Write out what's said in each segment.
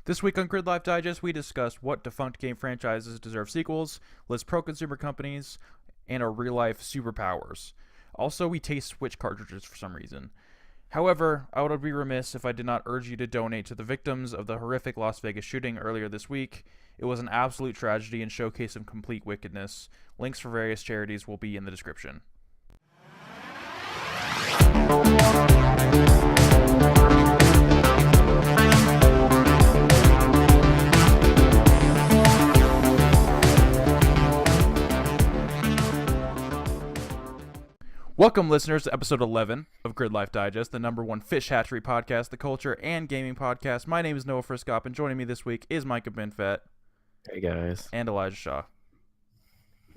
This week on Gridlife Digest, we discuss what defunct game franchises deserve sequels, list pro-consumer companies, and our real-life superpowers. Also, we taste Switch cartridges for some reason. However, I would be remiss if I did not urge you to donate to the victims of the horrific Las Vegas shooting earlier this week. It was an absolute tragedy and showcase of complete wickedness. Links for various charities will be in the description. Welcome, listeners, to episode 11 of Gridlife Digest, the number one fish hatchery podcast, the culture and gaming podcast. My name is Noah Friskop, and joining me this week is Micah Binfett. Hey, guys. And Elijah Shaw.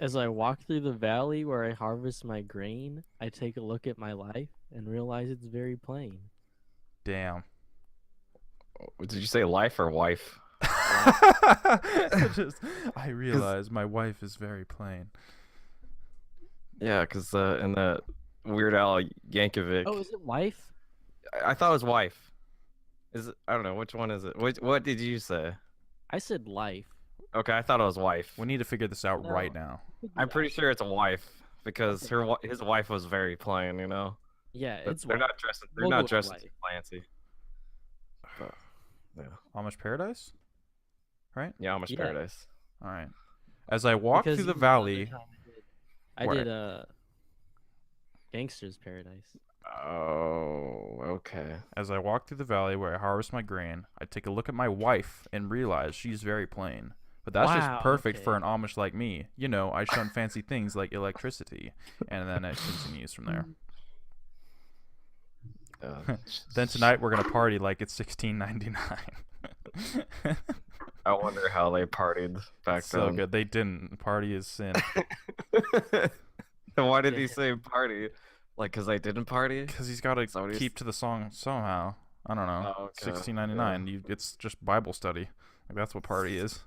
As I walk through the valley where I harvest my grain, I take a look at my life and realize it's very plain. Damn. Did you say life or wife? I realize my wife is very plain. Yeah, because in the Weird Al Yankovic. Oh, is it life? I thought it was wife. Is it? I don't know. Which one is it? What did you say? I said life. Okay, I thought it was wife. We need to figure this out No. right now. I'm pretty sure it's a wife because his wife was very plain. You know. Yeah, But it's they're wife. not dressing. They're We'll not go dressing with too wife. fancy. But, yeah. Amish Paradise? Right? Yeah, Amish Yeah. Paradise. All right. As I walk Because through the you know, valley... the other time I Where? did Gangster's Paradise. Oh, okay. As I walk through the valley where I harvest my grain, I take a look at my wife and realize she's very plain. But that's just Wow, perfect okay. for an Amish like me. You know, I shun fancy things like electricity. And then it continues from there. Then tonight we're going to party like it's $16.99. I wonder how they partied back So then. good. They didn't. Party is sin. Then why did he Yeah. say party? Like, because they didn't party? Because he's got to Is that what he's- keep to the song somehow. I don't know. Oh, okay. $16.99. It's just Bible study. Like, that's what party is.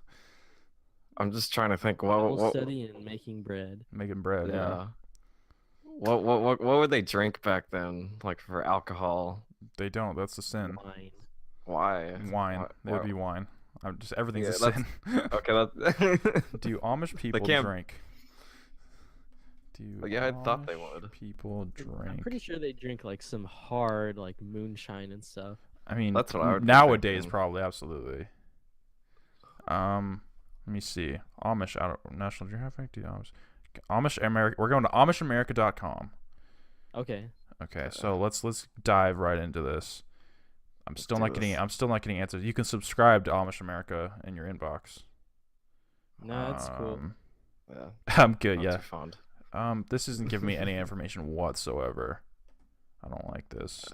I'm just trying to think. Bible What study and making bread. Making bread. Yeah. yeah. What would they drink back then? Like for alcohol? They don't. That's the sin. Wine. Why? Wine. It would Why- be wine. I'm just everything's Yeah, a that's- sin. Okay, that. Do Amish people can't- drink? Do Yeah, I thought they Amish would. people I'm drink? pretty sure they drink like some hard like moonshine and stuff. I mean, That's what I would be nowadays thinking. probably absolutely. Let me see. Amish out of National Geographic. Do Amish America. We're going to AmishAmerica.com. Okay. Okay, so let's dive right into this. I'm still do not getting this. answers. You can subscribe to Amish America in your inbox. No, that's cool. Yeah. I'm good. Not Yeah. too fond. This isn't giving me any information whatsoever. I don't like this.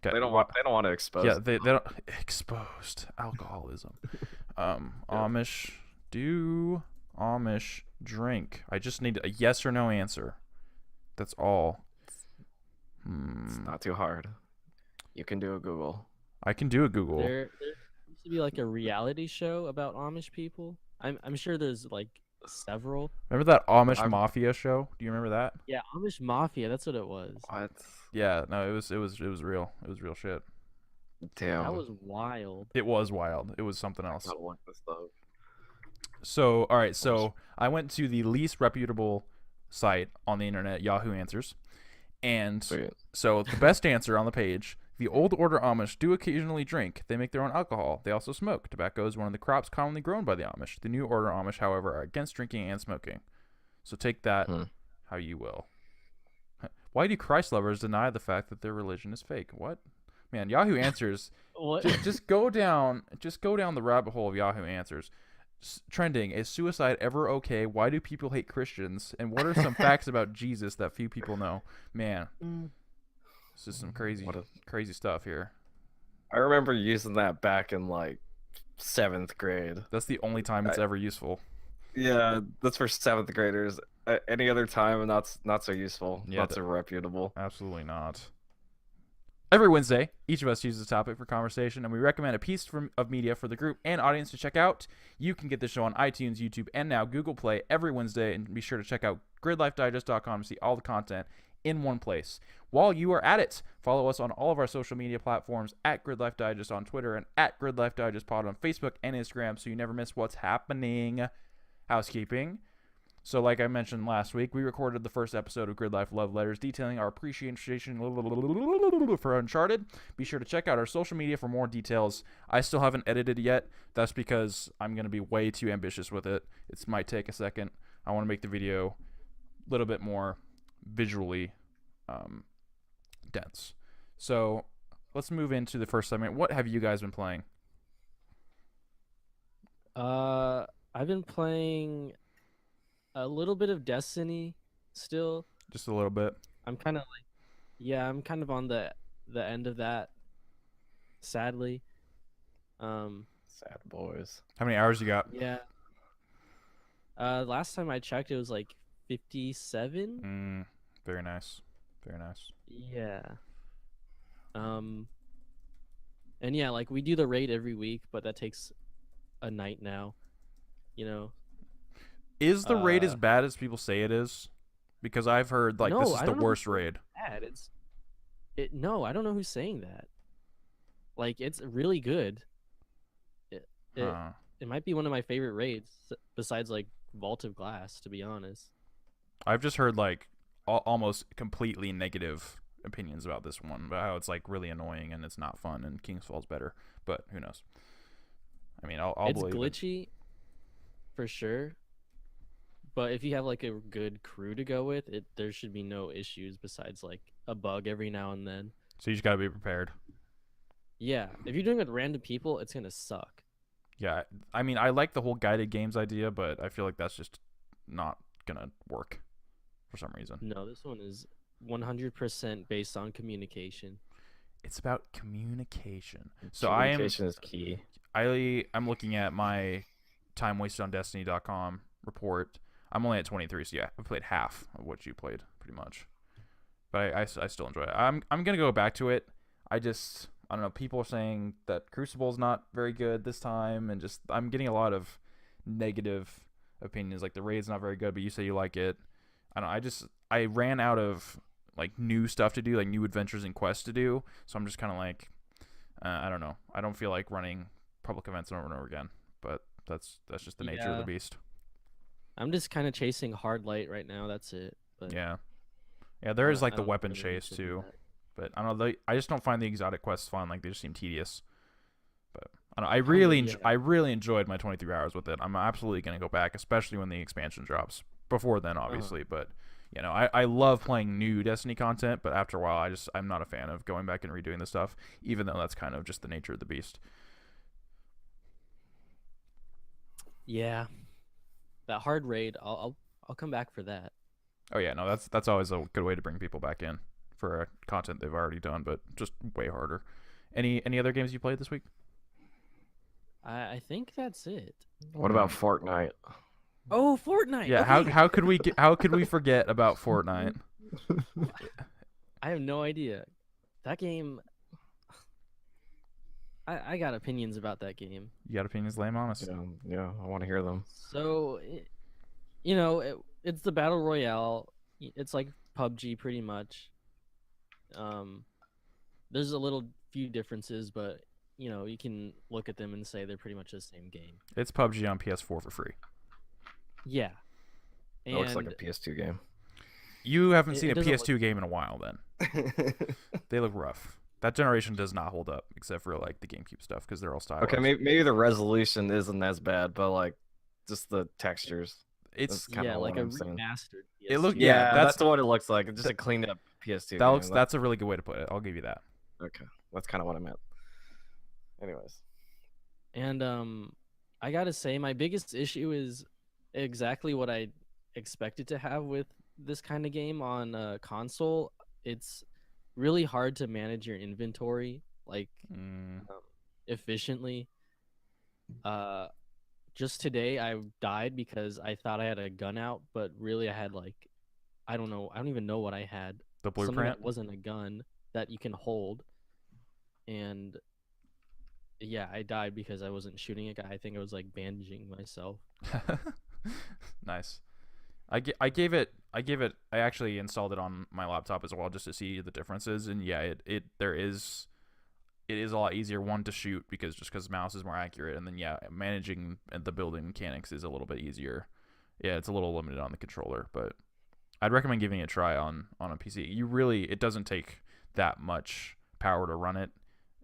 They don't want. They don't want to expose. Yeah, they don't exposed alcoholism. Amish, do Amish drink? I just need a yes or no answer. That's all. It's not too hard. You can do a Google. I can do a Google. There used to be like a reality show about Amish people. I'm sure there's like several. Remember that Amish I'm- Mafia show? Do you remember that? Yeah, Amish Mafia. That's what it was. What? Yeah, no, it was real. It was real shit. Damn. That was wild. It was wild. It was something I else. gotta look this up. So, all right. So I went to the least reputable site on the internet, Yahoo Answers, and Sweet. so the best answer on the page: the old order Amish do occasionally drink. They make their own alcohol. They also smoke. Tobacco is one of the crops commonly grown by the Amish. The new order Amish, however, are against drinking and smoking. So take that how you will. Why do Christ lovers deny the fact that their religion is fake? What? Man, Yahoo Answers. What? just go down the rabbit hole of Yahoo Answers. Trending: is suicide ever okay? Why do people hate Christians? And what are some facts about Jesus that few people know? Man, this is some crazy stuff here. I remember using that back in like 7th grade. That's the only time it's ever useful. Yeah, that's for 7th graders. Any other time, not so useful. Yeah, Not so reputable. Absolutely not. Every Wednesday, each of us chooses a topic for conversation, and we recommend a piece of media for the group and audience to check out. You can get the show on iTunes, YouTube, and now Google Play every Wednesday, and be sure to check out gridlifedigest.com to see all the content in one place. While you are at it, follow us on all of our social media platforms at Gridlife Digest on Twitter and at Gridlife Digest Pod on Facebook and Instagram so you never miss what's happening. Housekeeping. So like I mentioned last week, we recorded the first episode of Gridlife Love Letters detailing our appreciation for Uncharted. Be sure to check out our social media for more details. I still haven't edited yet. That's because I'm going to be way too ambitious with it. It might take a second. I want to make the video a little bit more visually dense. So let's move into the first segment. What have you guys been playing? I've been playing a little bit of Destiny still. Just a little bit. I'm kind of on the end of that, sadly. Sad boys. How many hours you got? Yeah. Last time I checked, it was like 57. Very nice. Very nice. Yeah. And yeah, like we do the raid every week, but that takes a night now. You know. Is the raid as bad as people say it is? Because I've heard like No, this is I the don't know worst who's raid. bad. No, I don't know who's saying that. Like it's really good. It might be one of my favorite raids besides like Vault of Glass, to be honest. I've just heard like almost completely negative opinions about this one, about how it's like really annoying and it's not fun, and King's Fall's better. But who knows? I mean, I'll It's believe glitchy, for sure. But if you have like a good crew to go with, there should be no issues besides like a bug every now and then. So you just gotta be prepared. Yeah, if you're doing it with random people, it's gonna suck. Yeah, I mean, I like the whole guided games idea, but I feel like that's just not gonna work for some reason. No, this one is 100% based on communication. It's about communication. So Communication is key. I'm looking at my time wasted on Destiny.com report. I'm only at 23, so yeah, I've played half of what you played, pretty much. But I still enjoy it. I'm gonna go back to it. I don't know. People are saying that Crucible's not very good this time, and just I'm getting a lot of negative opinions. Like the raid's not very good, but you say you like it. I don't know. I ran out of like new stuff to do, like new adventures and quests to do. So I'm just kind of like, I don't know. I don't feel like running public events over and over again. But that's just the nature of the beast. I'm just kind of chasing hard light right now. That's it. But Yeah, there is like I the don't weapon really chase need to do too. that. But I don't know. I just don't find the exotic quests fun. Like they just seem tedious. But I don't know. I really enjoyed my 23 hours with it. I'm absolutely gonna go back, especially when the expansion drops. Before then, obviously, but you know, I love playing new Destiny content. But after a while, I'm not a fan of going back and redoing the stuff, even though that's kind of just the nature of the beast. Yeah, that hard raid. I'll come back for that. Oh yeah, no, that's always a good way to bring people back in for content they've already done, but just way harder. Any other games you played this week? I think that's it. What about Fortnite? Oh, Fortnite. Yeah, okay. how could we forget about Fortnite? I have no idea. That game. I got opinions about that game. You got opinions? Lay 'em on us. Yeah, I want to hear them. So, it's the battle royale. It's like PUBG pretty much. There's a few differences, but you can look at them and say they're pretty much the same game. It's PUBG on PS4 for free. Yeah. It looks like a PS2 game. You haven't seen a doesn't PS2 game in a while, then. They look rough. That generation does not hold up, except for like the GameCube stuff, because they're all stylized. Okay, maybe the resolution isn't as bad, but like just the textures. It's That's kinda like what a I'm saying. remastered. It look- PS2. Yeah, that's what it looks like. It's just a cleaned up PS2 game. that's a really good way to put it. I'll give you that. Okay, that's kind of what I meant. Anyways, And I gotta say, my biggest issue is exactly what I expected to have with this kind of game on console. It's really hard to manage your inventory efficiently. Just today I died because I thought I had a gun out, but really I had I don't know. I don't even know what I had. The Something blueprint. that wasn't a gun that you can hold, and yeah, I died because I wasn't shooting a guy. I think I was bandaging myself. Nice. I gave it I actually installed it on my laptop as well just to see the differences, and yeah, it is a lot easier, one, to shoot because mouse is more accurate, and then yeah, managing the building mechanics is a little bit easier. Yeah, it's a little limited on the controller, but I'd recommend giving it a try on a PC. It doesn't take that much power to run it,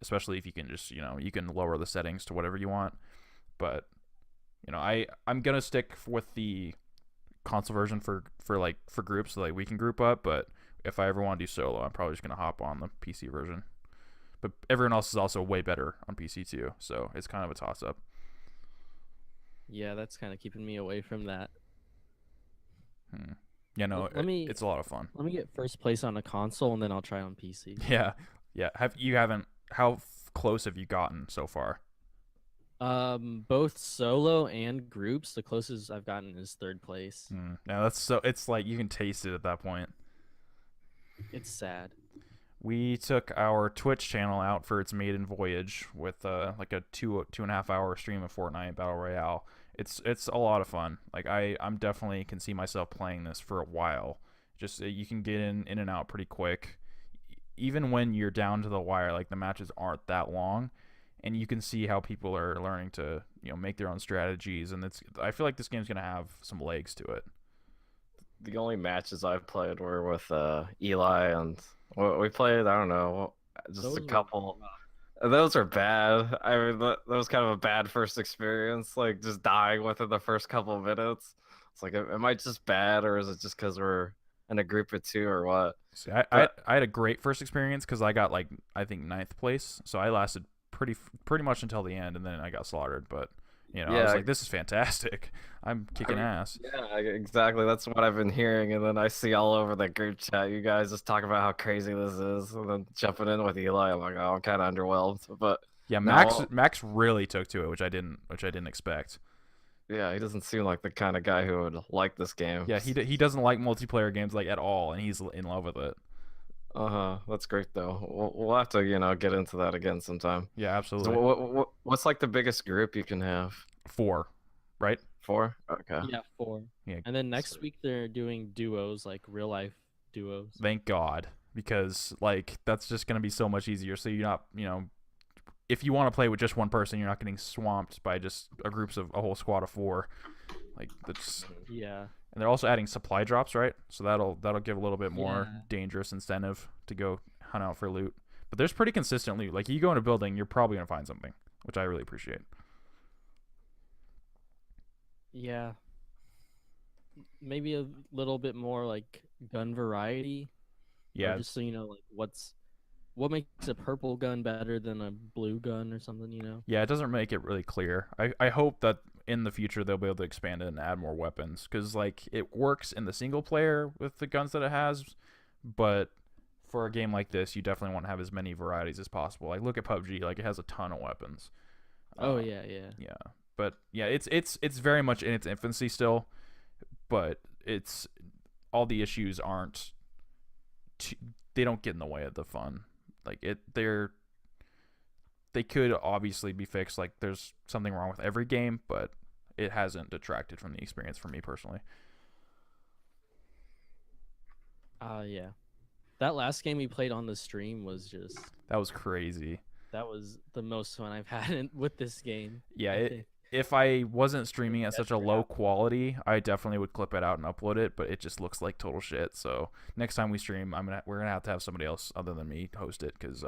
especially if you can just, you can lower the settings to whatever you want. But I'm gonna stick with the console version for groups, so like we can group up. But if I ever want to do solo, I'm probably just gonna hop on the PC version. But everyone else is also way better on PC too, so it's kind of a toss up. Yeah, that's kind of keeping me away from that. Yeah, no, Let me it's a lot of fun. let me get first place on a console and then I'll try on PC. Yeah, yeah. How close have you gotten so far? Both solo and groups, the closest I've gotten is third place. Now it's like you can taste it at that point. It's sad. We took our Twitch channel out for its maiden voyage with like a 2.5 hour stream of Fortnite Battle Royale. It's a lot of fun. Like I'm definitely can see myself playing this for a while. Just you can get in and out pretty quick. Even when you're down to the wire, like the matches aren't that long, and you can see how people are learning to make their own strategies. And I feel like this game's gonna have some legs to it. The only matches I've played were with Eli, and we played, I don't know, just Those a were couple. rough. Those are bad. I mean, that was kind of a bad first experience, like just dying within the first couple of minutes. It's like, am I just bad, or is it just because we're in a group of two, or what? See, I had a great first experience because I got like I think ninth place, so I lasted pretty much until the end, and then I got slaughtered. But I was like, this is fantastic. I'm kicking ass. Yeah, exactly. That's what I've been hearing, and then I see all over the group chat you guys just talk about how crazy this is, and then jumping in with Eli, I'm like, oh, I'm kind of underwhelmed. But Yeah, no, Max really took to it, which I didn't expect. yeah, he doesn't seem like the kind of guy who would like this game. Yeah, he doesn't like multiplayer games like at all, and he's in love with it. That's great though. We'll have to get into that again sometime. Yeah, So absolutely. what's like the biggest group you can have? 4, right? 4? Okay. Yeah, 4. Yeah. And then next week they're doing duos, like real life duos. Thank God, because like that's just gonna be so much easier. So you're not, if you want to play with just one person, you're not getting swamped by just a whole squad of 4. Like that's Yeah. And they're also adding supply drops, right? So that'll give a little bit more Yeah. dangerous incentive to go hunt out for loot. But there's pretty consistent loot. Like you go in a building, you're probably gonna find something, which I really appreciate. Yeah. Maybe a little bit more like gun variety. Or Yeah, just so you know, like what makes a purple gun better than a blue gun or something. yeah. It doesn't make it really clear. I hope that in the future they'll be able to expand it and add more weapons, because like it works in the single player with the guns that it has, but for a game like this, you definitely want to have as many varieties as possible. Like look at PUBG, like it has a ton of weapons. Oh Uh, yeah. Yeah, but yeah, it's very much in its infancy still, but it's all the issues aren't they don't get in the way of the fun. Like they could obviously be fixed. Like there's something wrong with every game, but it hasn't detracted from the experience for me personally. Yeah. That last game we played on the stream was That was crazy. that was the most fun I've had with this game. Yeah, I think. if I wasn't streaming at such a Ever low happened. quality, I definitely would clip it out and upload it, but it just looks like total shit. So next time we stream, we're gonna have to have somebody else other than me host it, because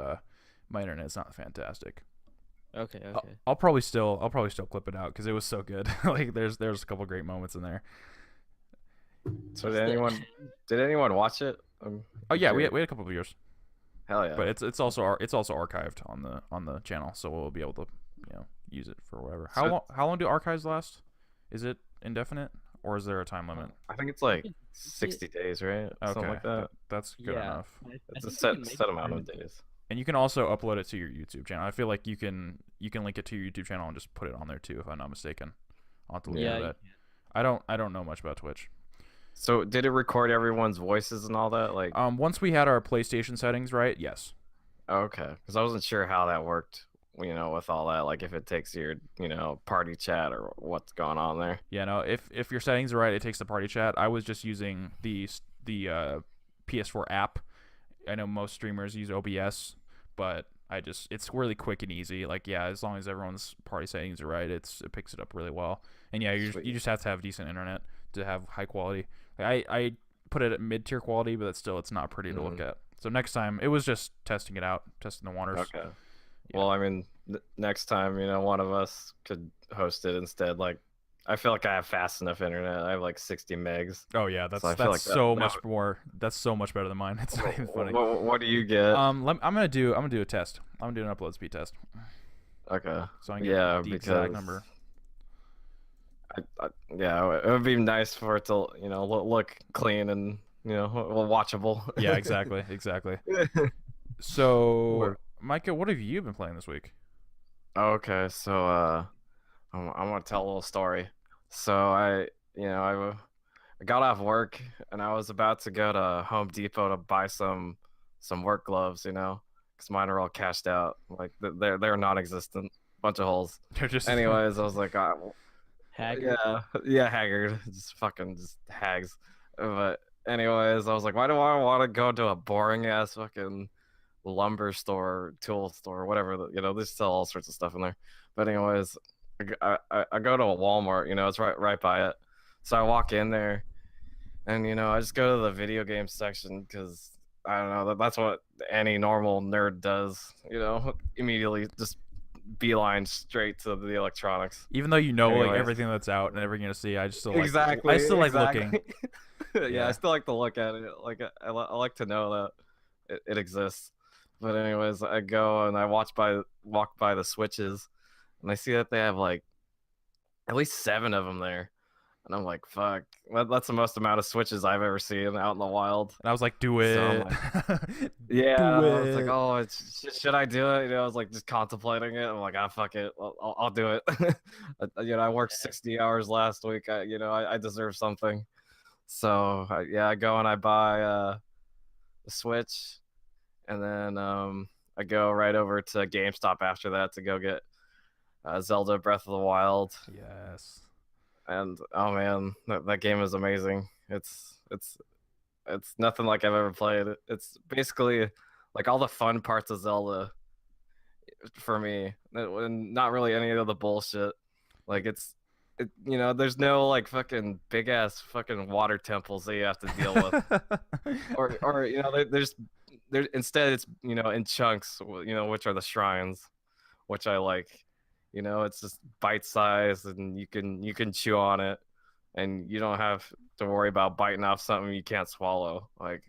my internet's not fantastic. Okay. I'll probably still clip it out because it was so good. Like there's a couple great moments in there. So did anyone watch it? Oh yeah, we Curious. had a couple of viewers, Hell yeah. but it's also archived on the channel, so we'll be able to use it for whatever. How long do archives last? Is it indefinite, or is there a time limit? I think it's like can 60 days, right? Something Okay, like that. that's good Yeah. enough. It's a think you set can make set it amount of permanent. days. And you can also upload it to your YouTube channel. I feel like you can link it to your YouTube channel and just put it on there too, if I'm not mistaken. I'll have to look Yeah. into that. I don't know much about Twitch. So did it record everyone's voices and all that? Like, Once we had our PlayStation settings right, yes. okay, because I wasn't sure how that worked with all that, like if it takes your, party chat or what's going on there. Yeah, no. If your settings are right, it takes the party chat. I was just using the PS4 app. I know most streamers use OBS, but it's really quick and easy. Like, yeah, as long as everyone's party settings are right, it picks it up really well. And yeah, you just have to have decent internet to have high quality. Like, I put it at mid-tier quality, but it's not pretty to look at. So next time, it was just testing it out, testing the waters. Okay. Yeah. Well, I mean, next time, one of us could host it instead. Like, I feel like I have fast enough internet. I have like 60 megs. Oh yeah, that's So I feel like so much more. That's so much better than mine. It's not even funny. What do you get? I'm gonna do a test. I'm gonna do an upload speed test. Okay. So I can get Yeah, the because exact number. yeah, it would be nice for it to, look clean and, watchable. Yeah, exactly. So, Micah, what have you been playing this week? Okay, so I'm gonna tell a little story. So I got off work and I was about to go to Home Depot to buy some work gloves, because mine are all cashed out. Like they're non-existent, bunch of holes. They're just Anyways, I was like, Haggard. yeah, haggard, just hags. But anyways, I was like, why do I want to go to a boring ass fucking lumber store, tool store, whatever? They sell all sorts of stuff in there. But anyways, I go to a Walmart. It's right by it. So I walk in there, and I just go to the video game section because I don't know, that's what any normal nerd does. Immediately just beeline straight to the electronics. even though like Anyways. everything that's out and everything to see, I just still like Exactly. I still like exactly. looking. Yeah, I still like to look at it. Like I like to know that it exists. But anyways, I go and I walk by the switches, and I see that they have like at least 7 of them there. And I'm like, fuck, that's the most amount of switches I've ever seen out in the wild. And I was like, do it. So I'm Yeah, Do I was like, it. oh, should I do it? I was like just contemplating it. I'm like, fuck it, I'll do it. I worked 60 hours last week. I deserve something. So I go and I buy the Switch, and then I go right over to GameStop after that to go get Zelda Breath of the Wild. Yes. And oh man, that game is amazing. It's nothing like I've ever played. It's basically like all the fun parts of Zelda for me, and not really any of the bullshit. Like there's no like fucking big ass fucking water temples that you have to deal with, or there's instead it's in chunks, which are the shrines, which I like. It's just bite size, and you can chew on it, and you don't have to worry about biting off something you can't swallow. Like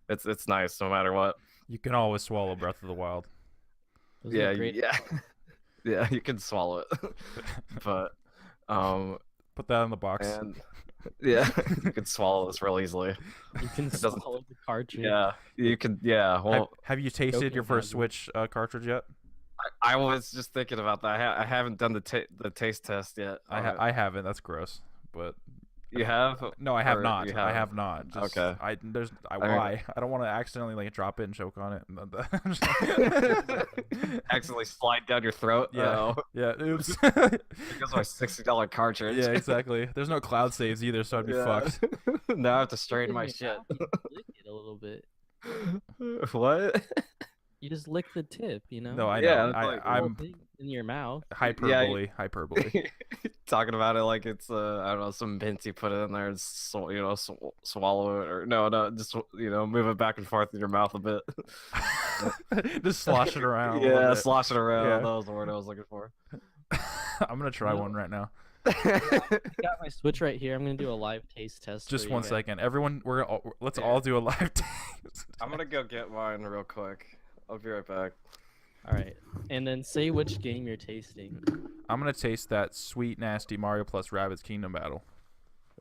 it's nice no matter what. You can always swallow Breath of the Wild. Those are Yeah, great. yeah, you can swallow it, but Put that in the box. and yeah, you can swallow this real easily. You can doesn't- swallow the cartridge. Yeah, you can. Yeah, well, have you tasted Joking your first has it. Switch cartridge yet? I was just thinking about that. I haven't done the taste test yet. I haven't. That's gross. But You have? no, I have Or not. you I have? have not. Just, Okay. Mean, why? I don't want to accidentally like drop it and choke on it. Accidentally slide down your throat. Yeah. Oh, Yeah. Oops. because of my $60 cartridge. Yeah. Exactly. There's no cloud saves either, so I'd be fucked. Now I have to strain my In your shit. mouth, you just lick it a little bit. What? You just lick the tip, No, I Yeah, know. it's like- Little I'm thing in your mouth. hyperbole. Hyperbole. Talking about it like it's I don't know, some mint you put it in there and swallow it, or no, just move it back and forth in your mouth a bit. Just slosh it around. a little Yeah, bit. slosh it around. Yeah. That was the word I was looking for. I'm gonna try No. one right now. I got my Switch right here. I'm gonna do a live taste test. Just for you one guys. second. Everyone, let's Yeah. all do a live taste. I'm gonna go get mine real quick. I'll be right back. All right, and then say which game you're tasting. I'm gonna taste that sweet, nasty Mario plus Rabbids Kingdom Battle.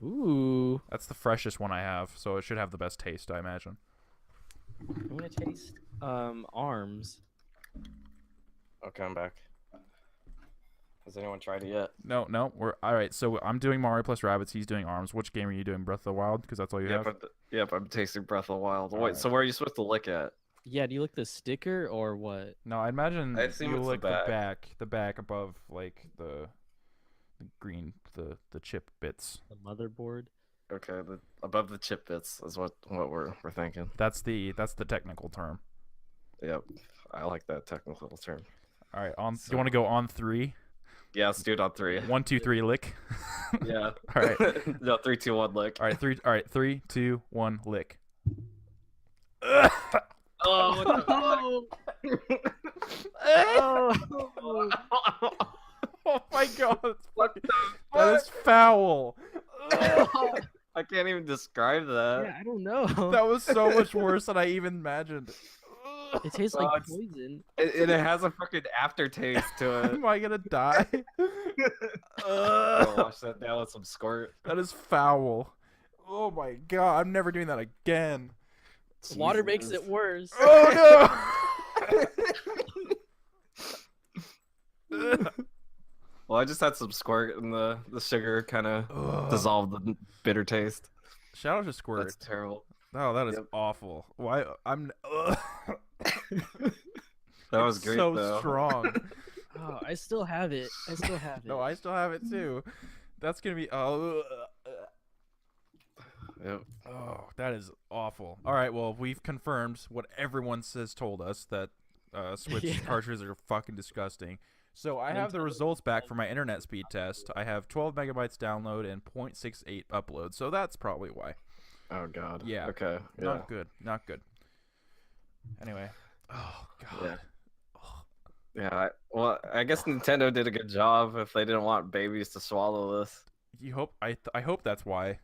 Ooh, That's the freshest one I have, so it should have the best taste, I imagine. I'm gonna taste Arms. Okay, I'm back. Has anyone tried it yet? No, we're all right. So I'm doing Mario plus Rabbids. He's doing Arms. Which game are you doing? Breath of the Wild? Because that's all you have. Yep, I'm tasting Breath of the Wild. Wait, Alright. so where are you supposed to lick at? Yeah, do you lick the sticker or what? No, I imagine I assume you it's the lick the back above like the green, the chip bits. The motherboard? Okay, above the chip bits is what we're thinking. That's the technical term. Yep, I like that technical term. All right, on. So, You want to go on 3? yeah, let's do it on 3. 1, 2, 3, lick. Yeah. All right. No, 3, 2, 1, lick. All right, 3. All right, 3, 2, 1, lick. Oh, what the fuck? Oh, Oh my god, that's What fucking, the that is foul. I can't even describe that. yeah, I don't know. That was so much worse than I even imagined. It tastes Well, like it's- poison. And it has a fucking aftertaste to it. Am I gonna die? I'll wash that down with some squirt. That is foul. Oh my god, I'm never doing that again. Water makes Jesus. it worse. Oh no! Well, I just had some squirt and the sugar kind of Ugh. dissolved the bitter taste. Shout out to Squirt. That's terrible. Oh, that is Yep. awful. Why? I'm. Ugh. That was It's great so though. strong. Oh, I still have it. I still have it. No, I still have it too. That's gonna be. Yep. Oh, that is awful. All right, well, we've confirmed what everyone says told us that Switch Yeah. cartridges are fucking disgusting. So I have the Nintendo- results back for my internet speed test. I have 12 megabytes download and 0.68 upload. So that's probably why. Oh god. Yeah. Okay. Yeah. Not good. Not good. Anyway. Oh god. Yeah. Well, I guess Nintendo did a good job if they didn't want babies to swallow this. You hope I hope that's why.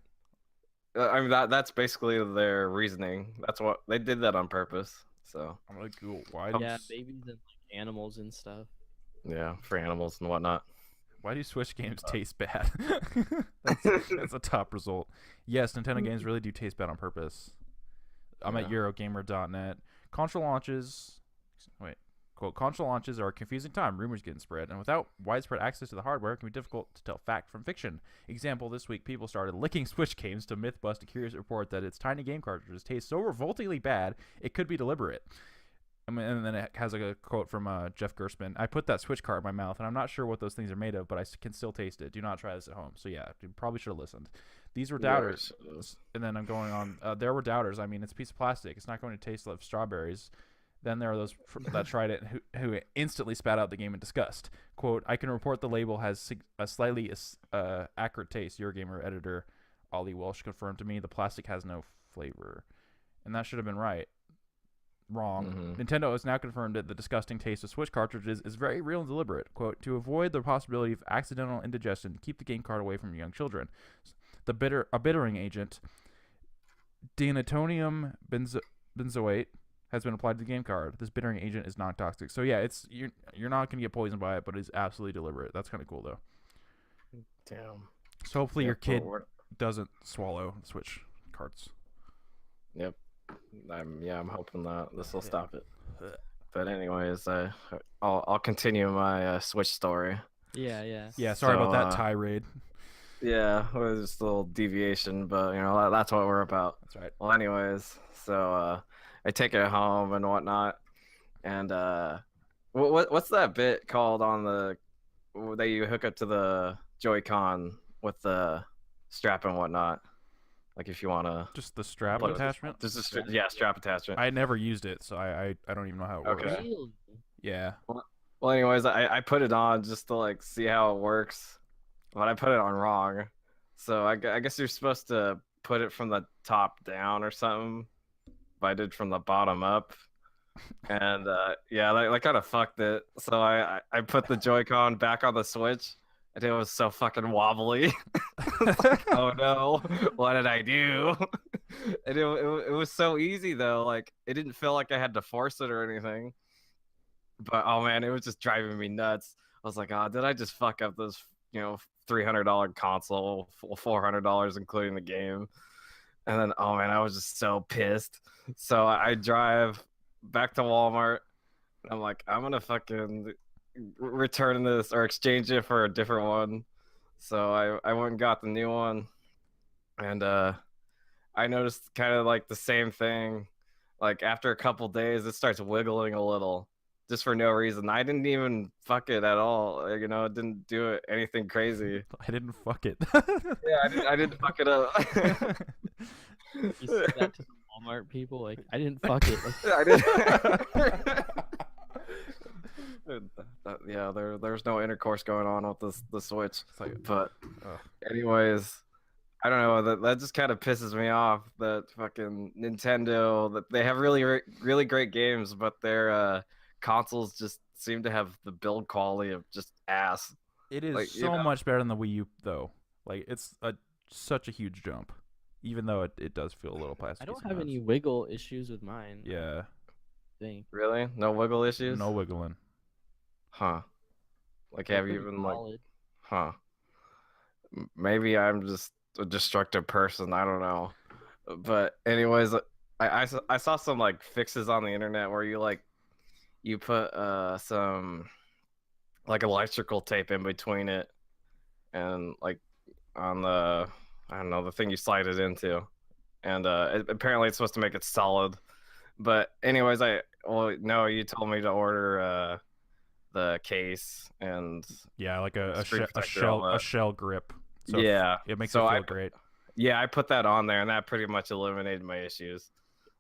I mean that's basically their reasoning. That's what they did that on purpose. So I'm gonna Google why. Yeah, does- babies and like animals and stuff. yeah, for animals and whatnot. Why do Switch games taste bad? That's a top result. Yes, Nintendo games really do taste bad on purpose. I'm at Yeah. Eurogamer.net. Console launches. Wait. Quote, console launches are a confusing time. Rumors getting spread. And without widespread access to the hardware, it can be difficult to tell fact from fiction. Example, this week, people started licking Switch games to myth bust a curious report that its tiny game cartridges taste so revoltingly bad, it could be deliberate. I mean, and then it has like a quote from Jeff Gerstmann. I put that Switch cart in my mouth, and I'm not sure what those things are made of, but I can still taste it. Do not try this at home. So yeah, you probably should have listened. These were doubters. And then I'm going on. There were doubters. I mean, it's a piece of plastic. It's not going to taste like strawberries. Then there are those that tried it who instantly spat out the game in disgust. Quote, I can report the label has a slightly accurate taste. Eurogamer editor Ollie Welsh confirmed to me the plastic has no flavor. And that should have been right. Wrong. Mhm. Nintendo has now confirmed that the disgusting taste of Switch cartridges is very real and deliberate. Quote, to avoid the possibility of accidental indigestion, keep the game card away from young children. A bittering agent, denatonium benzoate, has been applied to the game card. This bittering agent is non-toxic. So yeah, it's you're not gonna get poisoned by it, but it's absolutely deliberate. That's kind of cool though. Damn. So hopefully your Yep, kid we're- doesn't swallow Switch cards. Yep. I'm hoping that this will stop it. But anyways, I'll continue my Switch story. Yeah, yeah. Yeah, sorry about that So, tirade. Yeah, it was just a little deviation, but that's what we're about. That's right. Well, anyways, so I take it home and whatnot, and what's that bit called on the that you hook up to the Joy-Con with the strap and whatnot? Like if you wanna, Just the strap What- attachment. just strap attachment. I never used it, so I don't even know how it works. Okay. Really? Yeah. Well, anyways, I put it on just to like see how it works, but I put it on wrong. So I guess you're supposed to put it from the top down or something, but I did from the bottom up, and yeah, that kind of fucked it. So I put the Joy-Con back on the Switch, and it was so fucking wobbly. Oh no, what did I do? And it was so easy though. Like it didn't feel like I had to force it or anything. But oh man, it was just driving me nuts. I was like, oh, did I just fuck up this, $300 console, $400 including the game? And then oh man, I was just so pissed. So I drive back to Walmart. And I'm like, I'm gonna fucking return this or exchange it for a different one. So I went and got the new one, and I noticed kind of like the same thing. like after a couple days, it starts wiggling a little, just for no reason. I didn't even fuck it at all. You know, it didn't do it anything crazy. I didn't fuck it. Yeah, I didn't fuck it up. You said that to the Walmart people, like I didn't fuck it. Like, I didn't. Yeah, there's no intercourse going on with the Switch. But anyways, I don't know. That just kind of pisses me off. That fucking Nintendo. That they have really great games, but their consoles just seem to have the build quality of just ass. It is Like, so much better than the Wii U, though. Like, it's such a huge jump, even though it does feel a little plasticky. I don't have sometimes. any wiggle issues with mine. Yeah, I think. Really? No wiggle issues? no wiggling. Huh. Like, They're have you pretty even like? solid. Huh. Maybe I'm just a destructive person. I don't know. But anyways, I saw some like fixes on the internet where you put some like electrical tape in between it and like on the I don't know the thing you slide it into, and apparently it's supposed to make it solid. But anyways, no, you told me to order the case and Yeah, like a screen protector, all a that. shell grip. So Yeah, it makes so it feel great. yeah, I put that on there, and that pretty much eliminated my issues.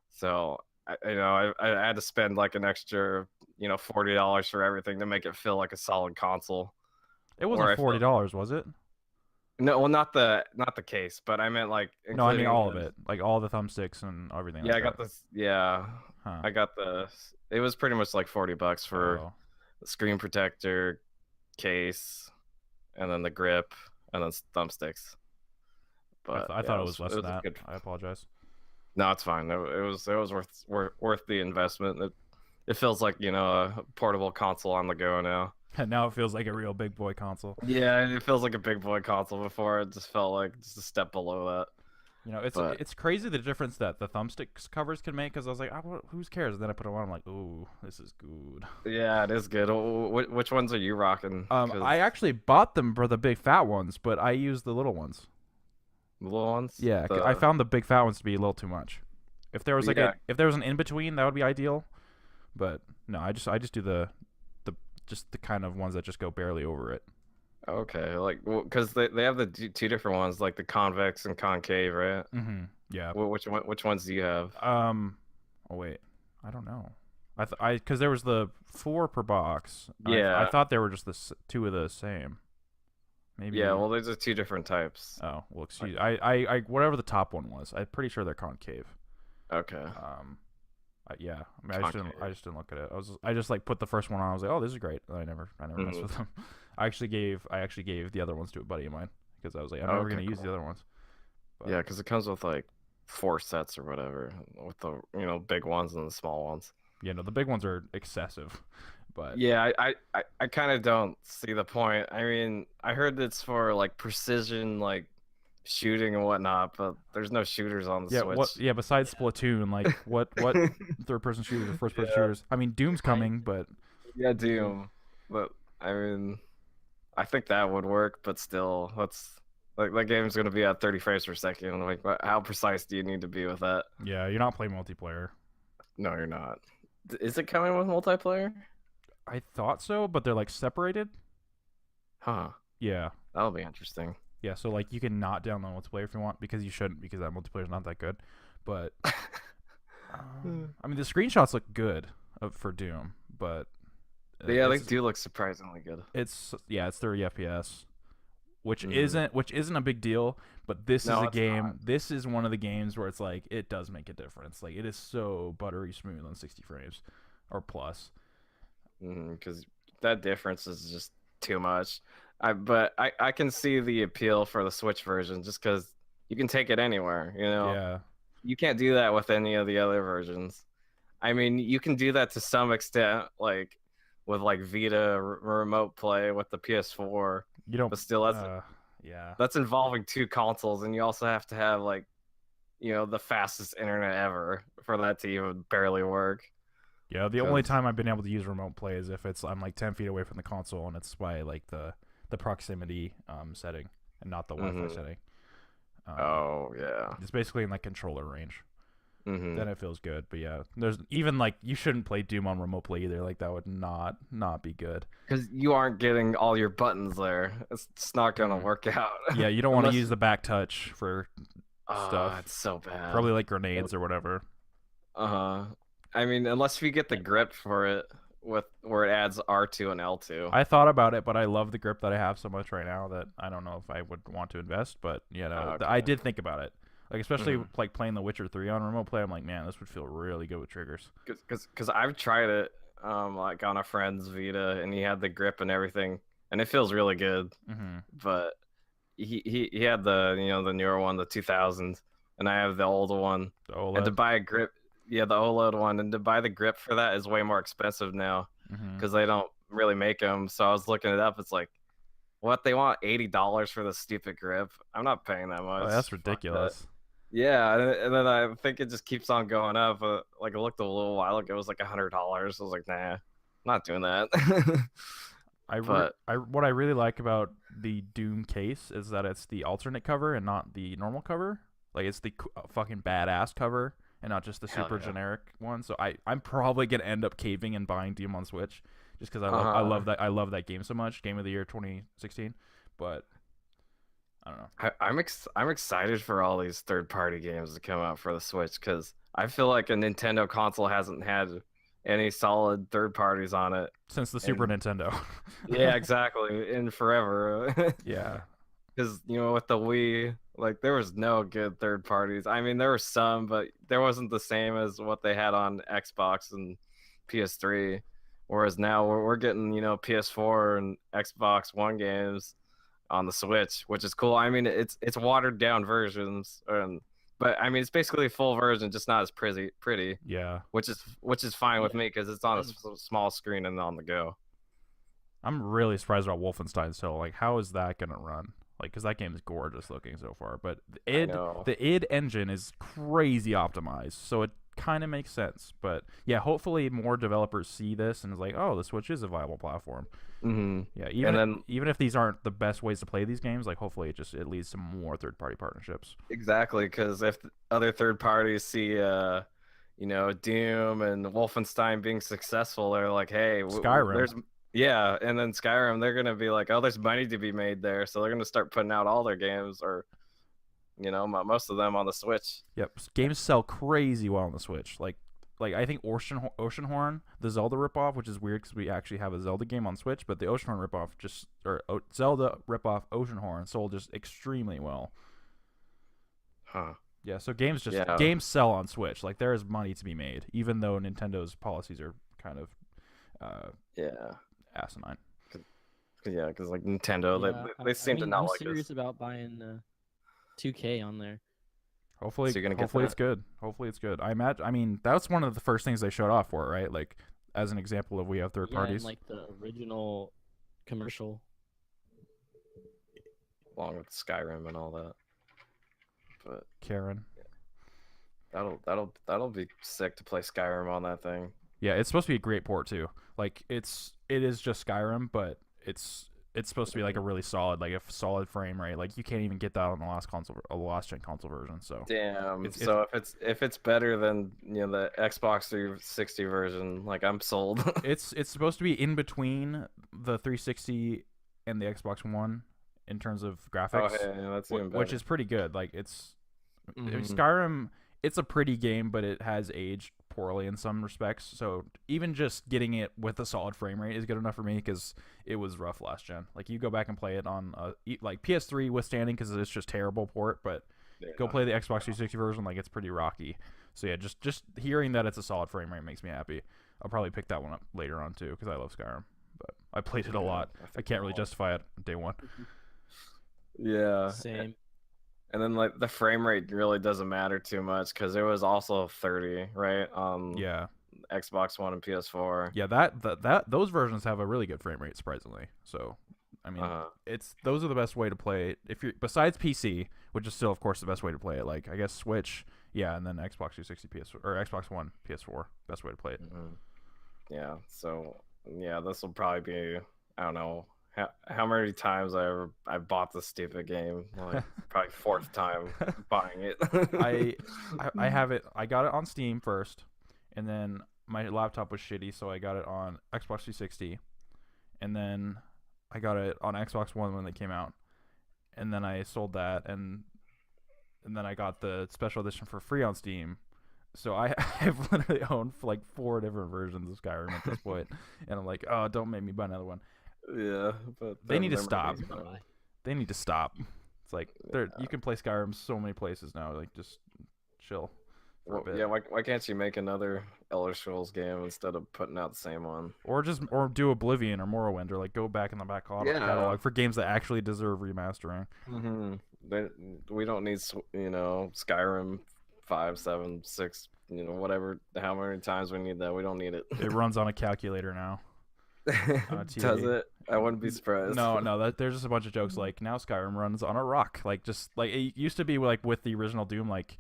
So I had to spend like an extra $40 for everything to make it feel like a solid console. It Or I wasn't felt- $40, was it? No, well, not the case, but I meant like No, I mean including all of the- it, like all the thumbsticks and everything. Yeah, like I got that. this. Yeah, Huh. I got the. It was pretty much like $40 for Oh. the screen protector, case, and then the grip, and then thumbsticks. But I yeah, thought it was less than a that. good- I apologize. No, it's fine. It was worth the investment. It feels like a portable console on the go now. And now it feels like a real big boy console. Yeah, it feels like a big boy console. Before it just felt like just a step below that. You know, it's But- it's crazy the difference that the thumbsticks covers can make. Because I was like, who cares? And then I put it on. I'm like, ooh, this is good. Yeah, it is good. Which ones are you rocking? 'Cause I actually bought them for the big fat ones, but I used the little ones. the little ones. Yeah, I found the big fat ones to be a little too much. If there was like Yeah. if there was an in between, that would be ideal. But no, I just do the kind of ones that just go barely over it. Okay, like because they have the two different ones, like the convex and concave, right? Mm-hmm. Yeah. Which ones do you have? Oh wait, I don't know. Because there was the 4 per box. Yeah. I thought they were just two of the same. Maybe. Yeah, well, there's two different types. Oh well, excuse. I whatever the top one was. I'm pretty sure they're concave. Okay. Yeah. I mean, I just didn't look at it. I just like put the first one on. I was like, oh, this is great. And I never messed with them. I actually gave the other ones to a buddy of mine because I was like, I'm never gonna use the other ones. But, Yeah, because it comes with like 4 sets or whatever, with the big ones and the small ones. Yeah, no, the big ones are excessive. But Yeah, I kind of don't see the point. I mean, I heard it's for like precision, like shooting and whatnot, but there's no shooters on the Switch. Yeah, besides Splatoon, like what third person shooters or first person shooters? I mean, Doom's coming, but Yeah, Doom. But I mean, I think that would work, but still, that's like that game's gonna be at 30 frames per second. Like, how precise do you need to be with that? yeah, you're not playing multiplayer. No, you're not. Is it coming with multiplayer? I thought so, but they're like separated. Huh. Yeah. That'll be interesting. Yeah, so like you can not download multiplayer if you want because you shouldn't because that multiplayer's not that good. But I mean the screenshots look good for Doom, but Yeah, they do look surprisingly good. It's 30 FPS, which Mhm. isn't a big deal, but this No, is a it's game. not. This is one of the games where it's like it does make a difference. Like it is so buttery smooth on 60 frames or plus. Because that difference is just too much. But I can see the appeal for the Switch version just because you can take it anywhere. Yeah. You can't do that with any of the other versions. I mean, you can do that to some extent, like with like Vita remote play with the PS4. You don't But still, yeah. that's involving 2 consoles, and you also have to have like, the fastest internet ever for that to even barely work. Yeah, the only time I've been able to use remote play is if I'm like 10 feet away from the console and it's by like the proximity setting and not the Wi-Fi setting. Oh yeah. It's basically in like controller range. Mm-hmm. then it feels good. But yeah, there's even like you shouldn't play Doom on remote play either. Like that would not be good. Because you aren't getting all your buttons there. It's not gonna Mhm. work out. Yeah, you don't want to Unless use the back touch for stuff. it's so bad. Probably like grenades or whatever. Uh-huh. I mean, unless we get the grip for it with where it adds R2 and L2. I thought about it, but I love the grip that I have so much right now that I don't know if I would want to invest. But you know, Okay. I did think about it. Like especially Mhm. like playing The Witcher 3 on remote play. I'm like, man, this would feel really good with triggers. Because I've tried it like on a friend's Vita and he had the grip and everything and it feels really good. Mm-hmm. But he had the the newer one, the 2000, and I have the older one. The And to OLED. buy a grip, yeah, the OLED one, and to buy the grip for that is way more expensive now Mm-hmm. because they don't really make them. So I was looking it up. It's like, what, they want $80 for the stupid grip? I'm not paying that much. Oh, that's Fuck that. ridiculous. Yeah, and then I think it just keeps on going up. Like I looked a little while ago, it was like $100. I was like, nah, I'm not doing that. But What I really like about the Doom case is that it's the alternate cover and not the normal cover. Like it's the fucking badass cover and not just the Hell super yeah. generic one. So I'm probably gonna end up caving and buying Doom on Switch just because I love that game so much. Game of the year 2016, but I don't know. I'm excited for all these third-party games to come out for the Switch because I feel like a Nintendo console hasn't had any solid third parties on it. Since the Super Nintendo. Yeah, exactly, in forever. Yeah. Because with the Wii, like there was no good third parties. I mean, there were some, but there wasn't the same as what they had on Xbox and PS3. Whereas now we're getting PS4 and Xbox One games on the Switch, which is cool. I mean, it's watered down versions, but I mean it's basically a full version, just not as pretty, Yeah. which is fine with me because it's on a small screen and on the go. I'm really surprised about Wolfenstein still. Like, how is that gonna run? Like, because that game is gorgeous looking so far, but the id engine is crazy optimized, so it kind of makes sense. But yeah, hopefully more developers see this and is like, oh, the Switch is a viable platform. Mm-hmm. Yeah, even if these aren't the best ways to play these games, like hopefully it leads to more third-party partnerships. Exactly, because if other third parties see Doom and Wolfenstein being successful, they're like, hey, Skyrim. And then Skyrim, they're gonna be like, oh, there's money to be made there, so they're gonna start putting out all their games, or most of them on the Switch. Yep, games sell crazy well on the Switch. Like I think Oceanhorn, the Zelda ripoff, which is weird because we actually have a Zelda game on Switch, but the Oceanhorn ripoff Zelda ripoff Oceanhorn sold just extremely well. Huh. Yeah, so games sell on Switch. Like there is money to be made, even though Nintendo's policies are kind of asinine. Yeah, because like Nintendo, they seem to not like us. I'm serious about buying 2K on there. Hopefully, so hopefully it's good. Hopefully it's good. I mean, that's one of the first things they showed off for, right? Like, as an example of we have third parties. And like the original commercial, along with Skyrim and all that. But Karen. That'll be sick to play Skyrim on that thing. Yeah, it's supposed to be a great port too. Like it is just Skyrim, but it's supposed to be like a really solid, like a solid frame rate. Like you can't even get that on the last gen console version. So damn. If it's better than the Xbox 360 version, like I'm sold. it's supposed to be in between the 360 and the Xbox One in terms of graphics. Oh, yeah, that's even better. Which is pretty good. Like I mean, Skyrim, it's a pretty game, but it has aged poorly in some respects. So even just getting it with a solid frame rate is good enough for me because it was rough last gen. Like you go back and play it on like PS3 withstanding because it's just terrible port, but go play the Xbox 360 version, like it's pretty rocky. So yeah, just hearing that it's a solid frame rate makes me happy. I'll probably pick that one up later on too because I love Skyrim, but I played it a lot. I can't really justify it day one. Yeah. Same. And then like the frame rate really doesn't matter too much because it was also 30, right? Yeah. Xbox One and PS4. Yeah, that those versions have a really good frame rate, surprisingly. So, I mean, those are the best way to play it. If you're besides PC, which is still of course the best way to play it. Like I guess Switch, yeah, and then Xbox 360, or Xbox One, PS4, best way to play it. Yeah. So yeah, this will probably be, I don't know, how many times I bought the stupid game. Like probably fourth time buying it. I have it. I got it on Steam first, and then my laptop was shitty, so I got it on Xbox 360, and then I got it on Xbox One when they came out, and then I sold that, and then I got the special edition for free on Steam. So I've literally owned like 4 different versions of Skyrim at this point, and I'm like, oh, don't make me buy another one. Yeah, but They need to they're stop. making fun. They need to stop. It's like you can play Skyrim so many places now. Like just chill for a bit. Yeah, why can't you make another Elder Scrolls game instead of putting out the same one? Or do Oblivion or Morrowind, or like go back in the back catalog for games that actually deserve remastering. Mm-hmm. We don't need Skyrim 5, 7, 6, whatever. How many times we need that? We don't need it. It runs on a calculator now. Does it? I wouldn't be surprised. No. There's just a bunch of jokes like now Skyrim runs on a rock. Like just like it used to be like with the original Doom. Like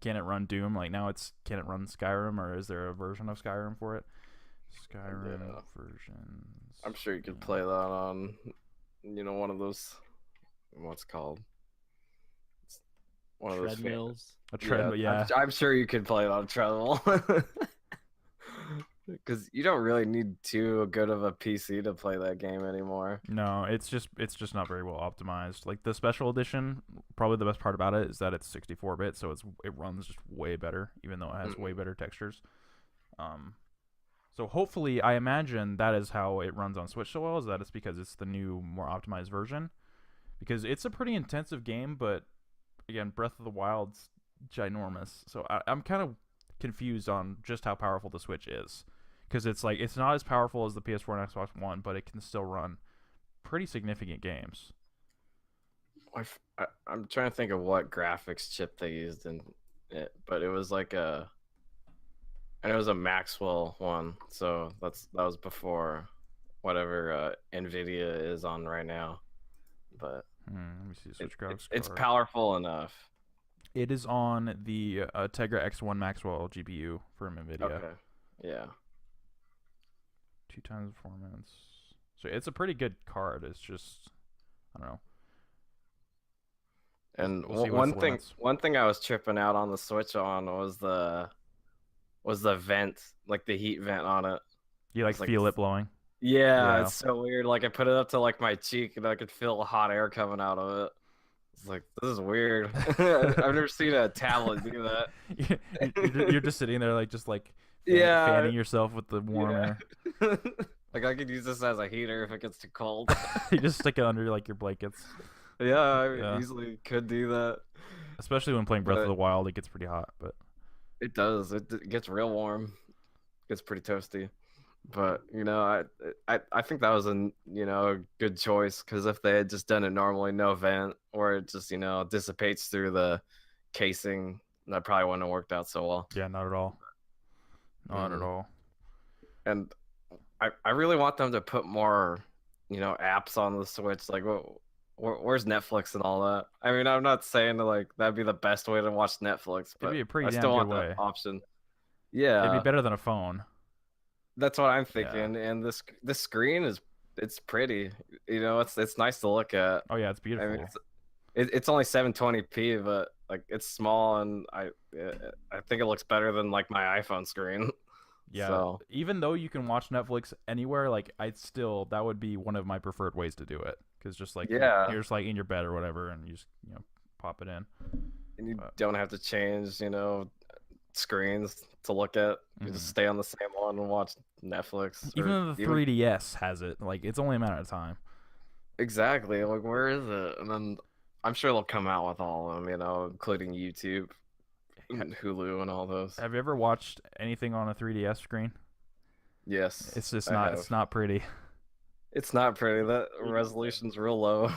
can it run Doom? Like now it's can it run Skyrim, or is there a version of Skyrim for it? Skyrim versions. I'm sure you could play that on, one of those. What's it called? One of those treadmills. A treadmill, yeah. I'm sure you could play it on a treadmill. Because you don't really need too good of a PC to play that game anymore. No, it's just not very well optimized. Like the special edition, probably the best part about it is that it's 64-bit, so it runs just way better, even though it has way better textures. So hopefully, I imagine that is how it runs on Switch so well. Is that it's because it's the new, more optimized version? Because it's a pretty intensive game, but again, Breath of the Wild's ginormous. So I'm kind of confused on just how powerful the Switch is. Because it's like it's not as powerful as the PS4 and Xbox One, but it can still run pretty significant games. I'm trying to think of what graphics chip they used in it, but it was like and it was a Maxwell one, so that was before whatever Nvidia is on right now. But let me see Switch graphics. It's powerful enough. It is on the Tegra X1 Maxwell GPU from Nvidia. Okay. Yeah. 2 times performance. So it's a pretty good card. It's just I don't know. And one thing I was tripping out on the Switch on was the vent, like the heat vent on it. You feel it blowing? Yeah, it's so weird. Like I put it up to like my cheek and I could feel hot air coming out of it. It's like, this is weird. I've never seen a tablet do that. You're just sitting there fanning yourself with the warm air. Like I could use this as a heater if it gets too cold. You just stick it under your blankets. Yeah, I easily could do that. Especially when playing Breath of the Wild, it gets pretty hot. But it does. It gets real warm. It gets pretty toasty. But I think that was a good choice, because if they had just done it normally, no vent, or it just dissipates through the casing, that probably wouldn't have worked out so well. Yeah, not at all. Not at all. And I really want them to put more apps on the Switch. Like, where's Netflix and all that? I mean, I'm not saying that'd be the best way to watch Netflix, but it'd be a pretty I still want way. that option. Yeah, it'd be better than a phone. That's what I'm thinking. Yeah. And this screen it's pretty. It's nice to look at. Oh yeah, it's beautiful. I mean, it's only 720p, but it's small, and I think it looks better than my iPhone screen. Yeah. So. Even though you can watch Netflix anywhere, that would be one of my preferred ways to do it, because just you're just in your bed or whatever, and you just pop it in. And you don't have to change screens to look at. You just stay on the same one and watch Netflix. Even the 3DS has it. It's only a matter of time. Exactly. Where is it? And then I'm sure they'll come out with all of them, including YouTube and Hulu and all those. Have you ever watched anything on a 3DS screen? Yes. It's just not. It's not pretty. It's not pretty. That resolution's real low.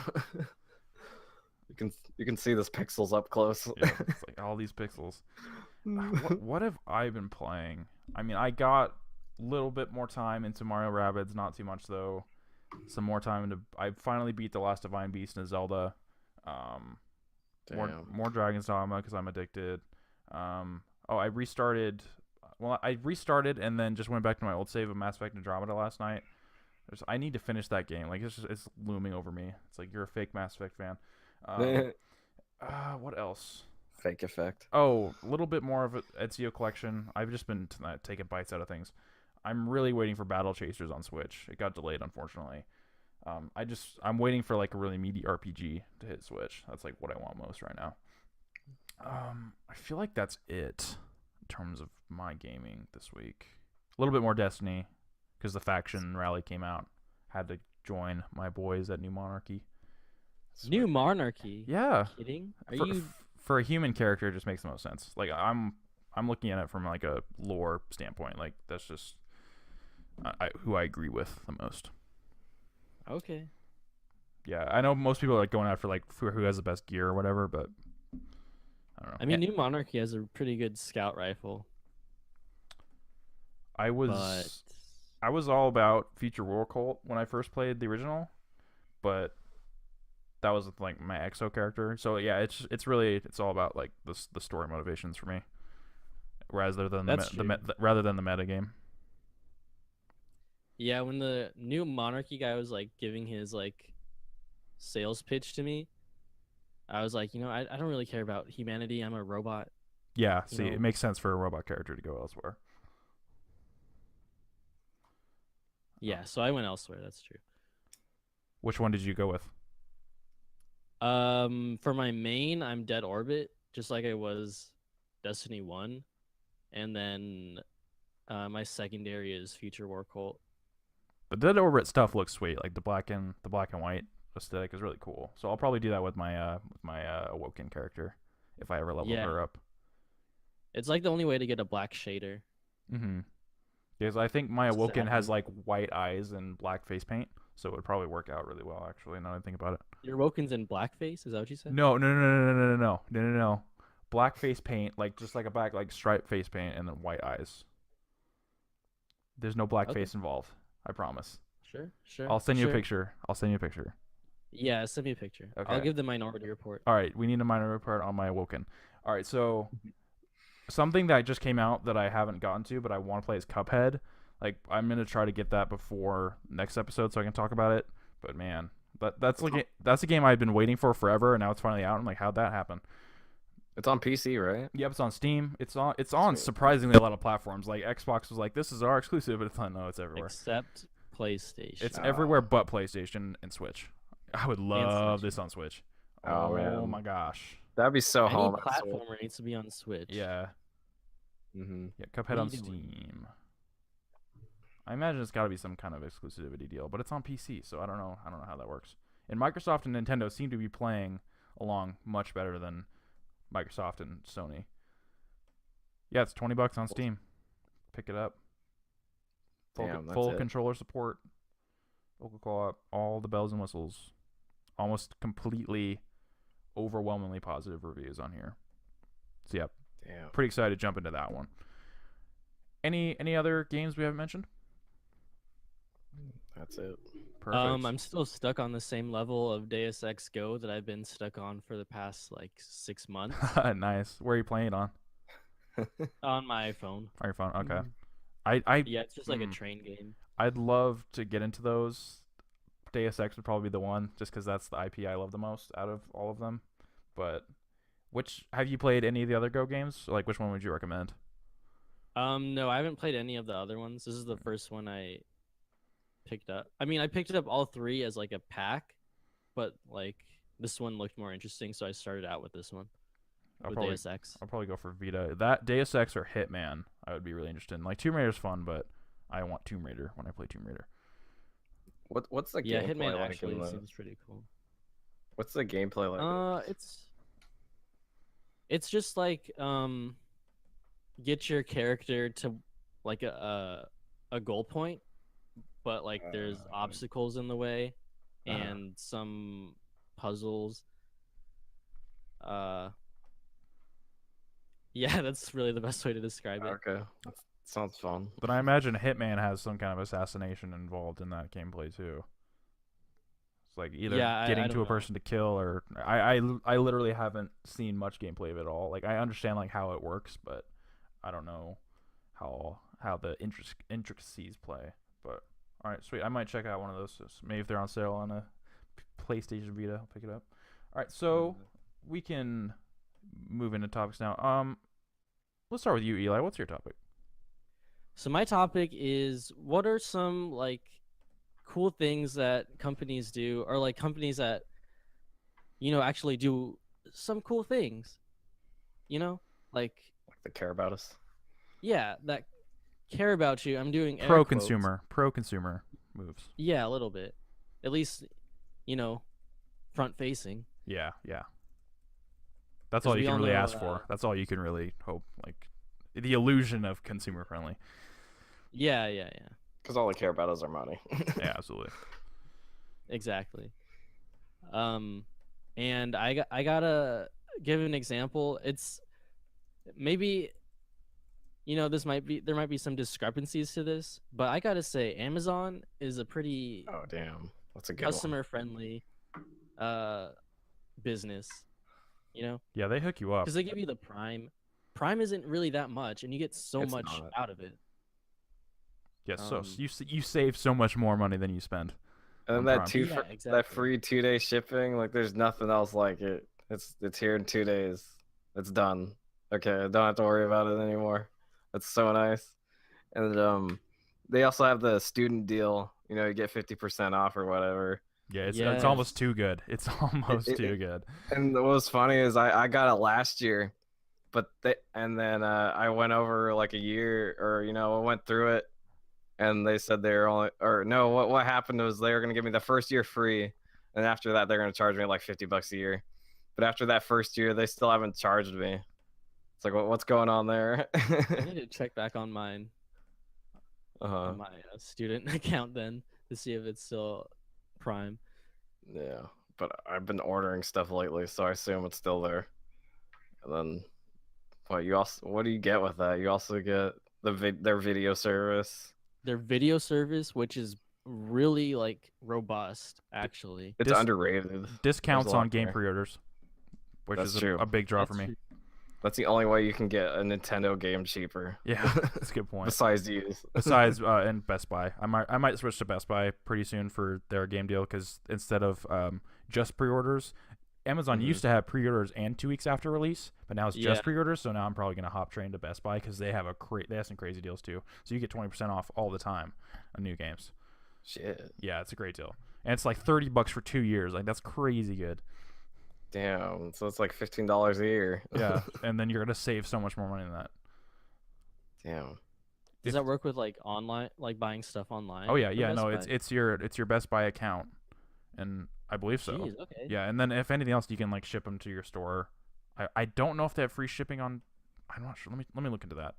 You can see those pixels up close. Yeah, it's all these pixels. What have I been playing? I mean, I got a little bit more time into Mario Rabbids, not too much though. Some more time into. I finally beat the last Divine Beast and Zelda. More Dragon's Dogma because I'm addicted. I restarted. Well, I restarted and then just went back to my old save of Mass Effect Andromeda last night. I need to finish that game. Like it's looming over me. It's like you're a fake Mass Effect fan. Um, what else? Fake effect. Oh, a little bit more of an Ezio collection. I've just been taking bites out of things. I'm really waiting for Battle Chasers on Switch. It got delayed, unfortunately. I'm waiting for like a really meaty RPG to hit Switch. That's like what I want most right now. I feel like that's it in terms of my gaming this week. A little bit more Destiny because the faction rally came out. Had to join my boys at New Monarchy. New Monarchy. Yeah, Kidding? Are for, you? for a human character, it just makes the most sense. Like I'm looking at it from like a lore standpoint. Like that's just who I agree with the most. Okay. Yeah, I know most people are like going after like for who has the best gear or whatever, but I don't know. I mean, New Monarchy has a pretty good scout rifle, I was but I was all about Future War Cult when I first played the original, but that was like my EXO character. So yeah, it's all about like the story motivations for me, rather than That's rather than the meta game. yeah, when the New Monarchy guy was like giving his like sales pitch to me, I was like, I don't really care about humanity. I'm a robot. Yeah, You see, know, it makes sense for a robot character to go elsewhere. yeah. So I went elsewhere. That's true. Which one did you go with? For my main, I'm Dead Orbit, just like I was Destiny 1, and then my secondary is Future War Cult. The Dead Orbit stuff looks sweet. Like the black and white aesthetic is really cool. So I'll probably do that with my Awoken character if I ever level Yeah, her up. it's like the only way to get a black shader. Mm-hmm. Because I think my Awoken has Sadly. like white eyes and black face paint, so it would probably work out really well. Actually, now that I think about it. Your Woken's in blackface, is that what you said? No, no, no, no, no, no, no, no, no, no, no. Black face paint, like just like a black like striped face paint, and then white eyes. There's no black Okay, face involved. I promise. sure, sure, I'll send you a sure. picture. I'll send you a picture. Yeah, send me a picture. I'll Okay. give the Minority Report. All right. We need a minor report on my Awoken. All right. So something that just came out that I haven't gotten to, but I want to play is Cuphead. Like I'm gonna try to get that before next episode so I can talk about it. But man, that's a game I've been waiting for forever, and now it's finally out. I'm like, how'd that happen? It's on PC, right? Yep, it's on Steam. It's on Sweet. surprisingly a lot of platforms. Like Xbox was like, this is our exclusive, but it's not. No, it's everywhere. Except PlayStation. It's Oh. everywhere but PlayStation and Switch. I would love Switch. this on Switch. Oh, Oh man. my gosh. That'd be so Any home. platformer needs to be on Switch. Yeah. Mm-hmm. Yeah, What Cuphead are on you doing? Steam. I imagine it's got to be some kind of exclusivity deal, but it's on PC, so I don't know. I don't know how that works. And Microsoft and Nintendo seem to be playing along much better than Microsoft and Sony. Yeah, it's $20 on Steam. Pick it up. Damn, that's Full it. controller support. Vocal co-op, all the bells and whistles. Almost completely, overwhelmingly positive reviews on here. So yeah, Damn. pretty excited to jump into that one. Any other games we haven't mentioned? That's it. Perfect. I'm still stuck on the same level of Deus Ex Go that I've been stuck on for the past like 6 months Nice. Where are you playing it on? on my phone. On your phone? Okay. Mhm. I Yeah, it's just like a mm, train game. I'd love to get into those. Deus Ex would probably be the one, just because that's the IP I love the most out of all of them. But have you played any of the other Go games? Like, which one would you recommend? No, I haven't played any of the other ones. This is the first one I picked up. I mean, I picked it up all three as like a pack, but like this one looked more interesting, so I started out with this one with Deus Ex. I'll probably go for Vita. That Deus Ex or Hitman, I would be really interested in. Like Tomb Raider's fun, but I want Tomb Raider when I play Tomb Raider. What's the Yeah, gameplay Hitman like actually in the, seems pretty cool. What's the gameplay like? It's just like get your character to like a goal point, but like there's obstacles in the way and some puzzles. Yeah, that's really the best way to describe it. Okay, that sounds fun. But I imagine Hitman has some kind of assassination involved in that gameplay too. It's like either Yeah, I getting don't to a know. person to kill, or I literally haven't seen much gameplay of it at all. Like I understand like how it works, but I don't know how the intricacies play. But All right, sweet. I might check out one of those. Maybe if they're on sale on a PlayStation Vita, I'll pick it up. All right, so we can move into topics now. Let's start with you, Eli. What's your topic? So my topic is, what are some like cool things that companies do, or like companies that actually do some cool things, like They care about us. yeah, that care about you. I'm doing air Pro quotes. consumer moves. Yeah, a little bit. At least, front facing. Yeah. That's 'Cause all you we can all really know, ask for. That's all you can really hope. Like the illusion of consumer friendly. Yeah. Because all they care about is our money. Yeah, absolutely. Exactly. And I gotta give an example. It's maybe there might be some discrepancies to this, but I gotta say Amazon is a pretty Oh damn, that's a good one. customer friendly business. Yeah, they hook you up. Because they give you the Prime. Prime isn't really that much, and you get so It's much not. out of it. Yes, so Um, you save so much more money than you spend. And on that Prime. Yeah, that exactly. free 2-day shipping, like there's nothing else like it. It's here in 2 days. It's done. Okay, I don't have to worry about it anymore. That's so nice. And they also have the student deal. You get 50% off or whatever. Yeah, it's Yes. almost too good. It's almost It- too good. And what was funny is I got it last year, but then I went over like a year, or I went through it, and they said they were only, or no, what happened was they were gonna give me the first year free, and after that they're gonna charge me like $50 a year. But after that first year, they still haven't charged me. It's like, what's going on there? I need to check back on mine, Uh-huh. on my student account then to see if it's still Prime. Yeah, but I've been ordering stuff lately, so I assume it's still there. And then, what do you get with that? You also get their video service. Their video service, which is really like robust, actually. It's underrated. Discounts There's a lot on game there. pre-orders, which That's is true. a big draw for That's me. true. That's the only way you can get a Nintendo game cheaper. Yeah, that's a good point. Besides use. Besides, and Best Buy, I might switch to Best Buy pretty soon for their game deal, because instead of just pre-orders, Amazon used to have pre-orders and 2 weeks after release, but now it's just Yeah. pre-orders. So now I'm probably gonna hop train to Best Buy because they have they have some crazy deals too. So you get 20% off all the time on new games. Shit. Yeah, it's a great deal, and it's like $30 for 2 years. Like that's crazy good. Damn. So it's like $15 a year. Yeah, and then you're gonna save so much more money than that. Damn. Does that work with like online, like buying stuff online? Oh yeah, for yeah. Best No, Buy? it's your Best Buy account, and I believe so. Jeez, okay. Yeah, and then if anything else, you can like ship them to your store. I don't know if they have free shipping on. I'm not sure. Let me look into that.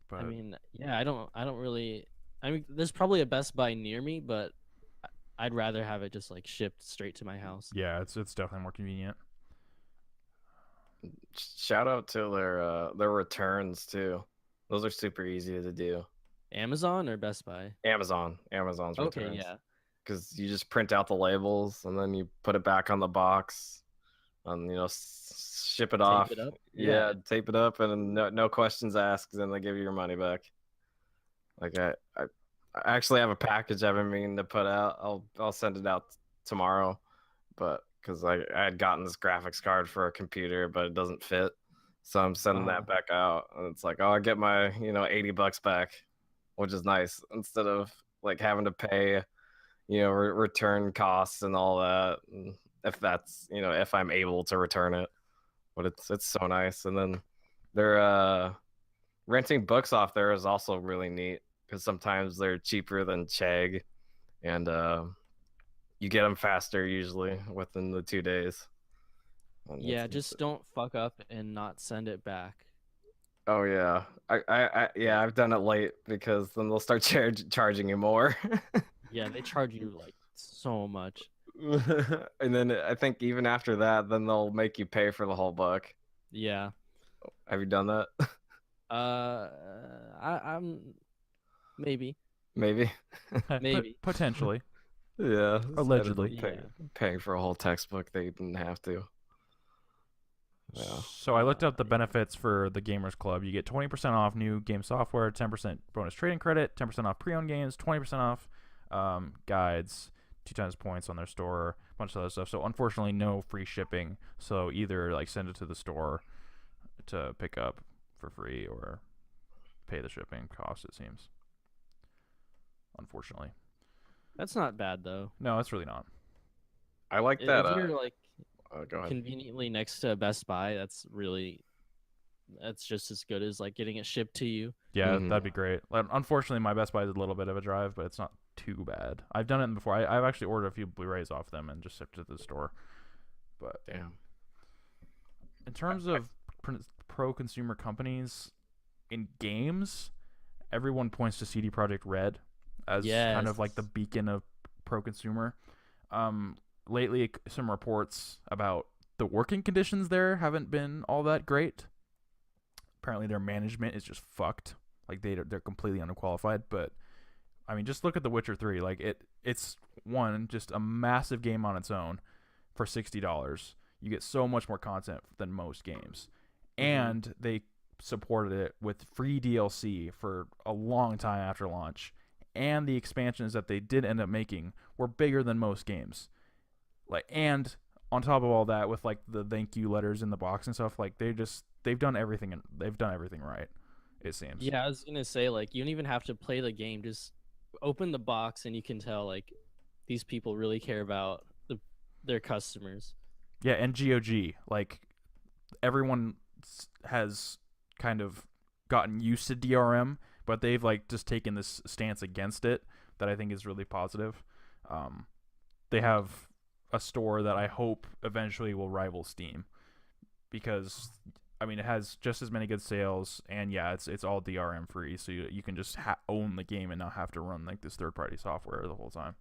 But I mean, yeah, I don't really. I mean, there's probably a Best Buy near me, but I'd rather have it just like shipped straight to my house. yeah, it's definitely more convenient. Shout out to their returns too. Those are super easy to do. Amazon or Best Buy? Amazon's Okay, returns. yeah. Because you just print out the labels and then you put it back on the box, and ship it off. it up? Yeah, Yeah. tape it up, and no questions asked, and they give you your money back. Like I actually have a package I've been meaning to put out. I'll send it out tomorrow, but because I had gotten this graphics card for a computer, but it doesn't fit, so I'm sending that back out, and it's like, oh, I get my $80 back, which is nice, instead of like having to pay return costs and all that, and if I'm able to return it. But it's so nice. And then they're renting books off there is also really neat, because sometimes they're cheaper than Chegg, and you get them faster usually within the 2 days. And Yeah, it's- just don't fuck up and not send it back. oh yeah, yeah, I've done it late, because then they'll start charging you more. Yeah, they charge you like so much. And then I think even after that, then they'll make you pay for the whole book. Yeah. Have you done that? I'm maybe. Maybe. Maybe. Potentially. Yeah. Allegedly. Yeah. Paying for a whole textbook they didn't have to. Yeah. So I looked up the benefits for the Gamers Club. You get 20% off new game software, 10% bonus trading credit, 10% off pre-owned games, 20% off guides, 2 times points on their store, a bunch of other stuff. So unfortunately, no free shipping. So either like send it to the store to pick up for free or pay the shipping cost. It seems. Unfortunately, That's not bad though. no, it's really not. I like that. If you're like Go ahead. conveniently next to Best Buy, that's just as good as like getting it shipped to you. Yeah, Mhm. that'd be great. Unfortunately, my Best Buy is a little bit of a drive, but it's not too bad. I've done it before. I've actually ordered a few Blu-rays off them and just shipped it to the store. But Damn. in terms of pro consumer companies in games, everyone points to CD Projekt Red as kind of like the Yes. beacon of pro consumer. Lately, some reports about the working conditions there haven't been all that great. Apparently, their management is just fucked. Like they're completely underqualified. But I mean, just look at The Witcher 3. Like it's just a massive game on its own for $60. You get so much more content than most games, and they supported it with free DLC for a long time after launch, and the expansions that they did end up making were bigger than most games. And on top of all that, with like the thank you letters in the box and stuff, like they've done everything right. It seems. Yeah, I was gonna say like you don't even have to play the game. Just open the box and you can tell like these people really care about their customers. Yeah, and GOG, like everyone has kind of gotten used to DRM, but they've like just taken this stance against it that I think is really positive. They have a store that I hope eventually will rival Steam, because I mean it has just as many good sales, and yeah, it's all DRM free, so you can just own the game and not have to run like this third party software the whole time.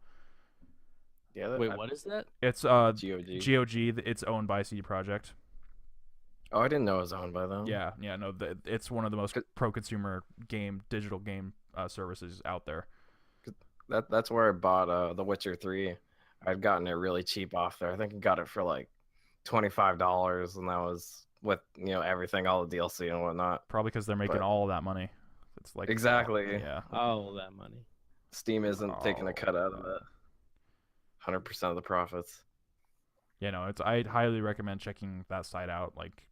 Yeah. Wait, what is that? It's GOG. GOG. It's owned by CD Projekt. Oh, I didn't know it was owned by them. Yeah, no, it's one of the most pro consumer digital game services out there. That's where I bought The Witcher 3. I'd gotten it really cheap off there. I think I got it for like $25, and that was with everything, all the DLC and whatnot. Probably because they're making all of that money. It's like exactly. Yeah. Oh, that money. Steam isn't taking a cut out of it. 100% of the profits. Yeah, no, I'd highly recommend checking that site out. Like,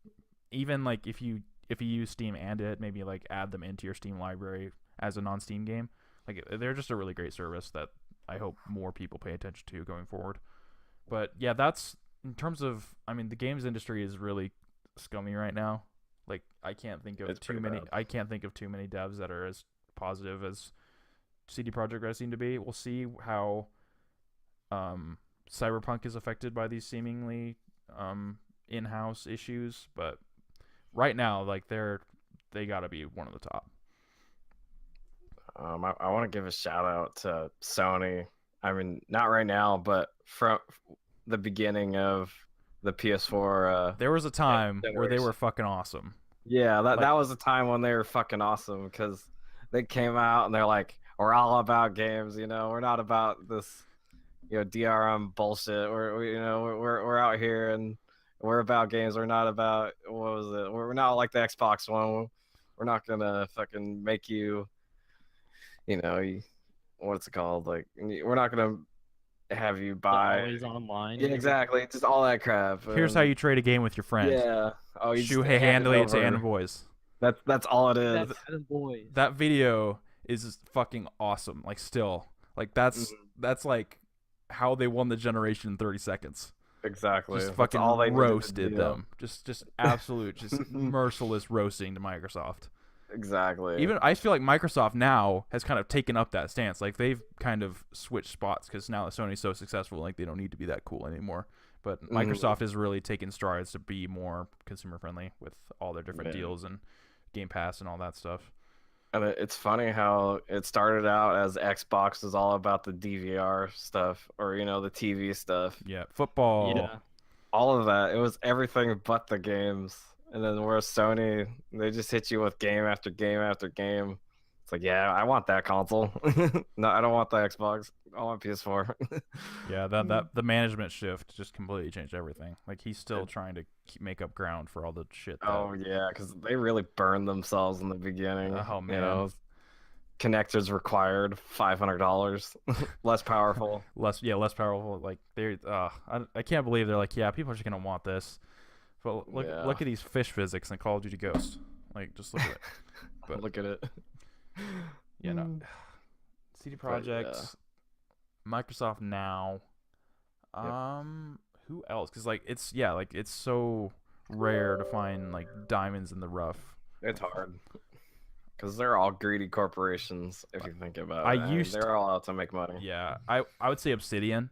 even like if you use Steam and it, maybe like add them into your Steam library as a non-Steam game. Like, they're just a really great service that I hope more people pay attention to going forward. But yeah, that's in terms of, I mean, the games industry is really scummy right now. Like, I can't think of too many devs that are as positive as CD Projekt Red seem to be. We'll see how Cyberpunk is affected by these seemingly in-house issues, but right now, like they gotta be one of the top. I want to give a shout out to Sony. I mean, not right now, but from the beginning of the PS4. There was a time where they were fucking awesome. Yeah, that was a time when they were fucking awesome, because they came out and they're like, we're all about games, we're not about this DRM bullshit. We're out here and we're about games. We're not about, what was it? We're not like the Xbox One. We're not gonna fucking make you, what's it called? Like, we're not gonna have you buy. Always online. Yeah, exactly. Just all that crap. Here's how you trade a game with your friend. Yeah. Oh, you just hand it to Anna Boys. That's all it is. That video is fucking awesome. Like, still, like that's like how they won the generation in 30 seconds. Exactly. Just fucking all they roasted them. Just absolute, just merciless roasting to Microsoft. Exactly. Even I feel like Microsoft now has kind of taken up that stance. Like, they've kind of switched spots because now that Sony's so successful, like they don't need to be that cool anymore. But Microsoft has really taken strides to be more consumer friendly with all their different deals and Game Pass and all that stuff. And it's funny how it started out as Xbox was all about the DVR stuff, or the TV stuff. Yeah, football. Yeah. All of that. It was everything but the games. And then whereas Sony, they just hit you with game after game after game. It's like, yeah, I want that console. No, I don't want the Xbox. I want PS4. Yeah, that the management shift just completely changed everything. Like he's still trying to make up ground for all the shit that. Oh yeah, because they really burned themselves in the beginning. Oh You man, know, connectors required, $500, less powerful. less powerful. Like they, I can't believe they're like, yeah, people are just gonna want this. But Yeah, look at these fish physics in Call of Duty Ghost. Like just look at it. But look at it. yeah, no. CD But yeah, Projekt, Microsoft now. yep. Who else? Because like it's so rare to find like diamonds in the rough. It's hard because they're all greedy corporations. If you think about I it, I mean, used they're all out to make money. Yeah, I would say Obsidian.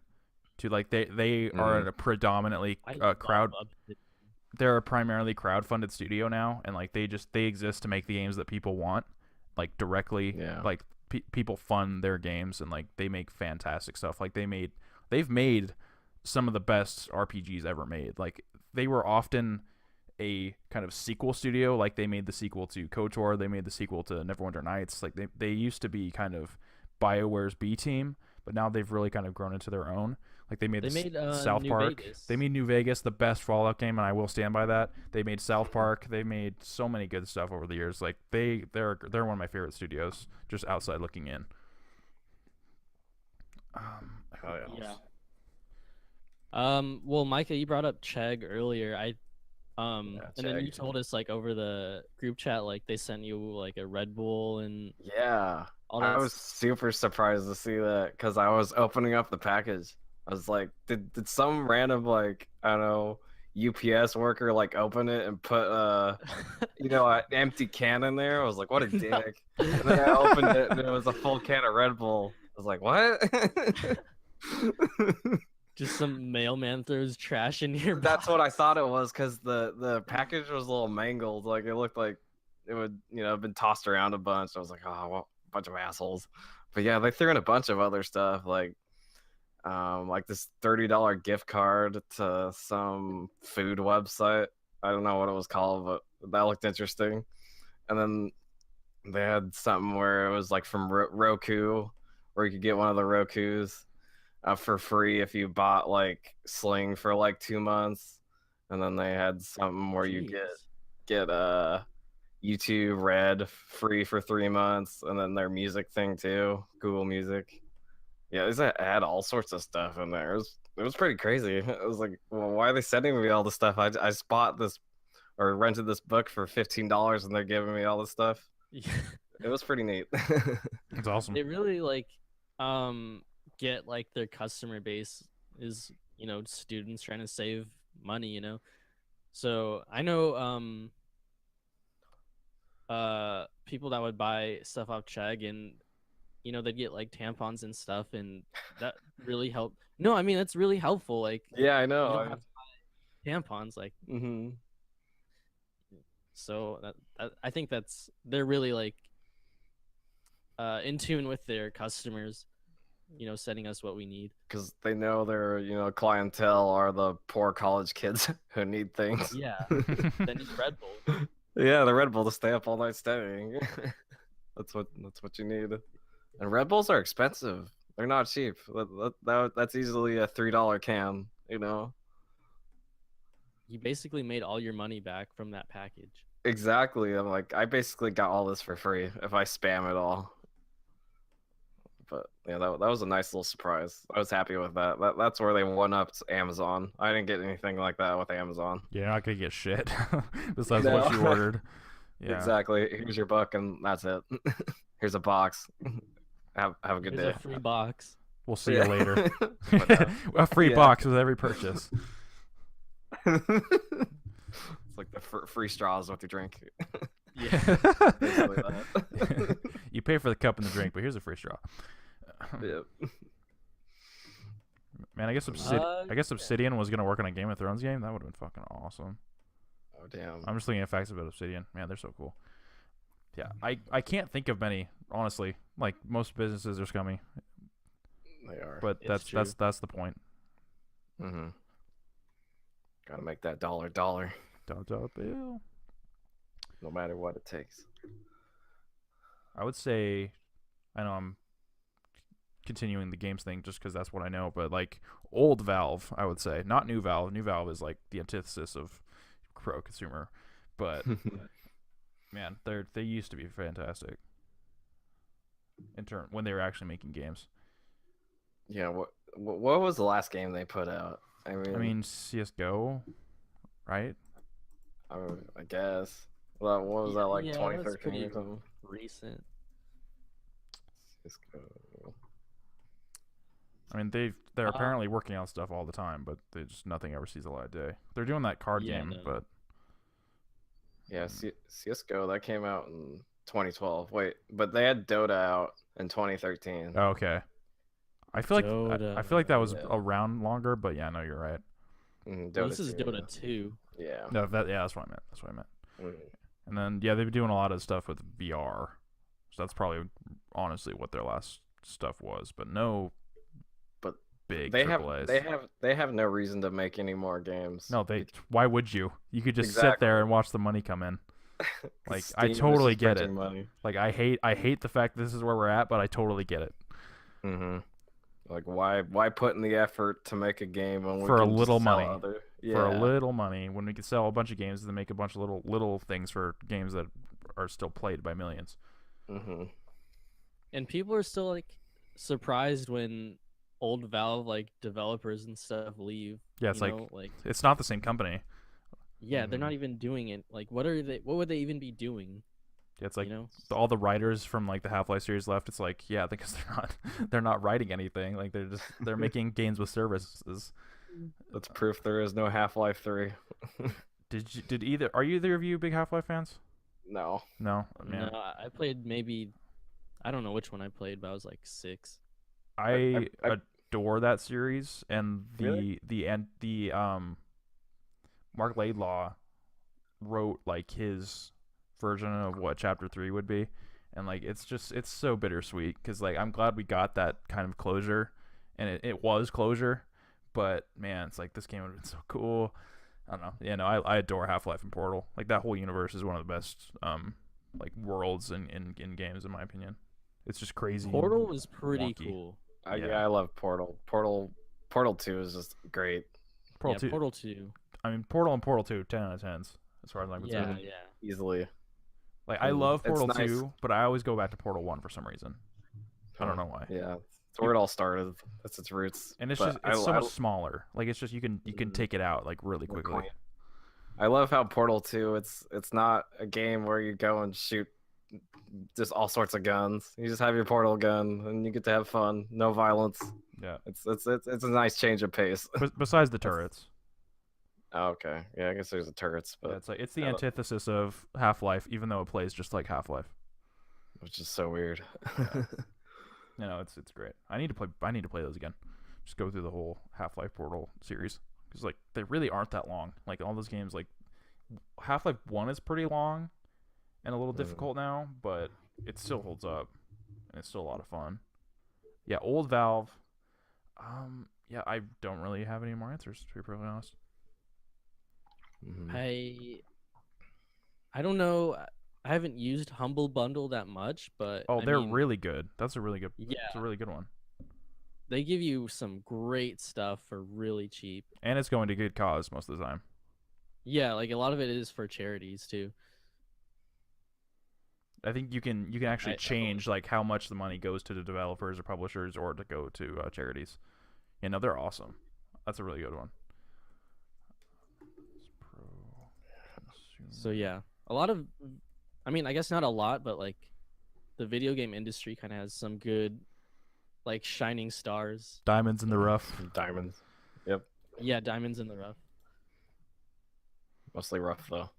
To like they are Mhm. a predominantly I crowd. love Obsidian. They're a primarily crowd-funded studio now, and like they exist to make the games that people want, like directly. Yeah. Like people fund their games, and like they make fantastic stuff. Like they've made some of the best RPGs ever made. Like they were often a kind of sequel studio. Like they made the sequel to KOTOR, they made the sequel to Neverwinter Nights. Like they used to be kind of BioWare's B team, but now they've really kind of grown into their own. Like they made South New Park. Vegas. They made New Vegas, the best Fallout game, and I will stand by that. They made South Park. They made so many good stuff over the years. Like they're one of my favorite studios, just outside looking in. Oh, yeah. Yeah. Well, Micah, you brought up Chegg earlier. Yeah, And then you Chegg. told us like over the group chat, like they sent you like a Red Bull and Yeah, all I that. was super surprised to see that because I was opening up the package. I was like, did some random like I don't know UPS worker like open it and put an empty can in there? I was like, what a No. dick. And then I opened it and it was a full can of Red Bull. I was like, what? Just some mailman throws trash in your That's box. what I thought it was because the package was a little mangled. Like it looked like it would have been tossed around a bunch. I was like, oh, well, a bunch of assholes. But yeah, they threw in a bunch of other stuff like this $30 gift card to some food website. I don't know what it was called, but that looked interesting. And then they had something where it was like from Roku, where you could get one of the Rokus for free if you bought like Sling for like 2 months. And then they had something where you get YouTube Red free for 3 months, and then their music thing too, Google Music. Yeah, they had all sorts of stuff in there. It was pretty crazy. It was like, well, why are they sending me all this stuff? I just bought this or rented this book for $15, and they're giving me all this stuff. It was pretty neat. It's awesome. They really like get like their customer base is students trying to save money. So I know people that would buy stuff off Chegg and they'd get like tampons and stuff, and that really helped. No, I mean that's really helpful. Like Yeah, I you know. don't have to buy tampons, like Mm-hmm. so that I think they're really like in tune with their customers, sending us what we need. Because they know their clientele are the poor college kids who need things. Yeah, they need Red Bull. Yeah, the Red Bull to stay up all night studying. That's what you need. And Red Bulls are expensive. They're not cheap. That's easily a $3 can. You basically made all your money back from that package. Exactly. I'm like, I basically got all this for free if I spam it all. But yeah, that was a nice little surprise. I was happy with that. That's where they one-upped Amazon. I didn't get anything like that with Amazon. You're not gonna get shit besides No. what you ordered. Yeah. Exactly. Here's your book, and that's it. Here's a box. Have a good Here's day. a free box. We'll see you later. But, A free yeah. box with every purchase. It's like the free straws with your drink. Yeah. Basically that. You pay for the cup and the drink, but here's a free straw. Yep. Man, I guess Obsidian was gonna work on a Game of Thrones game. That would have been fucking awesome. Oh damn. I'm just looking at facts about Obsidian. Man, they're so cool. Yeah, I can't think of many, honestly. Like most businesses are scummy, They are. but It's that's the point. Mm-hmm. Gotta make that dollar, Dollar bill. no matter what it takes. I would say, I know I'm continuing the games thing just because that's what I know, but like old Valve, I would say, not new Valve. New Valve is like the antithesis of pro consumer, but man, they used to be fantastic in turn when they were actually making games. Yeah, what was the last game they put out? I mean, CS:GO, right? I guess. Well, what was that, like Yeah, that's 2013 pretty or something? recent. Cisco. I mean, they're Um, apparently working on stuff all the time, but they just nothing ever sees the light of day. They're doing that card yeah, game, no. but Yeah, CSGO, that came out in 2012. Wait, but they had Dota out in 2013. oh, okay. I feel like Dota. that was Yeah. around longer, but yeah, no, you're right. Well, Dota this is 2. Dota 2. Yeah. No, that's what I meant. That's what I meant. Mhm. And then yeah, they've been doing a lot of stuff with VR, so that's probably honestly what their last stuff was. But no But big they have AAA's. they have no reason to make any more games. No, why would you? You could just sit Exactly. there and watch the money come in. 'Cause Like I Steam is totally just get it. printing money. Like I hate the fact this is where we're at, but I totally get it. Mm-hmm. Like why put in the effort to make a game when we For a can little just sell money. other? For a Yeah. little money, when we could sell a bunch of games and then make a bunch of little things for games that are still played by millions. Mm-hmm. And people are still like surprised when old Valve like developers and stuff leave. Yeah, it's you like know, like it's not the same company. yeah, they're Mhm. not even doing it. Like what would they even be doing? Yeah, it's like You know? all the writers from like the Half-Life series left. It's like yeah, because they're not writing anything. Like they're making games with services. That's proof there is no Half-Life 3. Are either of you big Half-Life fans? No. No, No, man. I played maybe I don't know which one I played, but I was like 6. I I adore that series and Really? the Mark Laidlaw wrote like his version of what chapter 3 would be, and like it's so bittersweet because like I'm glad we got that kind of closure, and it was closure, but man, it's like this game would have been so cool. I don't know. Yeah, no, I adore Half-Life and Portal. Like that whole universe is one of the best like worlds in games in my opinion. It's just crazy. Portal was pretty wonky. cool. Yeah, I love Portal. Portal 2 is just great. Portal Yeah, 2. Portal 2. I mean, Portal and Portal 2, 10 out of 10s as far as I'm Yeah, concerned. yeah. Easily. Like I And love it's Portal nice. 2, but I always go back to Portal 1 for some reason. I don't know why. Yeah, it's where it all started. That's its roots. And it's But just it's so much smaller. Like it's just you can take it out like really more quickly. quaint. I love how Portal 2, it's not a game where you go and shoot just all sorts of guns. You just have your portal gun and you get to have fun. No violence. Yeah. It's a nice change of pace. Besides the turrets. Oh, okay. Yeah, I guess there's the turrets, but Yeah, it's the I don't- antithesis of Half-Life, even though it plays just like Half-Life. which is so weird. You know, it's great. I need to play those again. Just go through the whole Half-Life Portal series because like they really aren't that long. Like all those games, like Half-Life 1 is pretty long and a little difficult now, but it still holds up and it's still a lot of fun. Yeah, old Valve. Yeah, I don't really have any more answers to be perfectly honest. I don't know. I haven't used Humble Bundle that much, but Oh, I they're mean, really good. That's a really good. yeah, It's a really good one, they give you some great stuff for really cheap. and it's going to good cause most of the time. Yeah, like a lot of it is for charities too. I think you can actually I change like how much the money goes to the developers or publishers or to go to charities. You know, they're awesome. That's a really good one. So yeah, a lot of, I mean, I guess not a lot, but like the video game industry kind of has some good, like shining stars. Diamonds in the rough. Diamonds. Yep. Yeah, diamonds in the rough. Mostly rough though.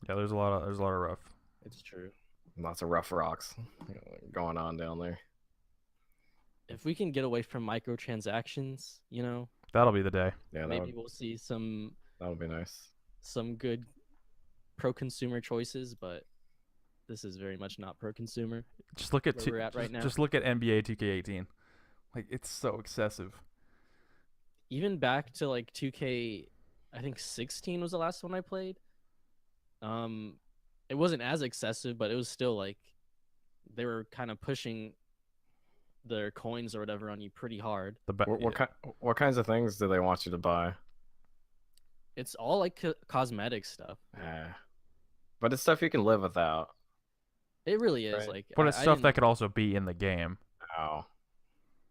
Yeah, there's a lot of rough. It's true. Lots of rough rocks going on down there. If we can get away from microtransactions, you know, That'll be the day. Yeah, maybe we'll see that would be nice. some good pro-consumer choices, but this is very much not pro-consumer. Just look at Where we're at right now. just look at NBA 2K18. Like it's so excessive. Even back to like 2K, I think 16 was the last one I played. It wasn't as excessive, but it was still like they were kind of pushing their coins or whatever on you pretty hard. What kinds of things do they want you to buy? It's all like cosmetic stuff. But it's stuff you can live without. It really is. Right. Like, But it's I stuff didn't. that could also be in the game. Oh.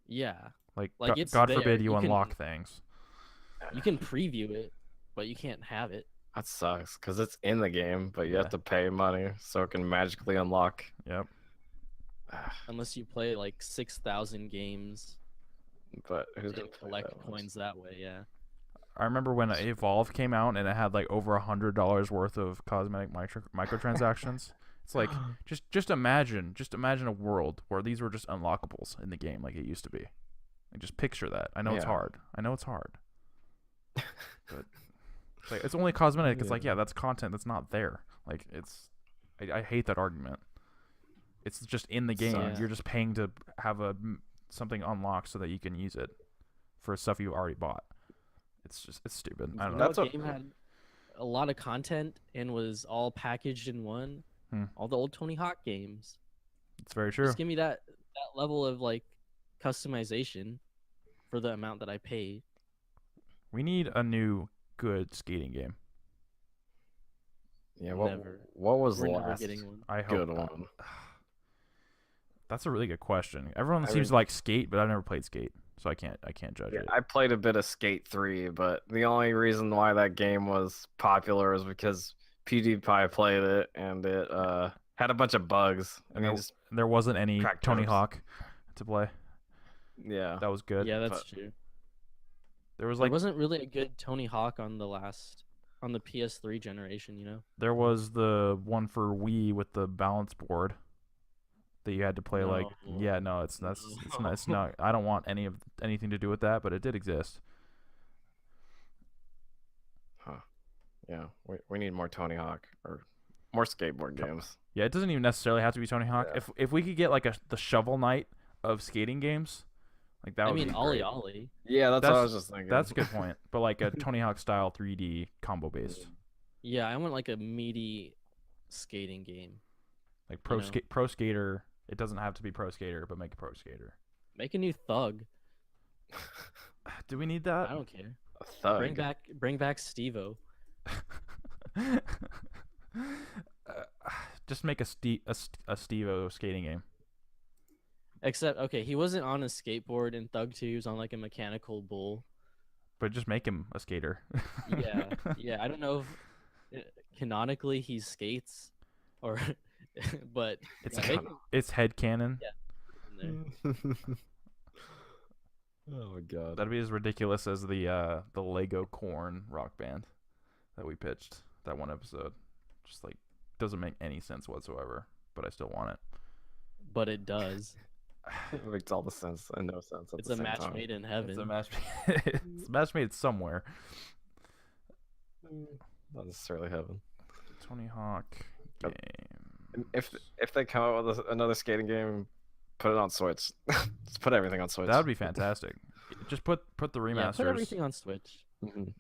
Yeah, Like, like it's God there. forbid you You can- unlock things. You can preview it, but you can't have it. That sucks because it's in the game, but you Yeah. have to pay money so it can magically unlock. Yep. Unless you play like 6,000 games But who's and gonna play collect that much? coins that way. Yeah. I remember when Evolve came out and it had like over $100 worth of cosmetic microtransactions. It's like just imagine a world where these were just unlockables in the game like it used to be. Like, just picture that. I know it's Yeah. hard. But it's like it's only cosmetic. It's like, yeah, that's content that's not there. Like I hate that argument. It's just in the game. Sucks. You're just paying to have something unlocked so that you can use it for stuff you already bought. It's stupid. I don't know. That's What game had a lot of content and was all packaged in one? All the old Tony Hawk games. It's very true. Just give me that level of like customization for the amount that I paid. We need a new good skating game. Yeah, Never. what was We're the never last getting one. I hope good not. one? That's a really good question. Everyone I seems mean- to like Skate, but I've never played Skate, so I can't judge Yeah, it. I played a bit of Skate 3, but the only reason why that game was popular is because PewDiePie played it and it had a bunch of bugs. And And he just there wasn't any crack Tony jokes. Hawk to play. yeah. That was good. Yeah, that's but- true. There was There like wasn't really a good Tony Hawk on the PS3 generation, you know? there was the one for Wii with the balance board that you had to play like No. yeah, no, it's not I don't want anything to do with that, but it did exist. Huh. Yeah, we need more Tony Hawk or more skateboard games. Yeah, it doesn't even necessarily have to be Tony Hawk. Yeah. If we could get like the Shovel Knight of skating games, like that I would mean, be Ollie great. Ollie. Yeah, that's what That's- I was just thinking. That's a good point. But like a Tony Hawk style 3D combo based. Yeah, I want like a meaty skating game. Like You know. pro skater. It doesn't have to be pro skater, but make a pro skater. Make a new Thug. Do we need that? I don't care. A thug. Bring back Steve-O. Just make a Steve-O skating game. Except, okay, he wasn't on a skateboard in Thug 2. He was on like a mechanical bull. But just make him a skater. Yeah, yeah. I don't know if canonically he skates, or, but It's yeah, make him it's headcanon. in there. Oh my god. That'd be as ridiculous as the Lego Corn rock band that we pitched that one episode. Just like doesn't make any sense whatsoever, but I still want it. But it does. It makes all the sense and no sense at It's the a same match time. made in heaven. It's a match. It's a match made somewhere. Not necessarily heaven. Tony Hawk Yep. game. If they come out with another skating game, put it on Switch. Just put everything on Switch. That would be fantastic. Just put the Yeah, remasters. put everything on Switch.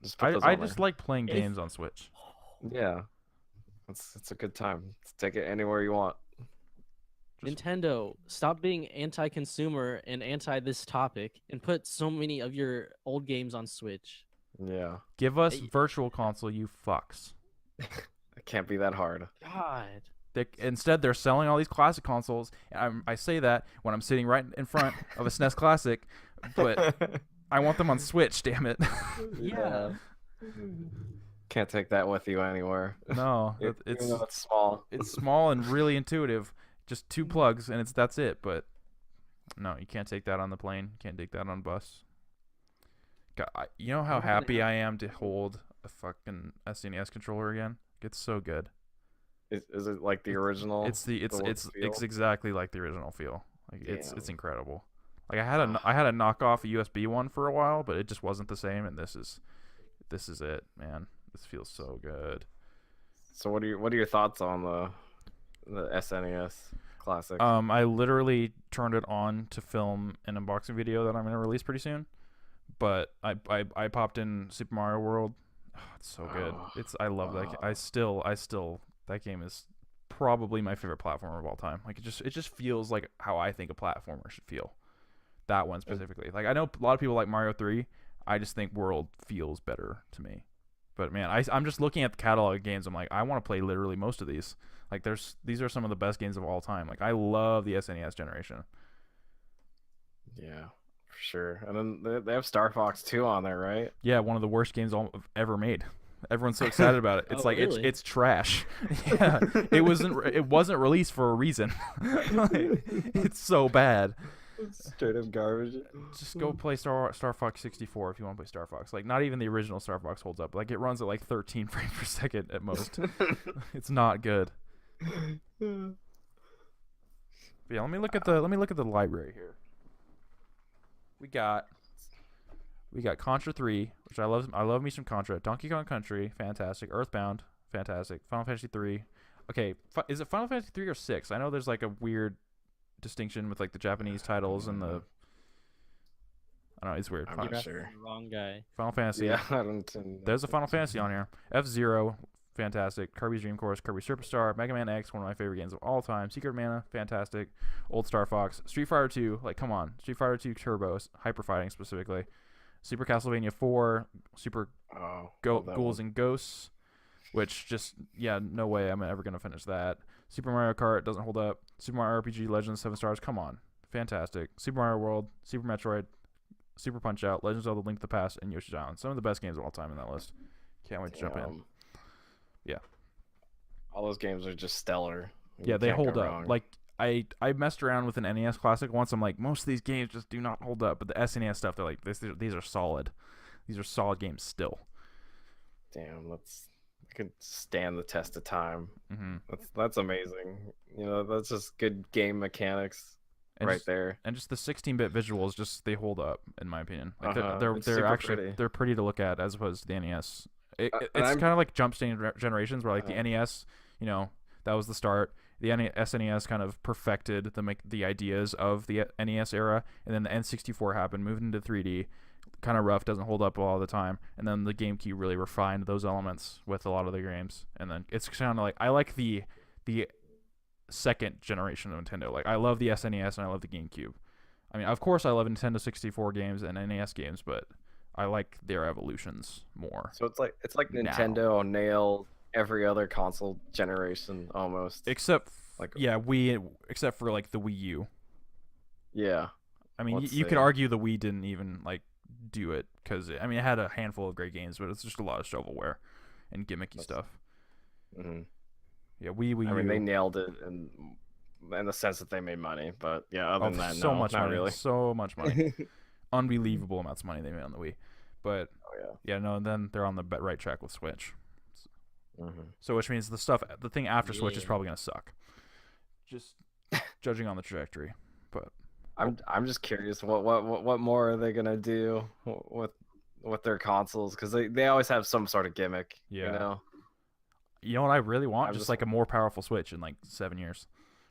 Just put those I on just there. like playing If- games on Switch. Yeah. It's a good time. Take it anywhere you want. Just- Nintendo, stop being anti-consumer and anti this topic, and put so many of your old games on Switch. Yeah. Give us Hey. Virtual Console, you fucks. It can't be that hard. God. Instead, they're selling all these classic consoles. And I say that when I'm sitting right in front of a SNES Classic, but I want them on Switch. Damn it! Yeah. Can't take that with you anywhere. No, Even it's though it's small. it's small and really intuitive. Just 2 plugs and that's it. But no, you can't take that on the plane. You can't take that on a bus. God, you know how What are they happy I am to hold a fucking SNES controller again. It's so good. Is it like the original? It's the one it's feel? exactly like the original feel. Like it's Damn. incredible. Like I had a knockoff USB one for a while, but it just wasn't the same. And this is it, man. This feels so good. So what are your thoughts on the SNES Classic? I literally turned it on to film an unboxing video that I'm gonna release pretty soon. But I popped in Super Mario World. Oh, it's so good. Oh. I love that. I still that game is probably my favorite platformer of all time. Like it just feels like how I think a platformer should feel. That one specifically. Like I know a lot of people like Mario 3. I just think World feels better to me. But man, I'm just looking at the catalog of games. I'm like, I want to play literally most of these. Like these are some of the best games of all time. Like I love the SNES generation. Yeah, for sure. And then they have Star Fox 2 on there, right? Yeah, one of the worst games ever made. Everyone's so excited about it. It's Oh, like really? it's trash. Yeah, it wasn't released for a reason. Like, it's so bad. Straight up garbage. Just go play Star Fox 64 if you want to play Star Fox. Like not even the original Star Fox holds up. Like it runs at like 13 frames per second at most. It's not good. But yeah, let me look at the library here. We got Contra 3, which I love me some Contra. Donkey Kong Country, fantastic. Earthbound, fantastic. Final Fantasy 3. Okay, is it Final Fantasy 3 or 6? I know there's like a weird distinction with like the Japanese titles and the I don't know, it's weird. I'm You're not asking sure. the wrong guy. Final Fantasy. Yeah, I don't know. There's a Final Fantasy on here. F-Zero, fantastic. Kirby's Dream Course, Kirby Superstar, Mega Man X, one of my favorite games of all time. Secret of Mana, fantastic. Old Star Fox, Street Fighter 2, like come on. Street Fighter 2 Turbo, Hyper Fighting specifically. Super Castlevania 4, Super Ghouls and Ghosts, which just, yeah, no way I'm ever going to finish that. Super Mario Kart doesn't hold up. Super Mario RPG Legends 7 Stars, come on. Fantastic. Super Mario World, Super Metroid, Super Punch Out, Legends of Zelda Link to the Past, and Yoshi's Island. Some of the best games of all time in that list. Can't wait to jump in. Yeah. All those games are just stellar. Yeah, they hold up. Like I messed around with an NES Classic once. I'm like, most of these games just do not hold up. But the SNES stuff, they're like, these are solid. These are solid games still. Damn, I could stand the test of time. Mm-hmm. That's amazing. You know, that's just good game mechanics right there. And just the 16-bit visuals, just they hold up in my opinion. Like It's they're super actually pretty. they're pretty to look at as opposed to the NES. It's I'm- kind of like jump generations where like the NES, you know, that was the start. The SNES kind of perfected the ideas of the NES era, and then the N64 happened, moved into 3D, kind of rough, doesn't hold up all the time, and then the GameCube really refined those elements with a lot of the games, and then it's kind of like I like the second generation of Nintendo. Like I love the SNES and I love the GameCube. I mean, of course, I love Nintendo 64 games and NES games, but I like their evolutions more. So it's like Nintendo nailed every other console generation almost. Except Like- except for like the Wii U. Yeah. I mean, Let's you see. could argue the Wii didn't even like do it because I mean it had a handful of great games, but it's just a lot of shovelware and gimmicky stuff. Mm-hmm. Yeah, Wii I U. mean, they nailed it in the sense that they made money, but yeah, other than that, so no, much not money, really. so much money, unbelievable amounts of money they made on the Wii. But Oh yeah, no, and then they're on the right track with Switch. yeah. Mm-hmm. So which means the thing after Switch is Yeah. probably gonna suck. Just judging on the trajectory, but I'm just curious what more are they gonna do with their consoles, because they always have some sort of gimmick. Yeah. You know. you know what I really want? I'm Just just- like a more powerful Switch in like 7 years,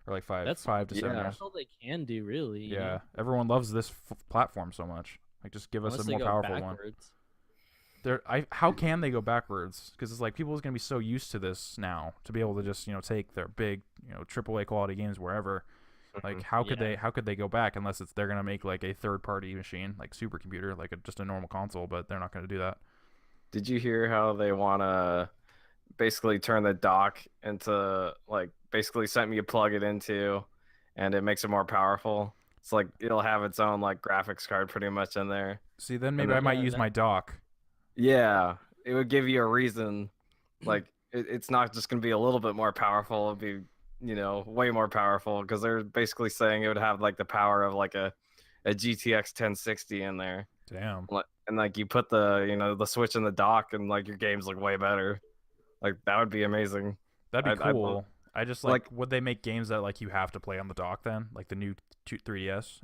or like five to 7 yeah. years. That's all they can do, really. you Yeah, know? everyone loves this platform so much. Like, just give us Unless a they more go powerful one. backwards. How can they go backwards? Because it's like people are gonna be so used to this now to be able to just take their big AAA quality games wherever. Like Mhm. how could Yeah. they go back unless they're gonna make like a third party machine like supercomputer like just a normal console, but they're not gonna do that. Did you hear how they wanna basically turn the dock into like basically something you plug it into, and it makes it more powerful? It's like it'll have its own like graphics card pretty much in there. See, then maybe then- I might Yeah, use that- my dock. Yeah, it would give you a reason. Like it's not just gonna be a little bit more powerful. It'd be way more powerful, because they're basically saying it would have like the power of like a GTX 1060 in there. Damn. And like you put the the Switch in the dock, and like your games look way better. Like that would be amazing. That'd be I'd cool. I just like- would they make games that like you have to play on the dock then, like the new 3DS?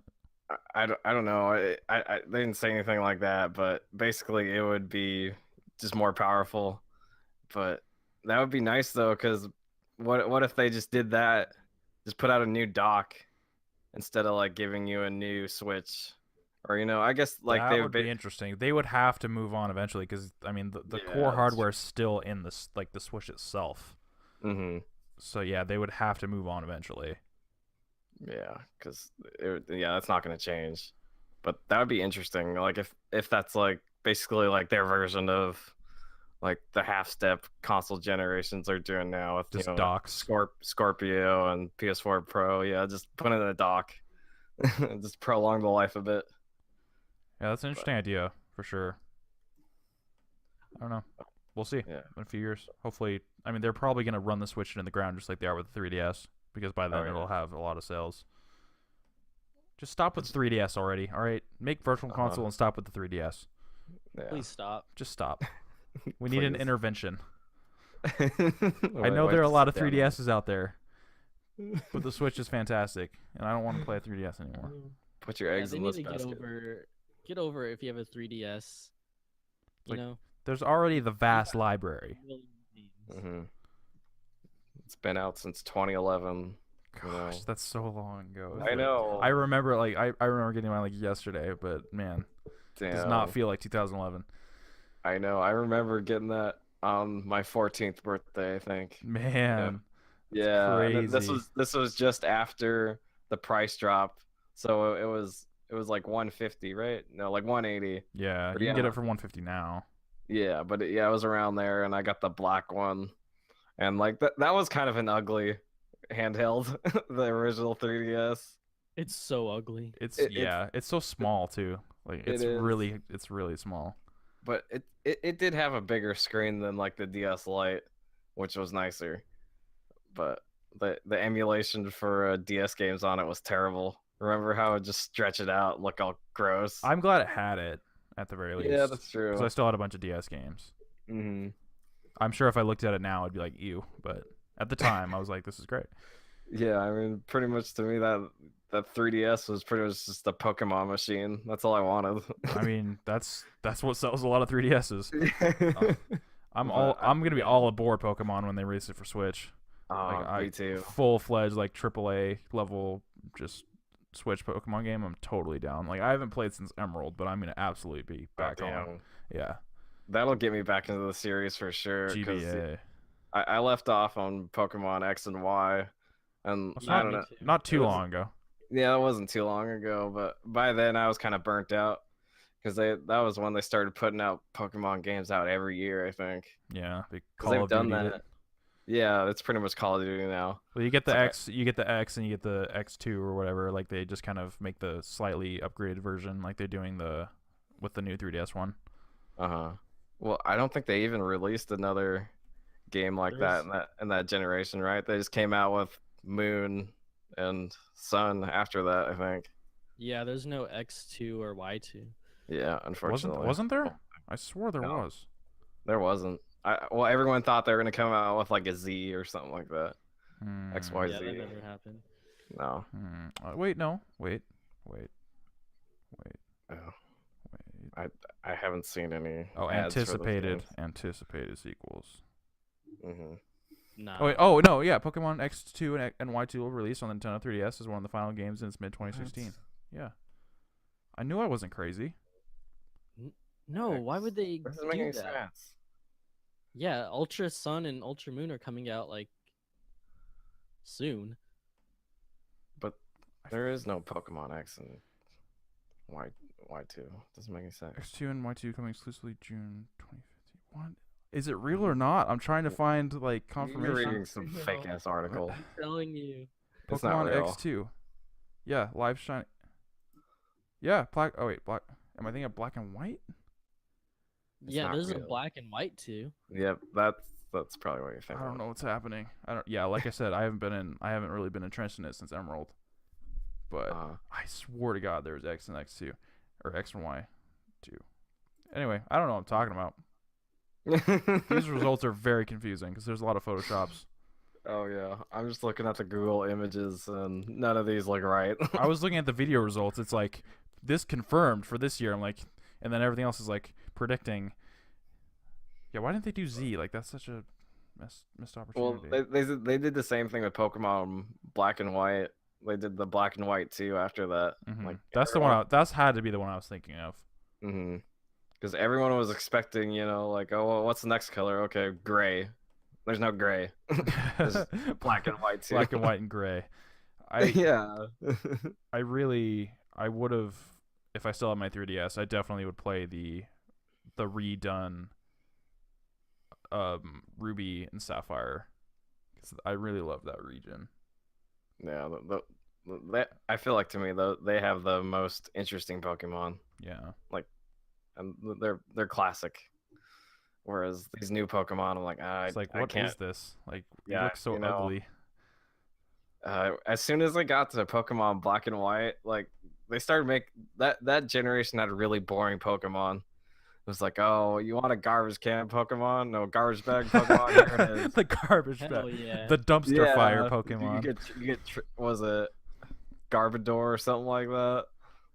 I don't know. I they didn't say anything like that, but basically it would be just more powerful. But that would be nice though, because what if they just did that, just put out a new dock instead of like giving you a new Switch, or I guess like that they would be interesting. They would have to move on eventually because I mean the Yeah, core that's hardware is still in this like the Switch itself. hmm So yeah, they would have to move on eventually. Yeah, because yeah, that's not gonna change. But that would be interesting. Like if that's like basically like their version of like the half step console generations are doing now with Just docks. Scorpio and PS4 Pro. Yeah, just put it in a dock, and just prolong the life a bit. Yeah, that's an But interesting idea for sure. I don't know. We'll see yeah, in a few years. Hopefully, I mean they're probably gonna run the Switch in the ground just like they are with the 3DS because by then oh it'll yeah, have a lot of sales. Just stop with the 3DS already. All right, make Virtual Console and stop with the 3DS. yeah. Please stop. Just stop. We need an Please. intervention. I Wait, know wait there are a to lot of sit down 3DSs out there, but the Switch is fantastic, and I don't want to play a 3DS anymore. Put your Yeah, eggs they in need this to basket. get over it if you have a 3DS. You Like, know, There's already the vast library. million games. Hmm. It's been out since 2011. You know. Gosh, that's so long ago. I know. I remember I remember getting mine like yesterday, but man, it does not Damn. feel like 2011. I know. I remember getting that on my 14th birthday, I think. Man, Yeah, and crazy. this was just after the price drop. So it was like 150, right? No, like 180. Yeah, But you can get yeah. it for 150 now. Yeah, but yeah, it was around there and I got the black one. And like that was kind of an ugly handheld, the original 3DS. It's so ugly. It's so small too. Like It is. it's really small. But it did have a bigger screen than like the DS Lite, which was nicer. But the emulation for DS games on it was terrible. Remember how it just stretch it out, and look all gross? I'm glad it had it at the very least. Yeah, that's Because I true. still had a bunch of DS games. Hmm. I'm sure if I looked at it now, I'd be like, ew. But at the time, I was like, this is great. Yeah, I mean, pretty much to me that 3DS was pretty much just a Pokemon machine. That's all I wanted. I mean, that's what sells a lot of 3DSs. But I'm gonna be all aboard Pokemon when they release it for Switch. me too. Full fledged like AAA level just Switch Pokemon game. I'm totally down. Like I haven't played since Emerald, but I'm gonna absolutely be back on. Damn. Yeah, That'll get me back into the series for sure. Because GBA. I left off on Pokemon X and Y, and It's I not don't know. not It too was, long ago. yeah, it wasn't too long ago, but by then I was kind of burnt out because that was when they started putting out Pokemon games out every year, I think. Yeah, they Because Call they've of done Duty. that. Yeah, it's pretty much Call of Duty now. Well, you get It's the like X, you get the X, and you get the X2 or whatever. Like they just kind of make the slightly upgraded version, like they're doing with the new 3DS one. uh-huh. Well, I don't think they even released another game like that There's in that generation, right? They just came out with Moon and Sun after that, I think. yeah, there's no X2 or Y2. Yeah, unfortunately. Wasn't there? I swore there No. was. There wasn't. Well, everyone thought they were gonna come out with like a Z or something like that. Hmm. XYZ. Yeah, that never happened. No. Wait, no. Wait. Oh, Wait. I haven't seen any. Oh, ads for those anticipated sequels. games. Mhm. Nah. Oh, wait, oh no, yeah, Pokemon X2 and Y2 will release on the Nintendo 3DS as one of the final games in its mid 2016. Yeah, I knew I wasn't crazy. No, why would they This doesn't make do any that? sense. Yeah, Ultra Sun and Ultra Moon are coming out like soon. But there is no Pokemon X and Y2. Doesn't make any sense. X2 and Y2 coming exclusively June 2015. What? Is it real or not? I'm trying to find like You're confirmation. reading some No. fake ass article. I'm telling you. It's not Pokemon real. X2. Yeah, live shine. Yeah, black. Oh wait, black. Am I thinking of black and white? It's Yeah, not there's a real. black and white too. Yep, that's probably what you're I thinking. don't know what's happening. I don't. Yeah, like I said, I haven't really been entrenched in it since Emerald. But I swore to God there was X and X2, or X and Y2. Anyway, I don't know what I'm talking about. These results are very confusing because there's a lot of photoshops. Oh yeah, I'm just looking at the Google images and none of these look right. I was looking at the video results. It's like this confirmed for this year. I'm like, and then everything else is like predicting. Yeah, why didn't they do Z? Like that's such a missed Well, opportunity. they did the same thing with Pokemon Black and White. They did the Black and White too after that. Like That's the one. That's had to be the one I was thinking of. Because everyone was expecting, like, oh, well, what's the next color? Okay, gray. There's no gray. There's black and white too. Black and white and gray. I Yeah. I would have, if I still had my 3DS, I definitely would play the redone Ruby and Sapphire, 'cause I really love that region. Yeah. I feel like to me though they have the most interesting Pokemon. Yeah. And they're classic. Whereas these new Pokemon, I'm like, It's like, I what can't. is this? Like, it Yeah, looks so you know, ugly. As soon as I got to Pokemon Black and White, like they started that generation had really boring Pokemon. It was like, oh, you want a garbage can Pokemon? No, garbage bag Pokemon. Here it is. The garbage Hell bag. yeah. The dumpster fire Yeah, Pokemon. You get was it Garbodor or something like that?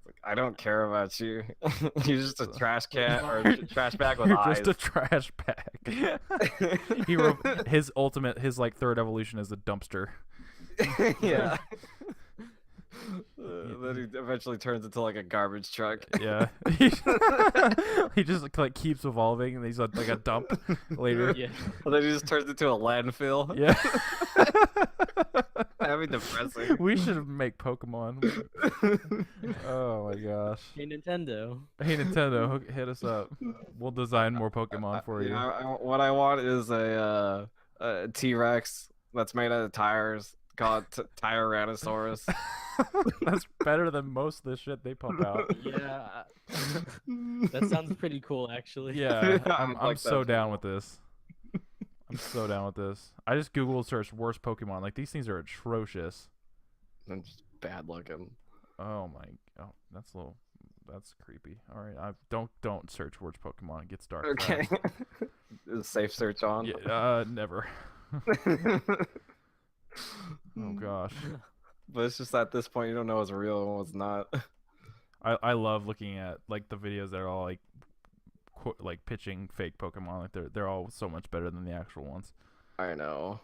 Like, I don't care about you. You're just a trash can or a trash bag with You're eyes. just a trash bag. His like third evolution is a dumpster. Yeah. Then he eventually turns into like a garbage truck. Yeah. He just like keeps evolving, and he's like a dump later. Yeah. And then he just turns into a landfill. Yeah. That'd be depressing. We should make Pokemon. Oh my gosh. Hey Nintendo. Hey Nintendo, hit us up. We'll design more Pokemon for you. Yeah, what I want is a T-Rex that's made out of tires called Tyrannosaurus. That's better than most of the shit they pump out. Yeah. That sounds pretty cool, actually. Yeah, I I'm like so that. down with this. I'm so down with this. I just Google searched worst Pokemon. Like, these things are atrocious. And just bad looking. Oh my. Oh, that's creepy. All right, don't search worst Pokemon. It gets dark. Okay. fast. Is safe search on? Yeah. Never. Oh gosh. But it's just at this point you don't know what's real and what's not. I love looking at like the videos that are all like like pitching fake Pokemon. Like they're all so much better than the actual ones. I know.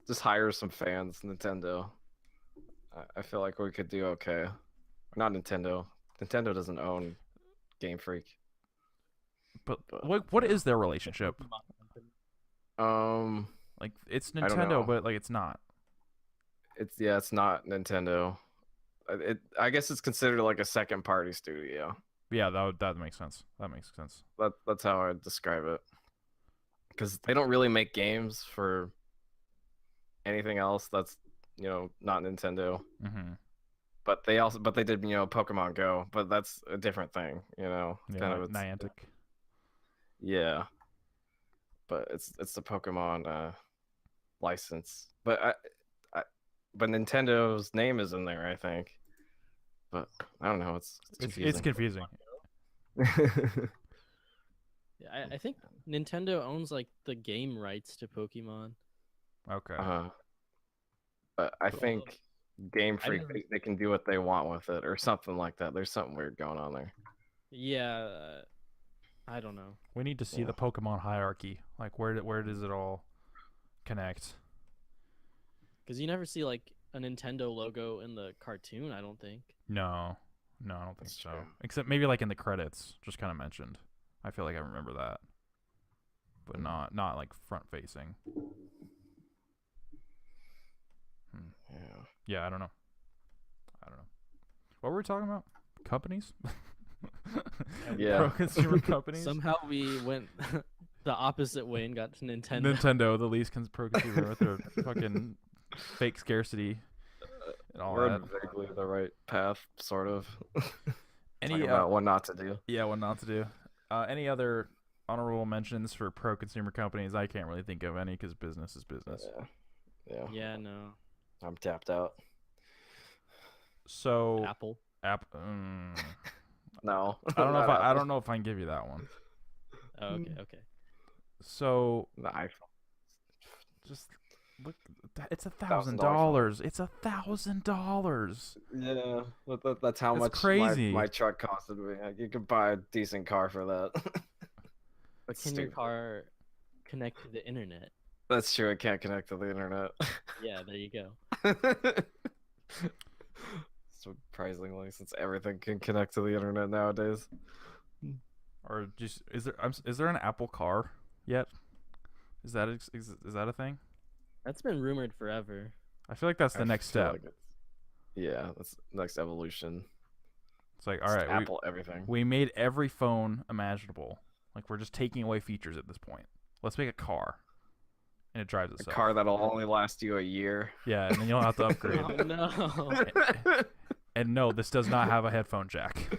Just hire some fans, Nintendo. I feel like we could do okay. Not Nintendo. Nintendo doesn't own Game Freak. But what is their relationship? Like, it's I don't Nintendo, know. but like it's not. It's not Nintendo. I guess it's considered like a second party studio. Yeah, that makes sense. That makes sense. That's how I describe it. Because they don't really make games for anything else that's not Nintendo. Mm-hmm. But they did Pokemon Go, but that's a different thing. Yeah, kind of Niantic. Yeah. But it's the Pokemon license. But but Nintendo's name is in there, I think. But I don't know. It's confusing. It's confusing. Yeah, I think Nintendo owns like the game rights to Pokemon. Okay. But I think Game Freak never- they can do what they want with it or something like that. There's something weird going on there. Yeah, I don't know. We need to see the Pokemon hierarchy. Like, where does it all connect? Because you never see like a Nintendo logo in the cartoon, I don't think. No, I don't think That's so. true. Except maybe like in the credits, just kind of mentioned. I feel like I remember that, but not like front facing. Yeah. Yeah, I don't know. What were we talking about? Companies? Yeah. Pro consumer companies. Somehow we went the opposite way and got to Nintendo. Nintendo, the least pro consumer with their fucking fake scarcity and all We're that. on vaguely the right path, sort of. Any Talking about what not to do. yeah, what not to do. Any other honorable mentions for pro consumer companies? I can't really think of any because business is business. Yeah. Yeah, no. I'm tapped out. So Apple. No. I don't know if Not I Apple. don't know if I can give you that one. Oh, okay. So The iPhone. just look, it's $1,000 $1,000. It's $1,000. Yeah, that's how That's much crazy. my truck costed me. Like, you could buy a decent car for that. That's Can your stupid. car connect to the internet? That's true. I can't connect to the internet. Yeah, there you go. Surprisingly, since everything can connect to the internet nowadays. Or just is there an Apple Car yet? Is that a thing? That's been rumored forever. I feel like that's the next feel step. like yeah, that's next evolution. It's like, all Just right, Apple everything. we made every phone imaginable. Like we're just taking away features at this point. Let's make a car, and it drives A itself. car that'll only last you a year. Yeah, and then you'll have to upgrade. Oh no. And no, this does not have a headphone jack.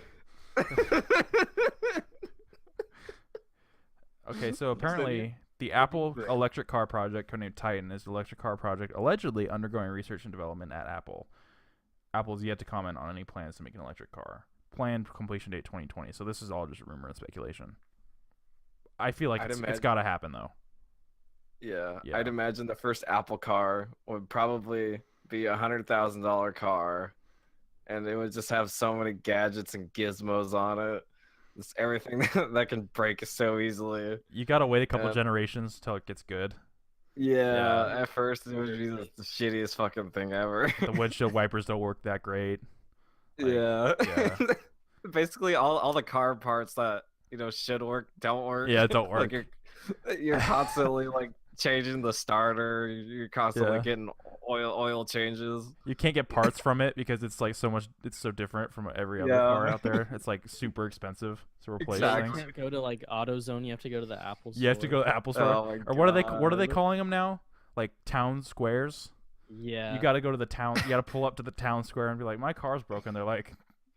Okay, so apparently the Apple electric car project, codenamed Titan, is the electric car project allegedly undergoing research and development at Apple. Apple has yet to comment on any plans to make an electric car. Planned completion date 2020. So this is all just rumor and speculation. I feel like it's got to happen though. Yeah, Yeah. I'd imagine the first Apple car would probably be $100,000 car, and it would just have so many gadgets and gizmos on it. It's everything that can break so easily. You got to wait a couple generations till it gets good. Yeah, at first it would be the shittiest fucking thing ever. The windshield wipers don't work that great. Like, yeah. yeah. Basically, all the car parts that should work don't work. Yeah, don't work. Like you're constantly like changing the starter. You're constantly getting oil changes. You can't get parts from it because it's like so much. It's so different from every other car out there. It's like super expensive to replace Exactly. You things. can't go to like AutoZone. You have to go to the Apple store. You have to go to Apple Store, Oh my or what are they God. calling them now? Like town squares. Yeah. You got to go to the town. You got to pull up to the town square and be like, my car's broken. They're like,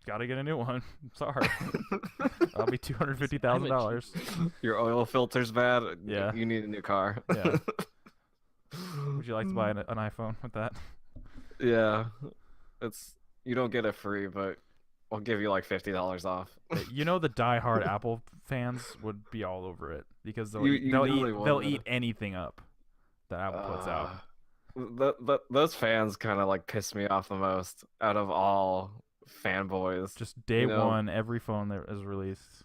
got to get a new one. Sorry, that'll be $250,000. Your oil filter's bad. Yeah. You need a new car. Yeah. Would you like to buy an iPhone with that? Yeah. You don't get it free, but I'll give you like $50 off. You know the diehard Apple fans would be all over it because they'll You know they they'll would. eat anything up that Apple puts out. Those fans kind of like piss me off the most out of all fanboys. Just day you know? one, every phone that is released.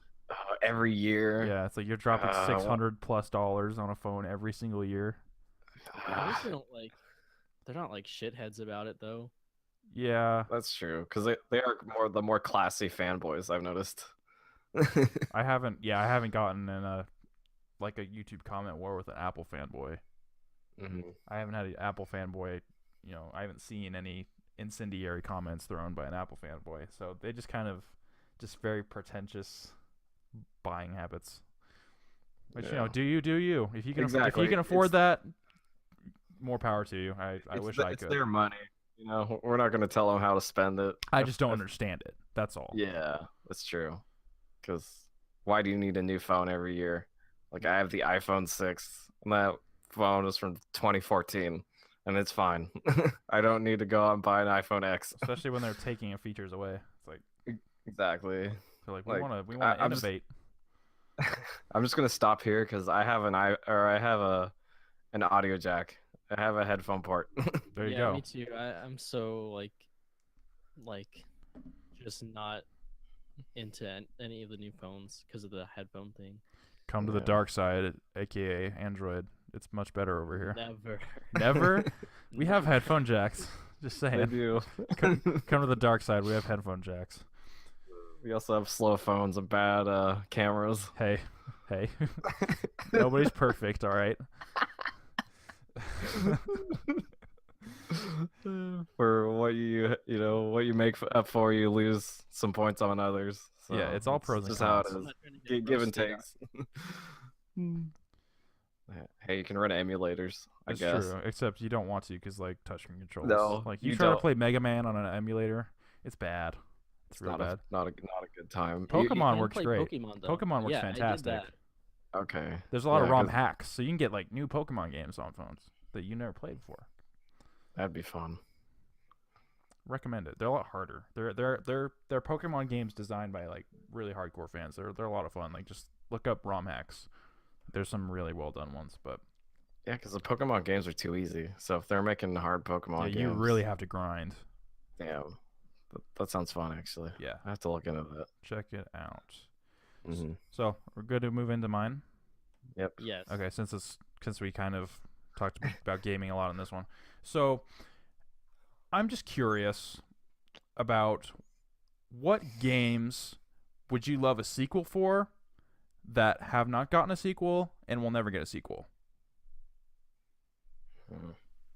Every year. Yeah, it's like you're dropping $600+ on a phone every single year. At least they're not like shitheads about it though. Yeah, That's true, because they are the more classy fanboys, I've noticed. I haven't gotten in a YouTube comment war with an Apple fanboy. Mhm. I haven't had an Apple fanboy. I haven't seen any incendiary comments thrown by an Apple fanboy. So they just kind of very pretentious buying habits. Which Yeah. do you? If you can Exactly. if you can afford that, more power to you. I wish I It's could. their money. We're not going to tell them how to spend it. I just don't understand it. That's all. Yeah, that's true. Because why do you need a new phone every year? Like, I have the iPhone 6, and that phone is from 2014, and it's fine. I don't need to go out and buy an iPhone X. Especially when they're taking features away. It's like Exactly. they're like, Like, we want to I'm just- innovate. I'm just gonna stop here because I have an audio jack. I have a headphone port. There you Yeah, go. me too. I'm so like just not into any of the new phones because of the headphone thing. Come to the Yeah. dark side, aka Android. It's much better over here. Never. Never? We have headphone jacks. Just They saying. do. Come to the dark side. We have headphone jacks. We also have slow phones and bad cameras. Hey. Nobody's perfect, all right? For what what you make up for, you lose some points on others. So Yeah, it's all pros and just how it cons. I'm is. not trying to get Give and roasted. takes. Hey, you can run emulators, I It's guess. true, except you don't want to because touchscreen controls. No, Like you you try to don't. play Mega Man on an emulator, it's bad. It's real not bad. not a good time. Pokemon You can works play great. Pokemon, though. Pokemon works Yeah, I did fantastic. that. Okay. There's a lot of Yeah, ROM 'cause hacks, so you can get like new Pokemon games on phones that you never played before. That'd be fun. Recommend it. They're a lot harder. They're Pokemon games designed by like really hardcore fans. They're a lot of fun. Like just look up ROM hacks. There's some really well done ones, but Yeah, because the Pokemon games are too easy. So if they're making hard Pokemon yeah, games, you really have to grind. damn, that sounds fun actually. Yeah, I have to look into that. check it out. Hmm. So we're good to move into mine. Yep. Yes. Okay, since we kind of talked about gaming a lot in this one, so I'm just curious about what games would you love a sequel for that have not gotten a sequel and will never get a sequel?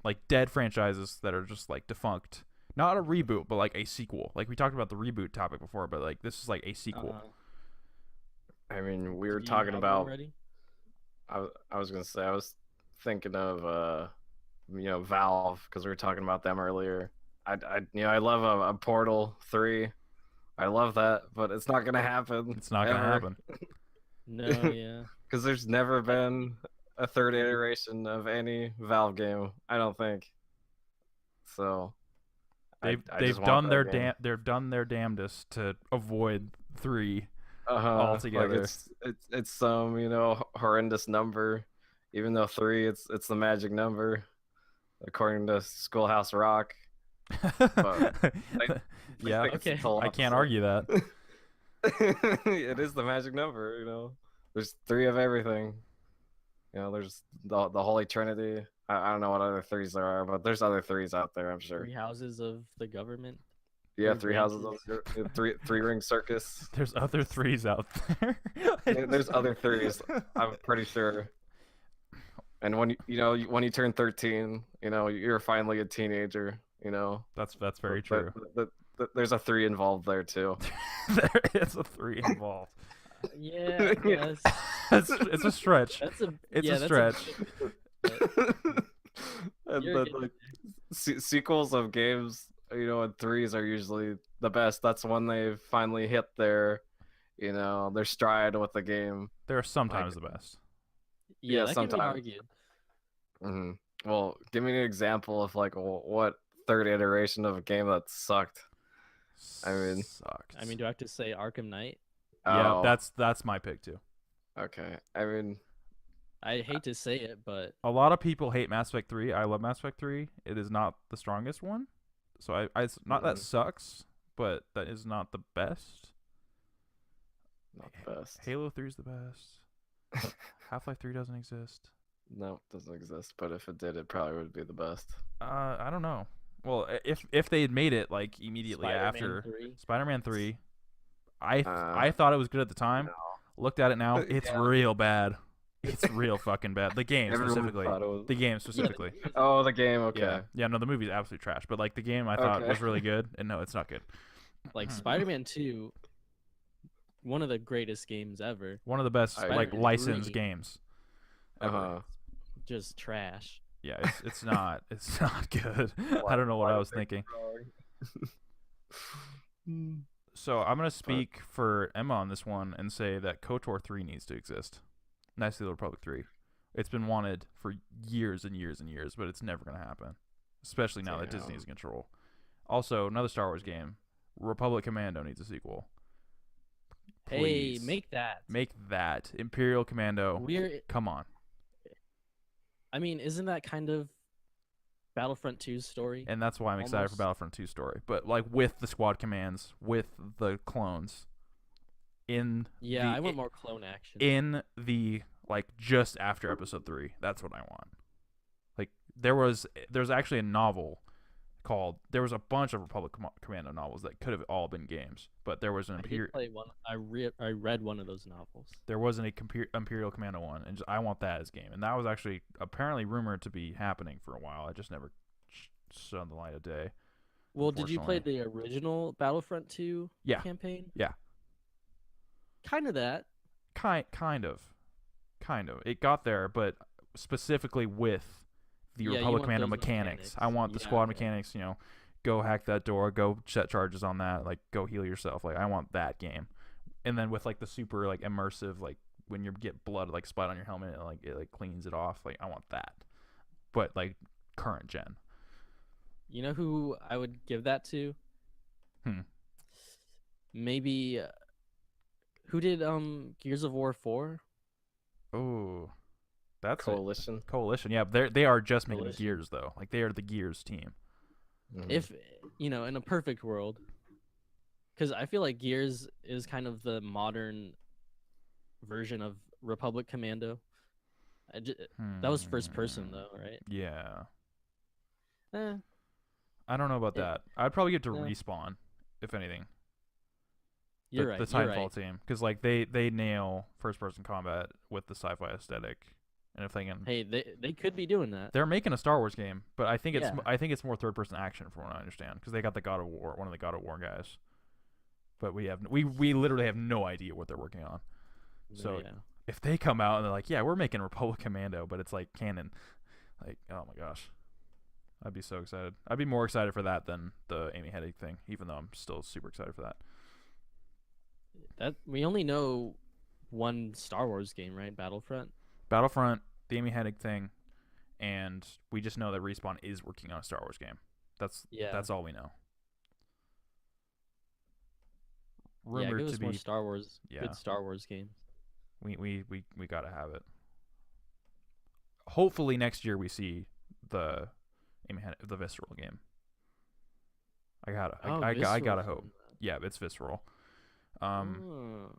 like dead franchises that are just like defunct. Not a reboot, but like a sequel. Like we talked about the reboot topic before, but like this is like a sequel. I mean, we were Do you talking have one about. ready? I was gonna say I was thinking of Valve because we were talking about them earlier. I love a Portal 3. I love that, but it's not gonna happen. It's not gonna happen. No, yeah. Because there's never been a third iteration of any Valve game. I don't think. So. I They've just want done that their game. they've done their damnedest to avoid 3 Like altogether. it's some horrendous number, even though 3 it's the magic number, according to Schoolhouse Rock. But yeah, Okay. I can't argue that. It is the magic number. There's 3 of everything. There's the Holy Trinity. I don't know what other 3s there are, but there's other 3s out there, I'm sure. 3 houses of the government. Yeah, 3 3 houses of three ring circus. There's other 3s out there. There's other 3s, I'm pretty sure. And when when you turn 13, you're finally a teenager. That's very true. There's a 3 involved there too. There is a 3 involved. Yeah, I guess. It's a stretch. It's a stretch. And You're then like sequels of games, and 3s are usually the best. That's when they finally hit their stride with the game. They're sometimes the best. Yeah, Yeah, that can be sometimes. argued. hmm Well, give me an example of like what third iteration of a game that sucked. I mean- sucked. I mean, do I have to say Arkham Knight? yeah, Oh, that's my pick too. okay. I mean, I hate to say it, but A lot of people hate Mass Effect 3. I love Mass Effect 3. It is not the strongest one. So it's not that sucks, but that is not the best. not the best. Halo 3 is the best. Half-Life 3 doesn't exist. No, it doesn't exist. But if it did, it probably would be the best. I don't know. Well, if they had made it like immediately Spider-Man after 3. Spider-Man 3, I Uh, thought it was good at the time. no. Looked at it now, it's Yeah. real bad. It's real fucking bad. The game Everyone specifically. thought it was- The game specifically. Oh, the game. Okay. Yeah. No, the movie's absolute trash. But like the game, I thought Okay. was really good, and no, it's not good. Like Spider-Man 2, one of the greatest games ever. One of the best I like agree. licensed 3. games. Uh Ever. huh. Just trash. Yeah, it's not good. I don't know what I was thinking. So I'm gonna speak for Emma on this one and say that KOTOR 3 needs to exist. Knights of the Old Republic 3. It's been wanted for years and years and years, but it's never gonna happen. Especially now that Disney is in control. Also, another Star Wars game, Republic Commando needs a sequel. Hey, Please. make that. Make that Imperial Commando. We're. Come on. I mean, isn't that kind of Battlefront 2's story? And that's why I'm excited for Almost. Battlefront 2 story. But like with the squad commands, with the clones in Yeah, the, I want more clone action. in the like just after episode 3. That's what I want. Like there's actually a novel called there was a bunch of Republic Commando novels that could have all been games, but there was an I did play one. I read one of those novels. there wasn't a Imperial Commando one, and I want that as game. And that was actually apparently rumored to be happening for a while. I just never saw the light of day. Well, did you play Unfortunately. the original Battlefront 2 Yeah. campaign? Yeah. Kind of that. Kind of. It got there, but specifically with the Yeah, you Republic want Commando those mechanics. I mechanics. want the Yeah, squad okay. mechanics, go hack that door, go set charges on that, like go heal yourself. Like I want that game. And then with like the super like immersive, like when you get blood like splat on your helmet and like it like cleans it off, like I want that. But like current gen. You know who I would give that to? Hmm. Maybe who did Gears of War 4? Oh. That's Coalition. Coalition. Yeah, they are just making Coalition. Gears though. Like they are the Gears team. Mhm. If in a perfect world, because I feel like Gears is kind of the modern version of Republic Commando. That was first person though, right? Yeah. Eh, I don't know about Yeah. that. I'd probably get to Yeah. Respawn, if anything. you're The right. You're Titanfall right. team, because like they nail first person combat with the sci-fi aesthetic And if they can, Hey, they could be doing that. they're making a Star Wars game, but I think Yeah. it's more third person action from what I understand because they got the God of War, one of the God of War guys. But we literally have no idea what they're working on. So yeah. if they come out and they're like, yeah, we're making Republic Commando, but it's like canon, like, oh my gosh, I'd be so excited. I'd be more excited for that than the Amy Hennig thing, even though I'm still super excited for that. That we only know one Star Wars game, right? Battlefront. Battlefront, the Amy Hennig thing, and we just know that Respawn is working on a Star Wars game. Yeah. That's all we know. Yeah, Rumored give to us more be, Star Wars. yeah. Good Star Wars games. We gotta have it. Hopefully next year we see the the Visceral game. I gotta hope. Yeah, it's Visceral. Oh.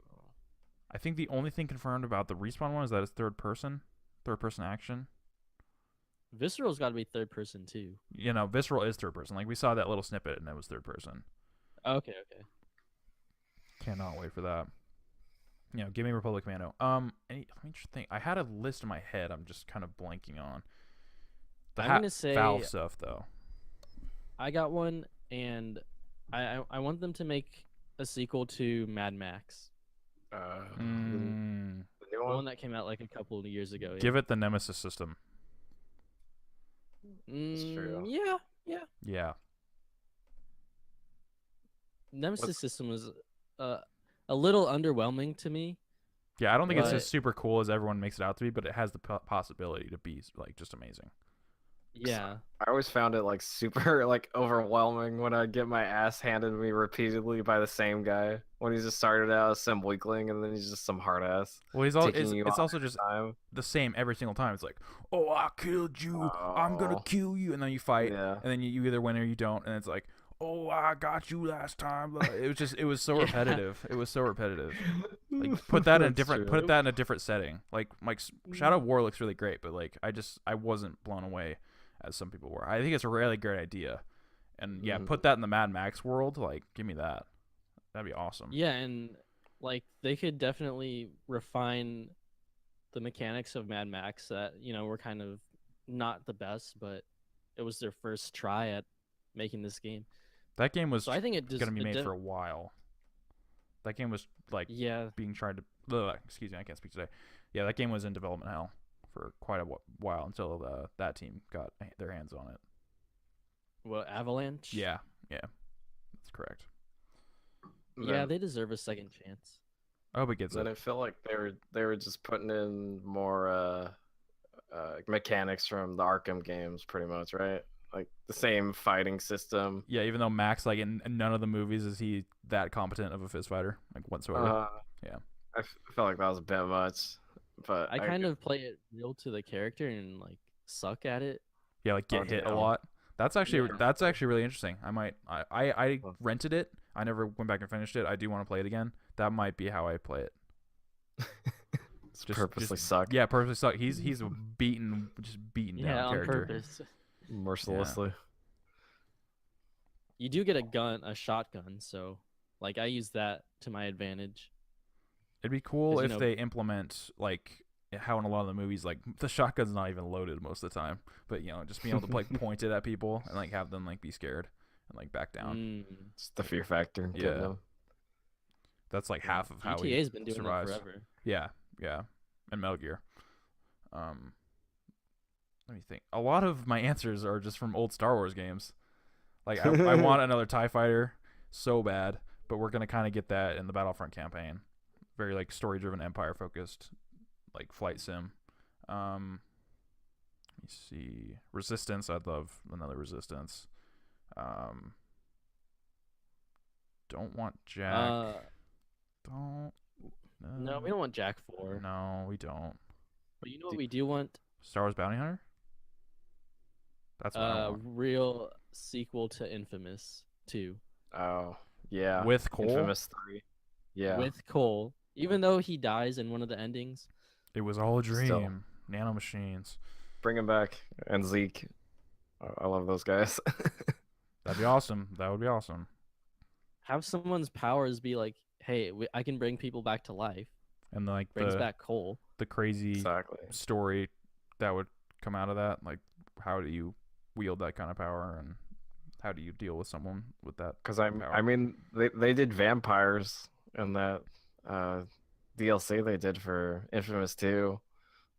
I think the only thing confirmed about the Respawn one is that it's third person action. Visceral's got to be third person too. You know, Visceral is third person. Like we saw that little snippet and it was third person. Okay. Cannot wait for that. You know, give me Republic Commando. Let me just think. I had a list in my head. I'm just kind of blanking on. I'm gonna say Valve stuff though. I got one, and I want them to make a sequel to Mad Max, The new the one? one that came out like a couple of years ago. Give it the Nemesis system. That's true. Yeah. Yeah. Nemesis system was a little underwhelming to me. Yeah, I don't think it's But- as super cool as everyone makes it out to be, but it has the possibility to be like just amazing. Yeah. I always found it like super like overwhelming when I get my ass handed to me repeatedly by the same guy. When he just started out as some weakling and then he's just some hard ass. Well, it's Taking you on also every just time. the same every single time. It's like, oh, I killed you. I'm gonna Oh. kill you, and then you fight, Yeah. and then you either win or you don't, and it's like, oh, I got you last time. It was so Yeah. repetitive. It was so repetitive. Like put that in a That's different true. setting. Like Shadow of War looks really great, but like I wasn't blown away as some people were. I think it's a really great idea, and yeah, Mhm. put that in the Mad Max world. Like, give me that. That'd be awesome. Yeah, and like they could definitely refine the mechanics of Mad Max that, were kind of not the best, but it was their first try at making this game. That game was So I think it just gonna be made for a while. That game was like Yeah. being tried to. Excuse me, I can't speak today. Yeah, that game was in development hell for quite a while until that team got their hands on it. Well, Avalanche? Yeah, that's correct. Yeah, Then- they deserve a second chance. I hope it gets Then it. I feel like they were just putting in more mechanics from the Arkham games, pretty much, right? Like the same fighting system. Yeah, even though Max, like in none of the movies, is he that competent of a fist fighter, like whatsoever. Yeah. I felt like that was a bit much, but I kind of play it real to the character and like suck at it. Yeah, like get Oh, hit a damn. lot. That's actually Yeah. really interesting. I rented it. I never went back and finished it. I do want to play it again. That might be how I play it. just purposely suck. Yeah, purposely suck. He's beaten Yeah, down on character. purpose. Mercilessly. You do get a shotgun, so like I use that to my advantage. It'd be cool 'Cause, if they implement like how in a lot of the movies, like the shotgun's not even loaded most of the time, but just being able to like point it at people and like have them like be scared and like back down. Just the fear factor. getting Yeah. them. That's like half of how he GTA's been doing survives. that forever. Yeah, and Metal Gear. Let me think. A lot of my answers are just from old Star Wars games. Like I want another TIE fighter so bad, but we're gonna kind of get that in the Battlefront campaign. Very like story-driven, Empire-focused, like flight sim. Let me see. Resistance. I'd love another Resistance. Don't want Jack. Don't. No, we don't want Jack 4. No, we don't. But you know what we do want? Star Wars Bounty Hunter. That's what I want. Real sequel to Infamous 2 Oh yeah. With Cole. Infamous 3. Yeah. with Cole. Even though he dies in one of the endings. It was all a dream. Still. Nano machines. Bring him back and Zeke. I love those guys. That'd be awesome. That would be awesome. Have someone's powers be like, hey, I can bring people back to life. And like Brings back Cole. the crazy exactly. story that would come out of that? Like, how do you wield that kind of power, and how do you deal with someone with that Because power? I mean, they did vampires in that uh, DLC they did for Infamous 2.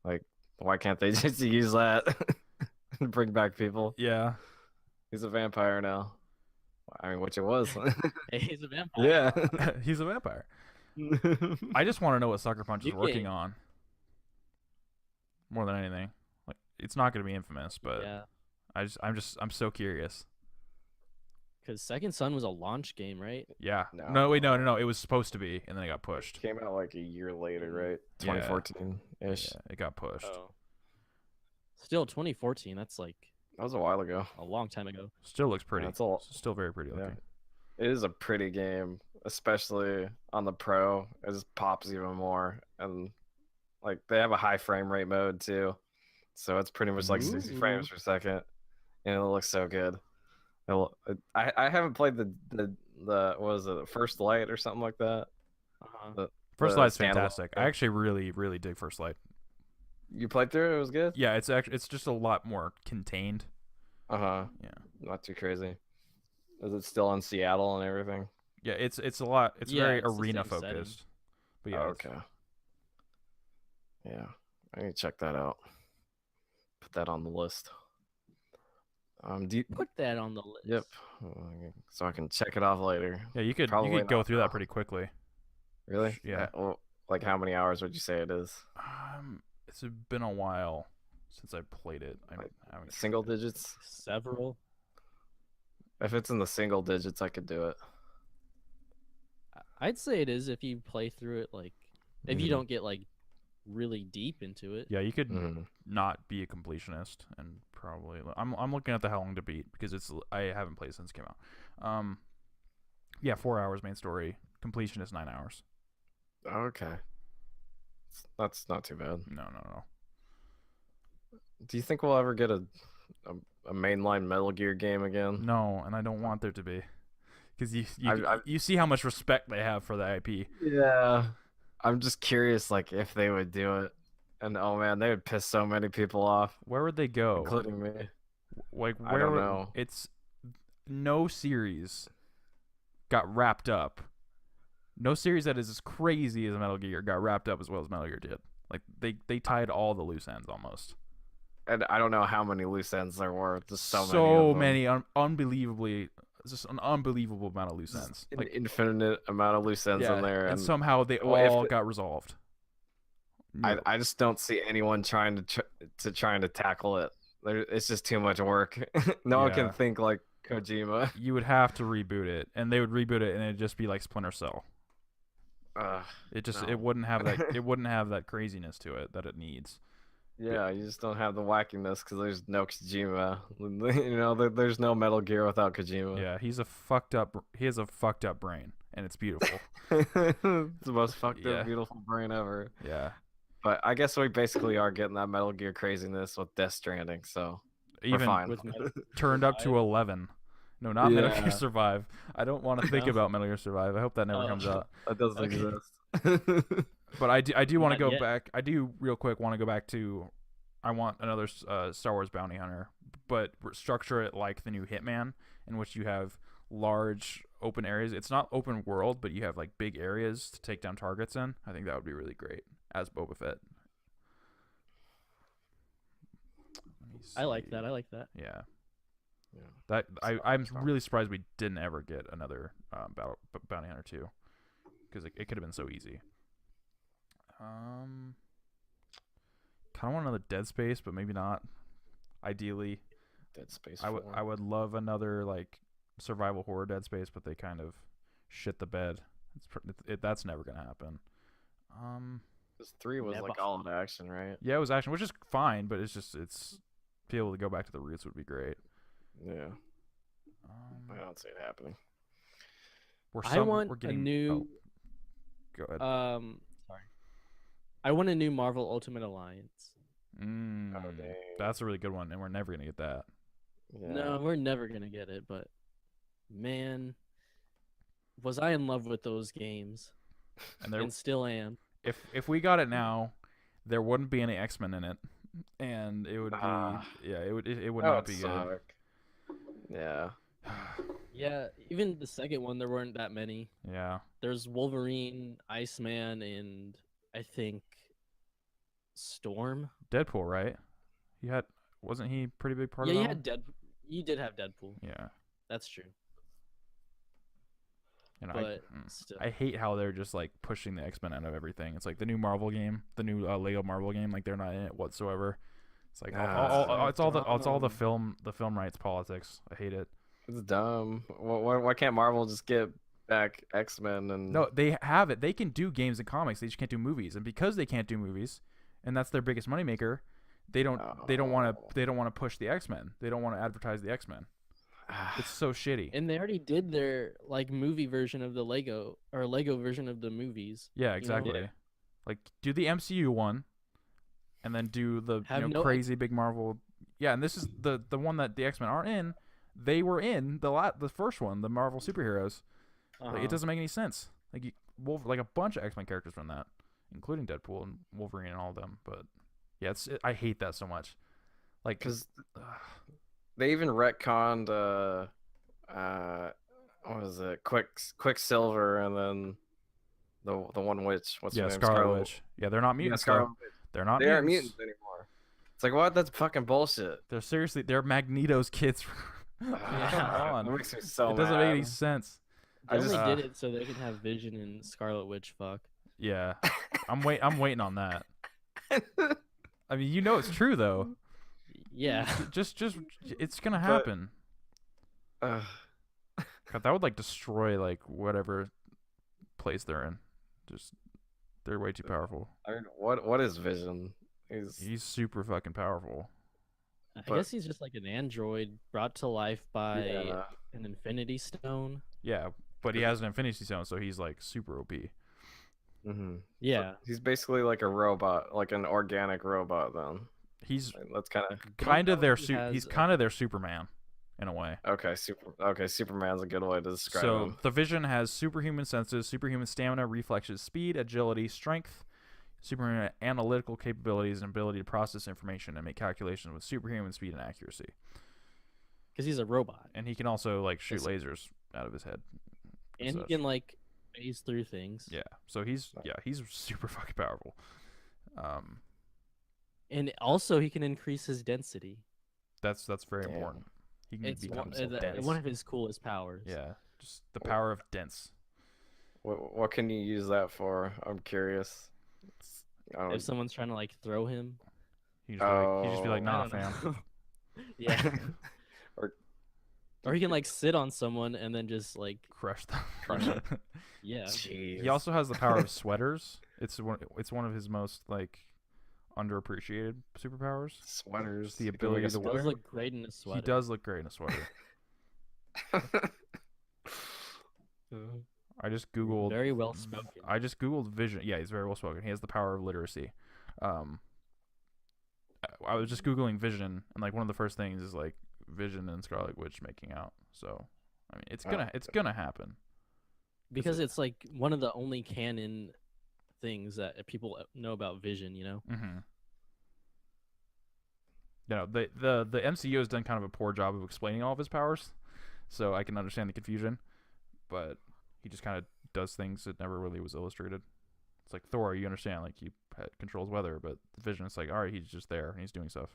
Like, why can't they just use that and bring back people? Yeah. He's a vampire now. I mean, which it was. Hey, he's a vampire. Yeah. He's a vampire. I just want to know what Sucker Punch is New working game. on. More than anything. Like, it's not going to be Infamous, but Yeah, I'm so curious. because Second Son was a launch game, right? Yeah. No. No, wait, no. It was supposed to be, and then it got pushed. Came out like a year later, right? Yeah. 2014-ish. Yeah, it got pushed. Oh. Still 2014. That's like That was a while ago. a long time ago. Still looks pretty. it's all- Still very pretty looking. It is a pretty game, especially on the Pro. It just pops even more, and like they have a high frame rate mode too, so it's pretty much like 60 frames per second, and it looks so good. I haven't played the what was it, First Light or something like that. Uh-huh. First The Light's standalone fantastic. game. I actually really dig First Light. You played through it? It was good. Yeah, it's just a lot more contained. Yeah, not too crazy. Is it still in Seattle and everything? Yeah, it's a lot. It's Yeah, very it's the arena same setting. focused. But yeah, Oh, it's- okay. Yeah, I need to check that out. Put that on the list. Do you, Put that on the list. Yep. So I can check it off later. yeah, you could Probably go not, through though. that pretty quickly. Really? Yeah. Well, like how many hours would you say it is? It's been a while since I played it. I haven't Single digits? Several. If it's in the single digits, I could do it. I'd say it is if you play through it like if you Mhm. don't get like really deep into it. Yeah, you could Mhm. not be a completionist and probably. I'm looking at the How Long to Beat because I haven't played since it came out. Yeah, 4 hours main story. Completion is 9 hours. Okay. That's not too bad. No. Do you think we'll ever get a mainline Metal Gear game again? No, and I don't want there to be, because I- you see how much respect they have for the IP. Yeah. I'm just curious, like, if they would do it. And oh man, they would piss so many people off, Where would they go? including me. Like, I where don't would- know. It's no series got wrapped up. No series that is as crazy as Metal Gear got wrapped up as well as Metal Gear did. Like, they tied all the loose ends almost. And I don't know how many loose ends there were. Just so many of them. Unbelievably, just an unbelievable amount of loose ends. An Like, infinite amount of loose ends yeah, in there, and and somehow they well, if all the- got resolved. I just don't see anyone trying to tackle it. It's just too much work. No one Yeah. can think like Kojima. You would have to reboot it, and they would reboot it, and it'd just be like Splinter Cell. It just No. it wouldn't have that it wouldn't have that craziness to it that it needs. Yeah, you just don't have the wackiness because there's no Kojima. You know, there's no Metal Gear without Kojima. Yeah, he has a fucked up brain, and it's beautiful. It's the most fucked Yeah. up, beautiful brain ever. Yeah, But I guess we basically are getting that Metal Gear craziness with Death Stranding, so we're even fine. With Metal turned up to Survive? 11. No, not Metal Yeah. Gear Survive. I don't want to think No? about Metal Gear Survive. I hope that never Oh. comes out. That doesn't Okay. exist. But I do want to Not go yet. back. I do real quick want to go back to. I want another Star Wars bounty hunter, but structure it like the new Hitman, in which you have large open areas. It's not open world, but you have like big areas to take down targets in. I think that would be really great as Boba Fett. Let me I like see. that. I like that. Yeah. Yeah. That Strong, I'm strong. really surprised we didn't ever get another Bounty Hunter 2, because it could have been so easy. Kind of want another Dead Space, but maybe not. Ideally, Dead Space I 4. would love another like survival horror Dead Space, but they kind of shit the bed. That's never gonna happen. This 3 was Never. like all in action, right? Yeah, it was action, which is fine, but it's to be able to go back to the roots would be great. Yeah. I don't see it happening. I want we're a getting, new. Go ahead. Sorry. I want a new Marvel Ultimate Alliance. Oh, dang. That's a really good one, and we're never gonna get that. Yeah. No, we're never gonna get it. But man, was I in love with those games, And there, and still am. if we got it now, there wouldn't be any X-Men in it, and it would be Ah. it would That not would be good. suck. Yeah. Yeah, even the second one, there weren't that many. Yeah. There's Wolverine, Iceman, and I think Storm. Deadpool, right? He had wasn't he a pretty big part Yeah, of you that had one? You did have Deadpool. Yeah. That's true. And But still. I hate how they're just like pushing the X-Men out of everything. It's like the new Marvel game, the new Lego Marvel game. Like they're not in it whatsoever. It's like it's all the film rights politics. I hate it. It's dumb. Why can't Marvel just get back X-Men and No, they have it. They can do games and comics. They just can't do movies. And because they can't do movies, and that's their biggest moneymaker, they don't want to push the X-Men. They don't want to advertise the X-Men. It's so shitty. And they already did their like movie version of the Lego version of the movies. Yeah, exactly. Yeah. Like do the MCU one, and then do the crazy big Marvel. Yeah, and this is the one that the X-Men aren't in. They were in the first one, the Marvel superheroes. Like, it doesn't make any sense. Like like a bunch of X-Men characters from that, including Deadpool and Wolverine and all of them. But yeah, I hate that so much. Like because they even retconned what was it, Quicksilver, and then the one witch. What's her name? Scarlet Witch. Yeah, they're not mutants. Scarlet Witch. They're not. They aren't mutants anymore. It's like, what? That's fucking bullshit. They're Magneto's kids. Yeah. Come on. That makes me so It doesn't make any sense. They only did it so they can have Vision and Scarlet Witch fuck. Yeah, I'm waiting on that. I mean, it's true though. Yeah. Just it's gonna happen. God, that would like destroy like whatever place they're in. Just they're way too powerful. I mean, what is Vision? He's super fucking powerful. I guess he's just like an android brought to life by an Infinity Stone. Yeah, but he has an Infinity Stone, so he's like super OP. Mm-hmm. Yeah, so he's basically like a robot, like an organic robot. Then he's that's kind of their he's kind of their Superman in a way. Okay, Superman's a good way to describe him. So the Vision has superhuman senses, superhuman stamina, reflexes, speed, agility, strength, superhuman analytical capabilities, and ability to process information and make calculations with superhuman speed and accuracy. Because he's a robot, and he can also like shoot lasers out of his head. And he can like phase through things. Yeah, so he's super fucking powerful. And also he can increase his density. That's very important. He can become dense. One of his coolest powers. Yeah, just the power of dense. What can you use that for? I'm curious. If someone's trying to like throw him, he just be like, nah, fam. Yeah. Or he can like sit on someone and then just like crush them. Yeah. Jeez. He also has the power of sweaters. It's one of his most like underappreciated superpowers. Sweaters. The ability to wear. He does look great in a sweater. He does look great in a sweater. I just googled. Very well spoken. I just googled Vision. Yeah, he's very well spoken. He has the power of literacy. I was just googling Vision, and like one of the first things is like Vision and Scarlet Witch making out. So, I mean, it's gonna happen. Because it's like one of the only canon things that people know about Vision, you know. Mm-hmm. The MCU has done kind of a poor job of explaining all of his powers, so I can understand the confusion. But he just kind of does things that never really was illustrated. It's like Thor, you understand, like he controls weather, but Vision, it's like, all right, he's just there and he's doing stuff.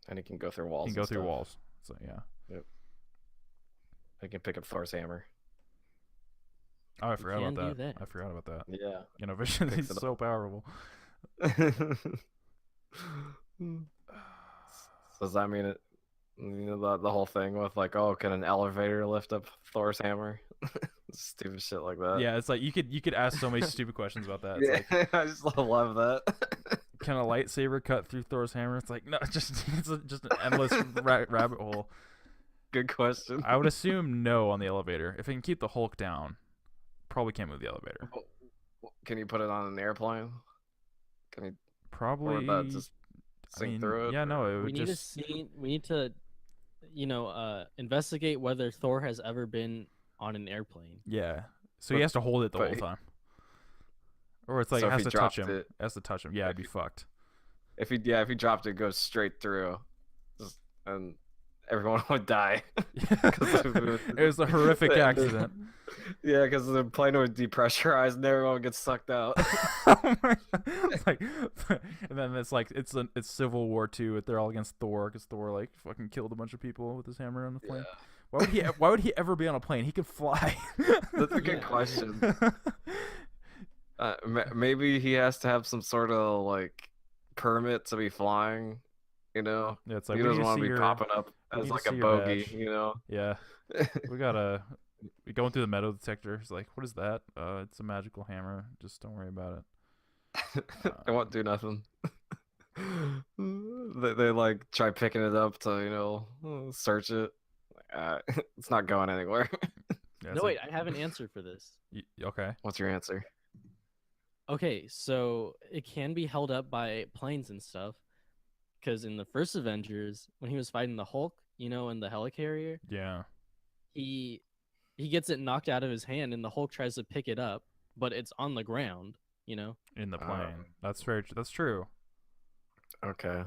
And he can go through walls. He can go through walls. So yeah. Yep. He can pick up Thor's hammer. Oh, I forgot about that. I forgot about that. Yeah. Vision is so powerful. So does that mean the whole thing with like, oh, can an elevator lift up Thor's hammer? Stupid shit like that. Yeah, it's like you could ask so many stupid questions about that. It's like, I just love that. Can a lightsaber cut through Thor's hammer? It's like, no, just an endless rabbit hole. Good question. I would assume no on the elevator. If it can keep the Hulk down, probably can't move the elevator. Can you put it on an airplane? Can you probably? Or would that just sink through it? Yeah, no. It would we need to, investigate whether Thor has ever been on an airplane. Yeah. So he has to hold it the whole time. Or it's like it has to touch him. It has to touch him. Yeah, it'd be fucked. If he dropped it, goes straight through, and everyone would die. It was a horrific accident. Yeah, because the plane would depressurize and everyone gets sucked out. Oh my God. It's like, and then it's Civil War II. They're all against Thor because Thor like fucking killed a bunch of people with his hammer on the plane. Yeah. Why would he ever be on a plane? He could fly. That's a good question. Maybe he has to have some sort of like permit to be flying. You know, Yeah, it's like he we need doesn't to want see to be your, popping up we as need to like see a your bogey. badge. You know. Yeah, we going through the metal detector. He's like, what is that? It's a magical hammer. Just don't worry about it. It won't do nothing. They like try picking it up to search it. It's not going anywhere. Yeah, No, wait, I have an answer for this. Okay. What's your answer? Okay, so it can be held up by planes and stuff. Because in the first Avengers, when he was fighting the Hulk, in the helicarrier, Yeah. he gets it knocked out of his hand, and the Hulk tries to pick it up, but it's on the ground. In the plane. That's true. Okay.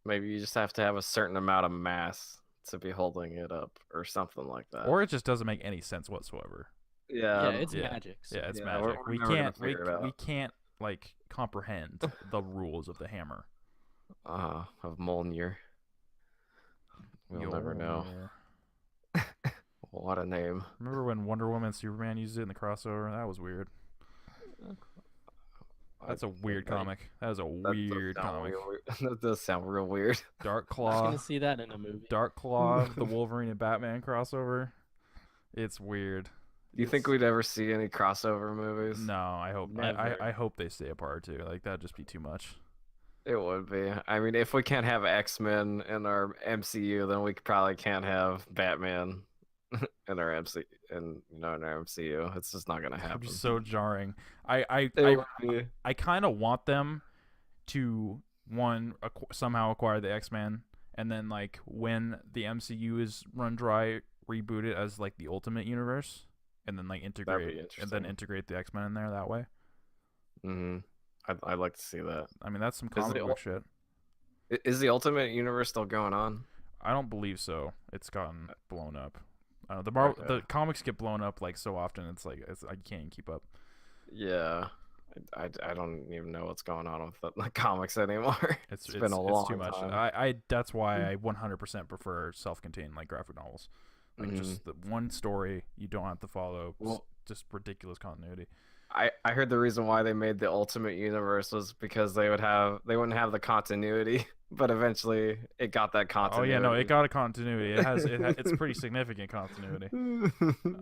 Maybe you just have to have a certain amount of mass to be holding it up or something like that. Or it just doesn't make any sense whatsoever. Yeah. Yeah, it's yeah. magic. So. Yeah, it's Yeah, magic. we're We never gonna can't figure it out. we can't like comprehend the rules of the hammer. Of Mjolnir. We'll never know. Mjolnir. What a name. Remember when Wonder Woman and Superman used it in the crossover? That was weird. That's a weird comic. That is a weird comic. That does sound real weird. Dark I'm just Claw. gonna see that in a movie. Dark Claw, the Wolverine and Batman crossover. It's weird. Do you think we'd ever see any crossover movies? No, I hope Never. I hope they stay apart too. Like that'd just be too much. It would be. I mean, if we can't have X-Men in our MCU, then we probably can't have Batman in our in our MCU. It's just not gonna That'd happen. be so jarring. I It would be. I kind of want them to somehow acquire the X-Men, and then like when the MCU is run dry, reboot it as like the Ultimate Universe, and then like integrate the X-Men in there that way. Mm-hmm. I'd like to see that. I mean, that's some comic book shit. Is the Ultimate Universe still going on? I don't believe so. It's gotten blown up. The comics get blown up like so often. It's like I can't keep up. Yeah. I don't even know what's going on with the comics anymore. It's been a long too much. time. That's why I 100% prefer self-contained like graphic novels. Like just the one story you don't have to follow. Just ridiculous continuity. I heard the reason why they made the Ultimate Universe was because they wouldn't have the continuity, but eventually it got that continuity. Oh yeah, no, it got a continuity. It's pretty significant continuity.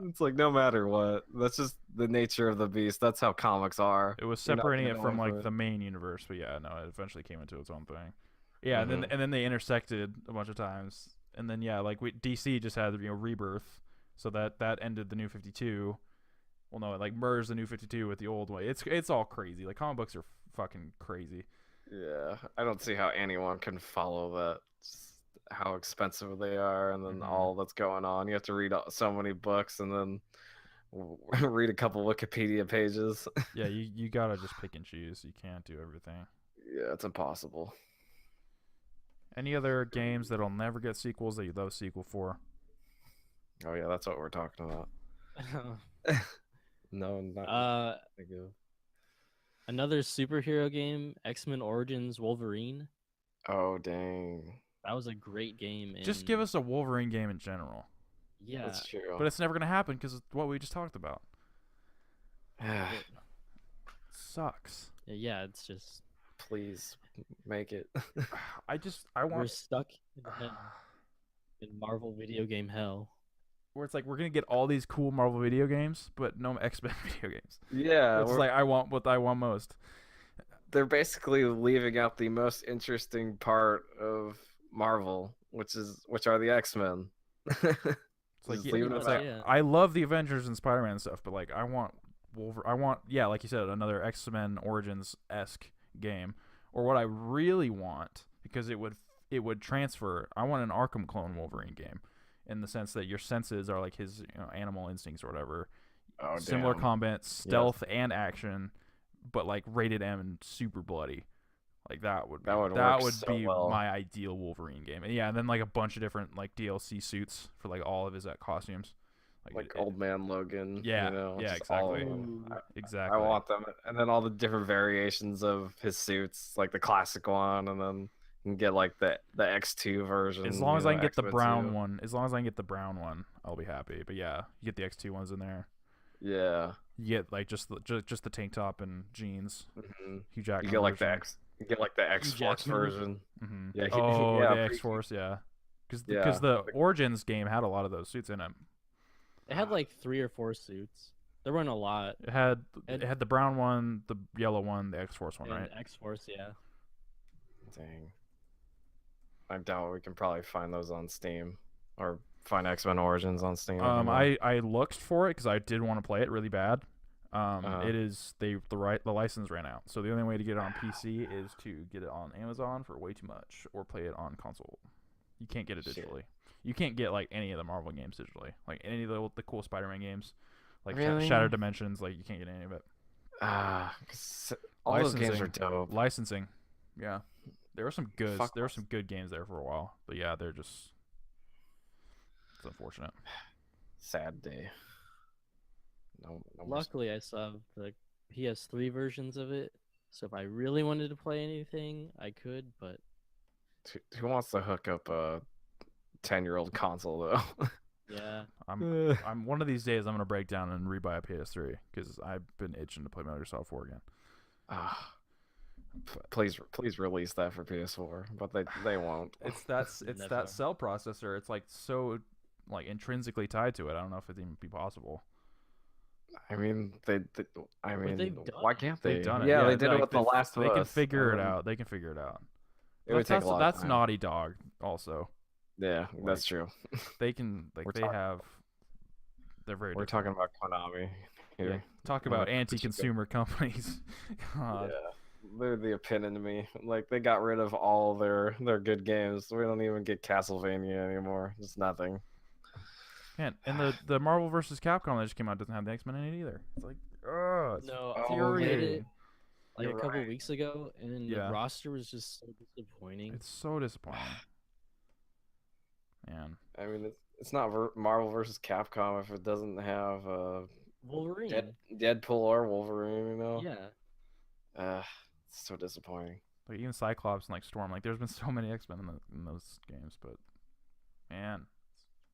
It's like no matter what, that's just the nature of the beast. That's how comics are. It was You're not separating gonna it from go like for the main universe, but yeah, no, it eventually came into its own thing. Yeah, and then they intersected a bunch of times, and then yeah, like DC just had Rebirth, so that ended the New 52. Well, no, it like merged the New 52 with the old way. It's all crazy. Like comic books are fucking crazy. Yeah, I don't see how anyone can follow that. Just how expensive they are, and then all that's going on. You have to read so many books, and then read a couple Wikipedia pages. Yeah, you gotta just pick and choose. You can't do everything. Yeah, it's impossible. Any other games that'll never get sequels that you'd love a sequel for? Oh yeah, that's what we're talking about. No, not. Another superhero game, X-Men Origins Wolverine. Oh dang! That was a great game. Just give us a Wolverine game in general. Yeah, That's true. But it's never gonna happen because of what we just talked about. Sucks. Yeah, it's just. Please make it. I want. We're stuck in Marvel video game hell. Where it's like we're gonna get all these cool Marvel video games, but no X-Men video games. Yeah, it's like I want what I want most. They're basically leaving out the most interesting part of Marvel, which are the X-Men. I love the Avengers and Spider-Man and stuff, but like I want like you said, another X-Men Origins-esque game, or what I really want, because it would transfer. I want an Arkham clone Wolverine game, in the sense that your senses are like his animal instincts or whatever. Similar combat, stealth, and action, but like rated M and super bloody. Like that would be That would that work would so be well. my ideal Wolverine game. And yeah, and then like a bunch of different like DLC suits for like all of his costumes. Like Old Man Logan. Yeah, You know, yeah, just all of exactly. them. I Exactly. want them, and then all the different variations of his suits, like the classic one, and then you can get like the X2 version. As long as I can get the X-Men brown 2. one, as long as I can get the brown one, I'll be happy. But yeah, you get the X2 ones in there. Yeah. You get like just the tank top and jeans. Hmm. Hugh Jackman. You get like version. You get like the X Force Jackman. version. Mm-hmm. Yeah. Oh, yeah. the X Force. Yeah. Because Yeah. the Origins game had a lot of those suits in it. It had like 3 or 4 suits. There weren't a lot. It had the brown one, the yellow one, the X Force one, And right? X Force, yeah. Dang. I doubt we can probably find those on Steam or find X-Men Origins on Steam. anymore. I looked for it because I did want to play it really bad. Uh-huh. It is the license ran out, so the only way to get it on PC is to get it on Amazon for way too much, or play it on console. You can't get it Shit. digitally. You can't get like any of the Marvel games digitally, like any of the cool Spider-Man games, like Really? Shattered Dimensions. Like you can't get any of it. 'Cause all those games are dope. Licensing, yeah. There were some good Fuck games there for a while, but yeah, they're just it's unfortunate. Sad day. No more Luckily, I still have the PS3 versions of it. So if I really wanted to play anything, I could, but Who wants to hook up a 10-year-old console though? yeah. I'm one of these days I'm gonna break down and rebuy a PS3 because I've been itching to play Metal Gear Solid 4 again. Please release that for PS4, but they won't. It's Never. that cell processor. It's like so like intrinsically tied to it. I don't know if it'd even be possible. I mean, I mean, they've done why it. can't they? They've done it. Yeah, they did like, it with The Last of They Us. can figure it Um, out. They can figure it out. It would take a lot of That's time. Naughty Dog also. Yeah, that's true. They can like We're they talking- have. They're very. We're different. talking about Konami Yeah. here. Talk I'm about gonna put you anti-consumer companies. God. Yeah, they're the epitome. Like they got rid of all their good games. We don't even get Castlevania anymore. It's nothing. Man, and the Marvel vs. Capcom that just came out doesn't have the X-Men in it either. It's like, it's No, Oh, I played infuriating. it like You're a couple right. weeks ago, and Yeah. the roster was just so disappointing. It's so disappointing. Man, I mean, it's not Marvel versus Capcom if it doesn't have Wolverine. Deadpool or Wolverine. You know. Yeah. It's so disappointing. like even Cyclops and like Storm, like there's been so many X-Men in those games, but man,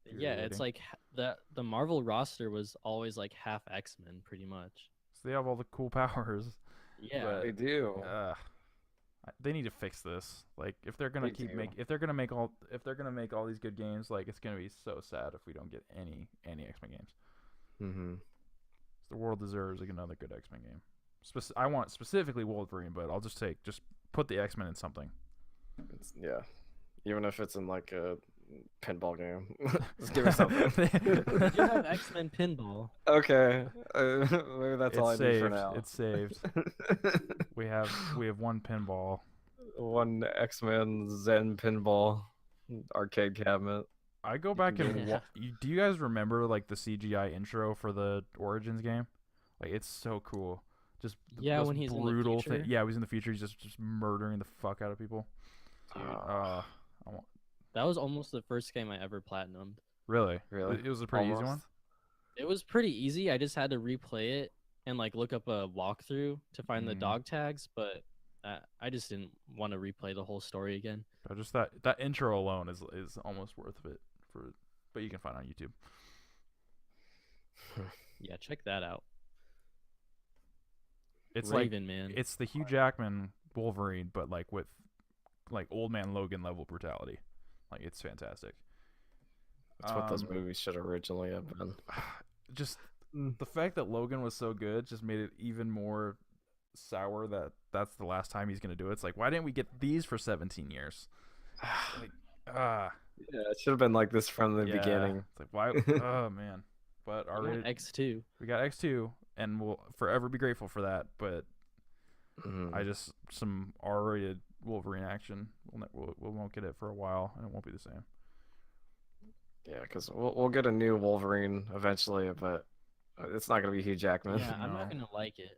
Yeah, it's infuriating. like the Marvel roster was always like half X-Men pretty much. So they have all the cool powers. Yeah. But- They do. They need to fix this. Like if they're gonna They do. if they're gonna make all these good games, like it's gonna be so sad if we don't get any X-Men games. Mm-hmm. The world deserves like another good X-Men game. I want specifically Wolverine, but I'll just put the X-Men in something. Yeah. Even if it's in like a pinball game. Just give me something. You have X-Men pinball. Okay. Maybe that's all I It's need for saved. now. It's saved. We have one pinball. One X-Men Zen pinball arcade cabinet. I go back and Yeah. do you guys remember like the CGI intro for the Origins game? Like it's so cool. Just Yeah, most when he's in the brutal future. Yeah, he's in the future. He's just murdering the fuck out of people. Dude, I want, that was almost the first game I ever platinumed. really? Really? It was a pretty easy one. Almost. It was pretty easy. I just had to replay it and like look up a walkthrough to find the Mhm. dog tags, but I just didn't want to replay the whole story again. But just that intro alone is almost worth it but you can find it on YouTube. Yeah, check that out. It's Raven, man. it's the Hugh Jackman Wolverine, but like with like old man Logan level brutality. Like it's fantastic. That's what those Um, movies should originally have been. Just the fact that Logan was so good just made it even more sour that that's the last time he's gonna do it. It's like, why didn't we get these for 17 years? Like, Yeah, it should have been like this from the yeah. beginning. It's like, why? Oh man. But We got X2. we got X2, and we'll forever be grateful for that. But Mhm. I just some R-rated Wolverine action. We won't get it for a while, and it won't be the same. Yeah, because we'll get a new Wolverine eventually, but it's not gonna be Hugh Jackman. Yeah, I'm not No. gonna like it.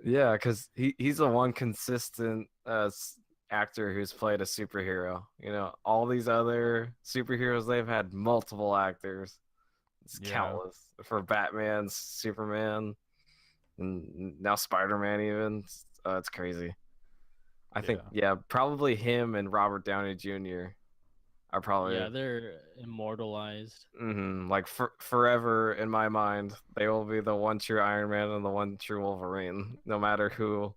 Yeah, because he's the one consistent actor who's played a superhero. All these other superheroes, they've had multiple actors. It's Yeah. countless for Batman, Superman, and now Spider-Man even. It's crazy. I think, Yeah. yeah, probably him and Robert Downey Jr. are probably Yeah, they're immortalized. like forever in my mind. They will be the one true Iron Man and the one true Wolverine, no matter who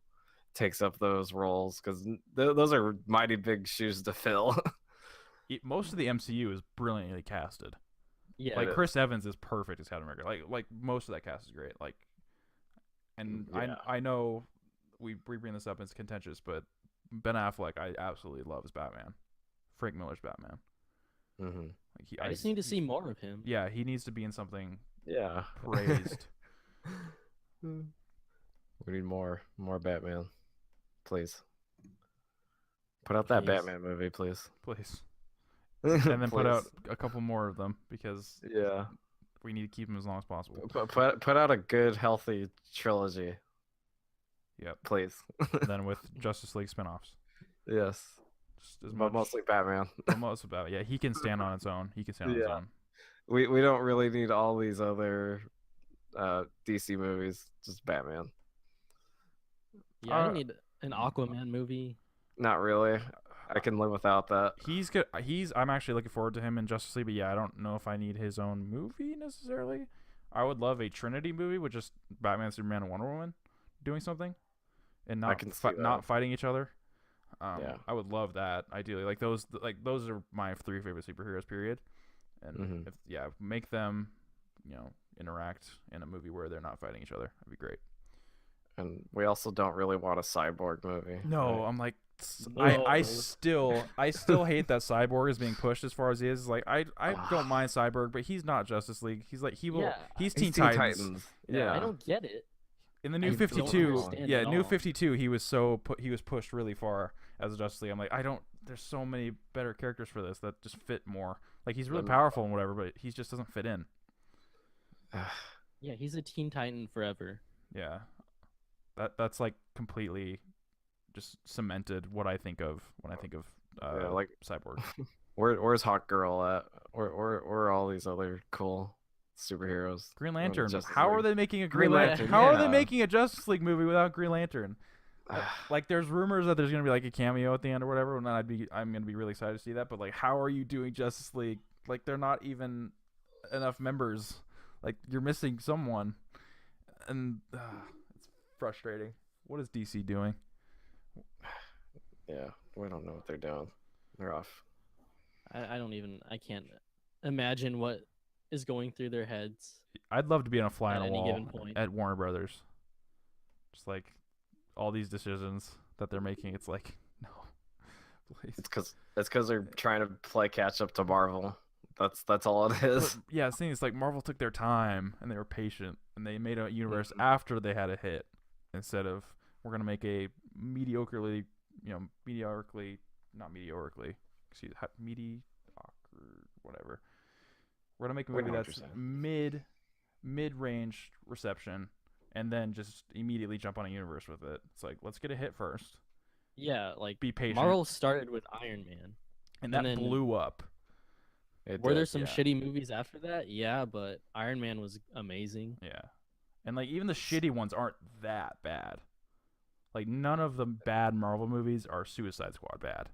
takes up those roles, because those are mighty big shoes to fill. Most of the MCU is brilliantly casted. Yeah, It Like is. Chris Evans is perfect as Captain America. Like most of that cast is great. Like, and Yeah. I know we bring this up, it's contentious, but Ben Affleck I absolutely love as Batman. Frank Miller's Batman. hmm Like I just need to see more of him. Yeah, he needs to be in something Yeah. praised. We need more Batman, please. Put out that Please. Batman movie, please. Please. And then put out Please. a couple more of them because Yeah. we need to keep them as long as possible. Put out a good, healthy trilogy, Yep. please. And then with Justice League spinoffs. Yes. Just as But much. mostly Batman. But most about yeah, he can stand on its own. He can stand on his Yeah. own. We don't really need all these other DC movies. Just Batman. Yeah, I don't need an Aquaman movie. Not really. I can live without that. He's good. I'm actually looking forward to him in Justice League, but yeah, I don't know if I need his own movie necessarily. I would love a Trinity movie with just Batman, Superman, and Wonder Woman doing something, and I can see not that. fighting each other. Yeah. I would love that. Ideally, like those are my three favorite superheroes. Period. And Mhm. make them, interact in a movie where they're not fighting each other. That'd be great. And we also don't really want a cyborg movie. No, right? I'm like, No. I still hate that Cyborg is being pushed as far as he is. Like, I don't mind Cyborg, but he's not Justice League. He's like Yeah, he's He's Teen Titans. Yeah. I don't get it. In the I New don't 52, understand yeah, at New all. 52, he was pushed really far as a Justice League. I'm like, I don't. There's so many better characters for this that just fit more. Like, he's really powerful and whatever, but he just doesn't fit in. Yeah, he's a Teen Titan forever. Yeah, that's like completely just cemented what I think of when I think of Yeah, like Cyborg. where's Hawk Girl at? Where are all these other cool superheroes? Green in Lantern. Justice How are League? they making a Green Lantern, How are they yeah. making a Justice League movie without Green Lantern? Like, there's rumors that there's gonna be like a cameo at the end or whatever, and I'm gonna be really excited to see that. But like, how are you doing Justice League? Like, they're not even enough members. Like, you're missing someone, and it's frustrating. What is DC doing? Yeah, we don't know what they're doing. They're off. I can't imagine what is going through their heads. I'd love to be on a fly At on a any wall given point. at Warner Brothers. Just like all these decisions that they're making, it's like, no, please. It's because they're trying to play catch up to Marvel. That's all it is. But, yeah, the thing is, like, Marvel took their time and they were patient and they made a universe Mhm. after they had a hit, instead of we're gonna make a mediocrely, not mediocrely, mediocre, whatever. We're gonna make a We movie know what that's you're saying. mid-range reception, and then just immediately jump on a universe with it. It's like, let's get a hit first, Yeah, like be patient, Marvel started with Iron Man. and that then- blew up. Were there did, some yeah. shitty movies after that? Yeah, but Iron Man was amazing. Yeah, and like even the shitty ones aren't that bad. Like, none of the bad Marvel movies are Suicide Squad bad.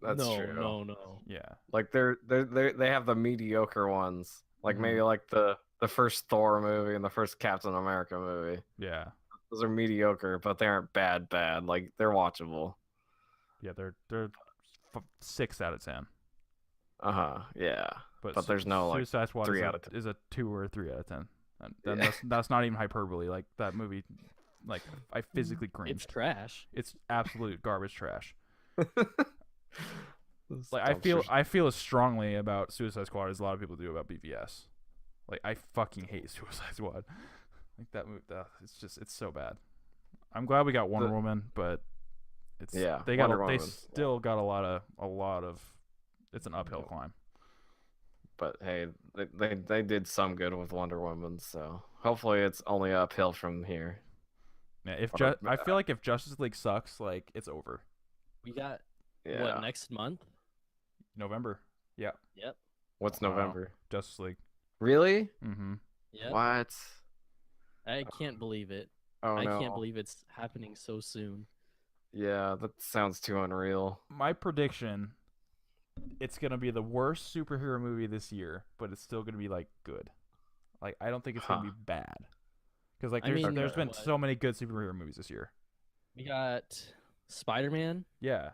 That's no, true. no. Yeah, Like they have the mediocre ones. Like Mhm. maybe like the first Thor movie and the first Captain America movie. yeah, Those are mediocre, but they aren't bad. Like they're watchable. yeah. They're 6 out of 10. Yeah. But there's no, like, Suicide Squad 3 out of 10. is a 2 or a 3 out of 10. And Yeah. that's not even hyperbole. Like, that movie, like, I physically It's cringed. trash. It's absolute garbage trash. Those Like, dumpsters. I feel as strongly about Suicide Squad as a lot of people do about BVS. Like, I fucking hate Suicide Squad. Like, that movie, it's so bad. I'm glad we got Wonder Woman, but it's Yeah, they Wonder they Woman, still got a lot of it's an uphill climb. But hey, they did some good with Wonder Woman, so hopefully it's only uphill from here. Yeah, Or- I feel like if Justice League sucks, like, it's over. We got Yeah. what next month? November. Yeah. Yep. What's Wow. November? Justice League. Really? Mm-hmm. Yep. What? I can't believe it. Oh I no. can't believe it's happening so soon. Yeah, that sounds too unreal. My prediction, it's gonna be the worst superhero movie this year, but it's still gonna be like good. Like I don't think it's gonna Huh. be bad. Because like I there's mean, there's been what? so many good superhero movies this year. We got Spider-Man, Yeah.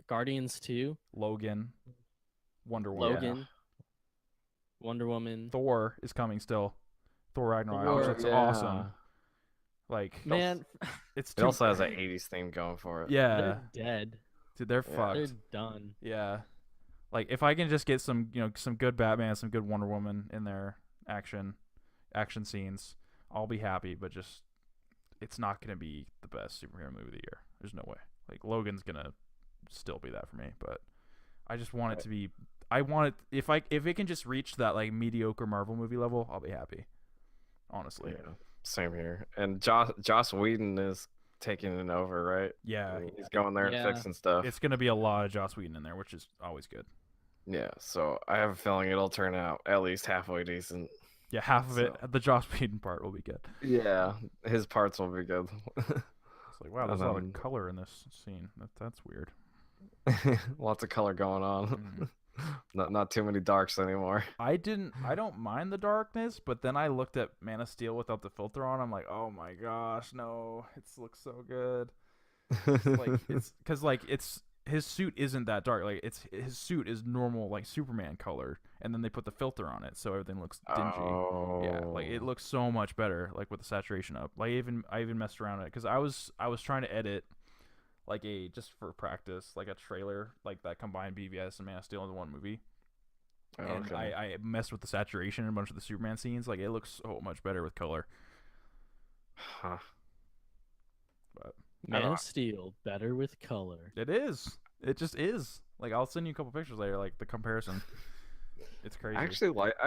Guardians 2, Logan, Wonder Woman. Logan, Wonder Woman. Thor is coming still. Thor Ragnarok, Thor. which looks awesome. Like Man, it's It too. also has an 80s theme going for it. Yeah, they're dead. dude, they're Yeah. fucked. They're done. Yeah, like if I can just get some, some good Batman, some good Wonder Woman in their action scenes, I'll be happy. But just, it's not gonna be the best superhero movie of the year. There's no way. Like Logan's gonna still be that for me, but I just want it to be. I want it if it can just reach that like mediocre Marvel movie level, I'll be happy. Honestly. Yeah, same here. And Joss Whedon is taking it over, right? Yeah, He's going there Yeah. and fixing stuff. it's gonna be a lot of Joss Whedon in there, which is always good. Yeah, so I have a feeling it'll turn out at least halfway decent. Yeah, half of it, the Joss Whedon part will be good. Yeah, his parts will be good. It's like, wow, there's a lot Um, of color in this scene. That's weird. Lots of color going on. Mhm. Not too many darks anymore. I don't mind the darkness, but then I looked at Man of Steel without the filter on. I'm like, oh my gosh, no, it looks so good. Like it's because like it's his suit isn't that dark. Like his suit is normal like Superman color, and then they put the filter on it, so everything looks dingy. Yeah, like it Oh. looks so much better, like with the saturation up. Like I even messed around with it because I was trying to edit like just for practice, like a trailer like that combined BVS and Man of Steel into one movie. Oh, And okay. I messed with the saturation in a bunch of the Superman scenes. Like it looks so much better with color. Huh. But Man don't- of Steel, better with color. it is. It just is. Like I'll send you a couple pictures later, like the comparison. It's crazy. I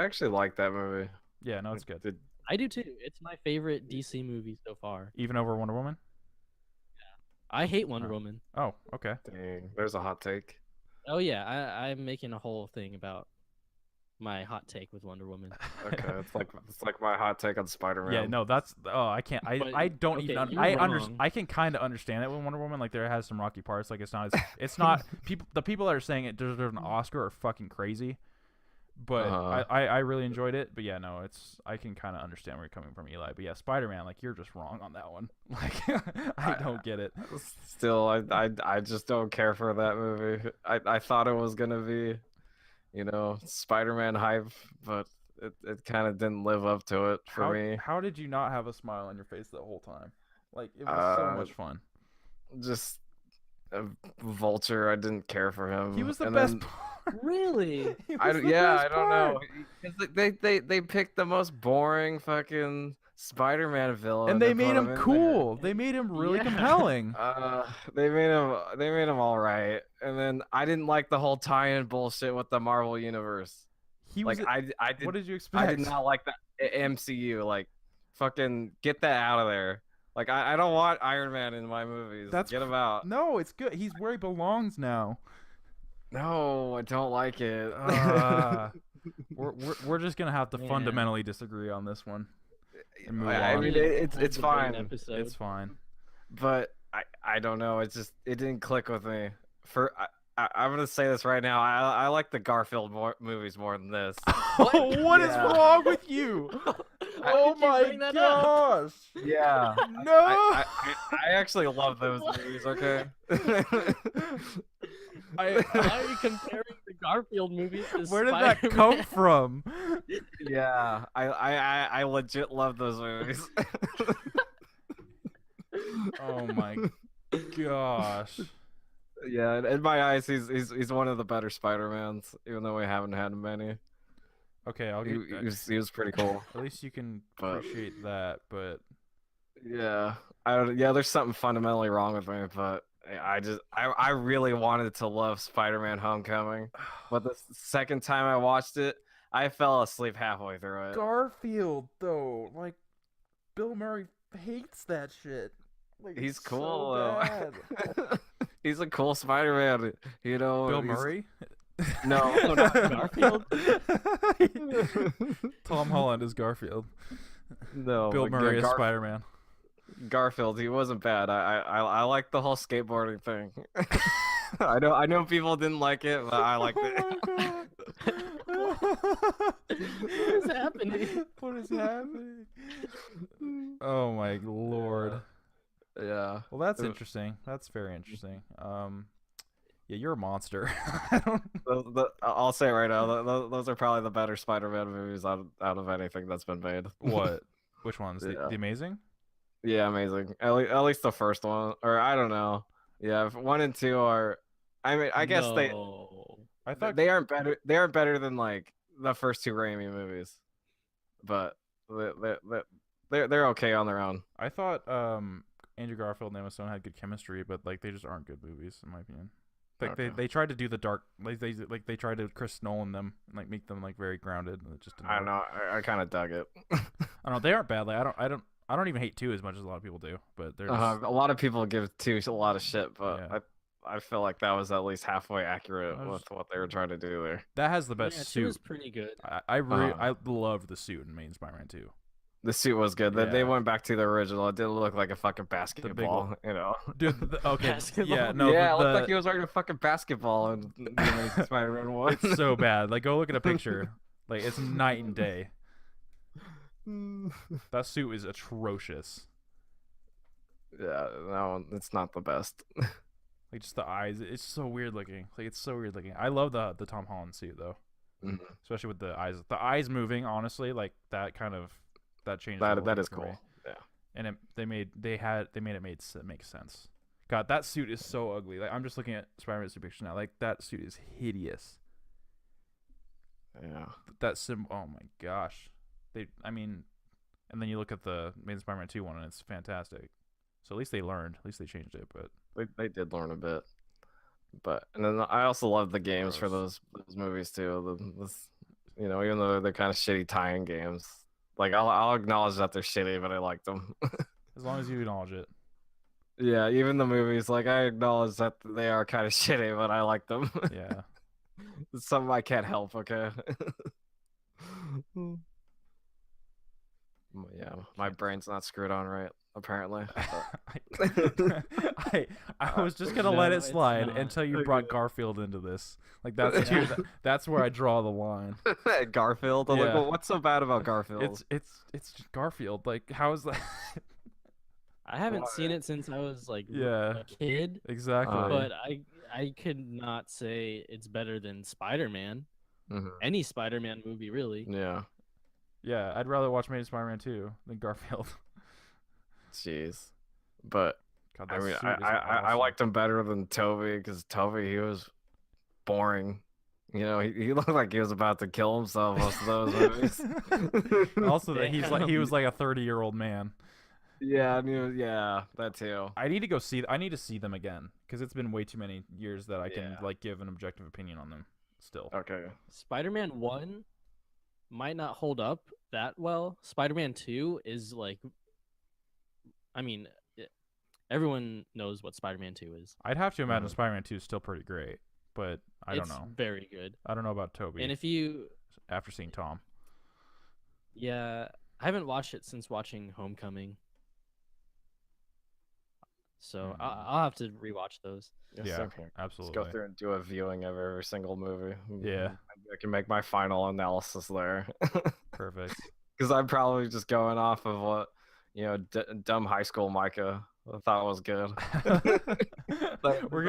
actually like that movie. Yeah, no, it's good. Did- I do too. It's my favorite DC movie so far. Even over Wonder Woman. I hate Wonder Oh. Woman. Oh, okay. Dang, there's a hot take. Oh yeah, I'm making a whole thing about my hot take with Wonder Woman. Okay, it's like my hot take on Spider-Man. Yeah, no, that's I can't. But, I don't okay, even. you're wrong. I can kind of understand it with Wonder Woman. Like there has some rocky parts. Like it's not. It's not. The people that are saying it deserves an Oscar are fucking crazy. But Uh-huh. I really enjoyed it. But yeah, no, it's I can kind of understand where you're coming from, Eli. But yeah, Spider-Man, like you're just wrong on that one. Like I don't get it. Still, I just don't care for that movie. I thought it was gonna be, Spider-Man hype, but it kind of didn't live up to it for me. How did you not have a smile on your face the whole time? Like it was so much fun. Just Vulture, I didn't care for him. He was the And best then- part. Really? He I was the yeah, best I don't know. part. 'Cause they picked the most boring fucking Spider-Man villain And they and made put him in there. cool. They made him really Yeah. compelling. They made him all right, and then I didn't like the whole tie-in bullshit with the Marvel universe. He was. Like I did What did you expect? I did not like that MCU. Like, fucking get that out of there. Like I don't want Iron Man in my movies. Get him out. No, it's good. He's where he belongs now. No, I don't like it. We're just gonna have to Man. fundamentally disagree on this one. And move I on. mean, That's it's a great fine, episode. It's fine. but I don't know. It didn't click with me. I'm gonna say this right now. I like the Garfield movies more than this. What is Yeah. wrong with you? Why Oh did you my bring that up? gosh! Yeah. No. I actually love those movies. Okay. Why are you comparing the Garfield movies to Where did that Spider-Man? come from? Yeah, I legit love those movies. Oh my gosh! Yeah, in my eyes, he's one of the better Spider-Mans, even though we haven't had many. Okay, I'll He, get. he was pretty cool. At least you can But- appreciate that, but Yeah, there's something fundamentally wrong with me, but I really wanted to love Spider-Man: Homecoming, but the second time I watched it, I fell asleep halfway through it. Garfield though, like Bill Murray hates that shit. Like, He's it's cool so bad. though. He's a cool Spider-Man. You know, Bill he's- Murray? No, not Garfield? Tom Holland is Garfield. No, Bill like, Murray is Spider-Man. Garfield. He wasn't bad. I like the whole skateboarding thing. I know people didn't like it, but I liked it. What is happening? What is happening? Oh my lord. Yeah. Well, that's Uh, interesting. That's very interesting. Yeah, you're a monster. I don't. I'll say it right now. Those are probably the better Spider-Man movies out of anything that's been made. What? Which ones? Yeah. The Amazing? Yeah, amazing. At least the first one, or I don't know. Yeah, if 1 and 2 are. I mean, I guess No. I thought they aren't better. They aren't better than like the first 2 Raimi movies, but they're okay on their own. I thought Andrew Garfield and Emma Stone had good chemistry, but like they just aren't good movies in my opinion. Like Okay. they tried to do the dark, like they tried to Chris Nolan them and like make them like very grounded, and it just didn't I don't work. know. I kind of dug it. I don't know. They aren't bad. Like I don't even hate 2 as much as a lot of people do, but they're just A lot of people give 2 a lot of shit, but Yeah. I feel like that was at least halfway accurate I was- with what they were trying to do there. that has the best Yeah, 2 suit. was pretty good. I loved the suit in Amazing Spider-Man 2. The suit was good. They Yeah. went back to the original. It didn't look like a fucking basketball, you know. Dude, okay, Basketball? yeah, no, yeah, it looked the- like he was wearing a fucking basketball in the Amazing Spider-Man 1. it's so bad. Like go look at a picture. Like it's night and day. That suit is atrocious. Yeah, that one, it's not the best. Like just the eyes, it's so weird looking. Like it's so weird looking. I love the Tom Holland suit though, Mhm. especially with the eyes. The eyes moving, honestly, like that kind of that changed. the whole That thing is for me. cool. Yeah. And it made it make sense. God, that suit is so ugly. Like I'm just looking at Spider-Man suit pictures now. Like that suit is hideous. Yeah. That sim. Oh my gosh. I mean, and then you look at the Amazing Spider-Man 2 one, and it's fantastic. So at least they learned. At least they changed it. But They did learn a bit. But and then I also love the games for Gross. those movies too. You know, even though they're kind of shitty tie-in games. Like I'll acknowledge that they're shitty, but I like them. as long as you acknowledge it. Yeah, even the movies, like I acknowledge that they are kind of shitty, but I like them. Yeah. It's something I can't help, okay? Yeah, my brain's not screwed on right, apparently. I was just gonna No, let it it's slide not. until you brought Garfield into this. Like that's Yeah. that's where I draw the line. Garfield. I'm like, Yeah. well, what's so bad about Garfield? It's just Garfield. Like how is that? I haven't Why? seen it since I was like Yeah. a kid, Exactly. but I could not say it's better than Spider-Man. Mhm. Any Spider-Man movie, really. Yeah. Yeah, I'd rather watch Amazing Spider-Man 2 than Garfield. Jeez. But God, I that mean, suit is I awesome. liked him better than Toby because Toby, he was boring. You know, he looked like he was about to kill himself most of those movies. Also, that he Damn. was like a 30-year-old man. Yeah, I mean, yeah, that too. I need to see them again because it's been way too many years that I can Yeah. like give an objective opinion on them. Still, Okay. Spider-Man 1 might not hold up that well. Spider-Man 2 is like, I mean, everyone knows what Spider-Man 2 is. I'd have to imagine Mhm. Spider-Man 2 is still pretty great, but I don't It's know. very good. I don't know about Toby And if you, after seeing Tom. yeah, I haven't watched it since watching Homecoming. So I'll have to rewatch those. Yeah, same here. Just absolutely. go through and do a viewing of every single movie. Yeah. I can make my final analysis there. Perfect. Because I'm probably just going off of what, you know, dumb high school Micah thought was good. we're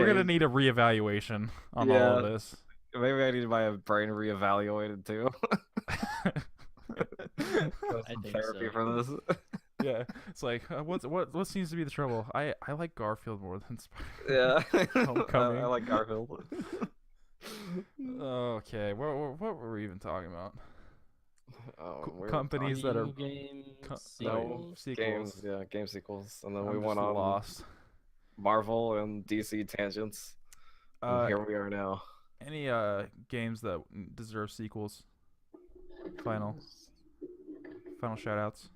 gonna need a reevaluation on all Yeah. of this. Maybe I need my brain reevaluated too. Go I some think therapy so. for this. Yeah, it's like what seems to be the trouble? I like Garfield more than Spider. Yeah. Homecoming. I like Garfield. Okay, what were we even talking about? Oh, we were Companies that are Video games, co- sequels. sequels. games, yeah, game sequels, and then I'm we just went on lost. Marvel and DC tangents. And here we are now. Any games that deserve sequels? Final shout outs.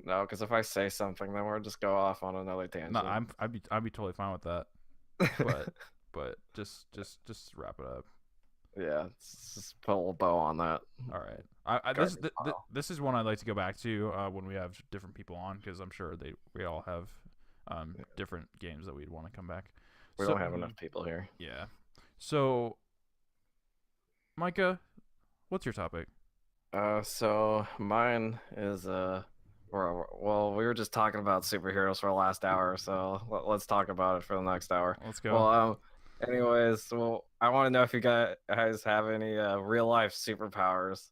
No, because if I say something, then we'll just go off on another tangent. No, I'd be totally fine with that. But just wrap it up. Yeah, let's just put a little bow on that. All right. This is one I'd like to go back to when we have different people on, because I'm sure we all have different games that we'd want to come back. We don't have enough people here. Yeah. So, Micah, what's your topic? So mine is well, we were just talking about superheroes for the last hour, so let's talk about it for the next hour. Let's go. Well, anyways, well, I want to know if you guys have any real life superpowers.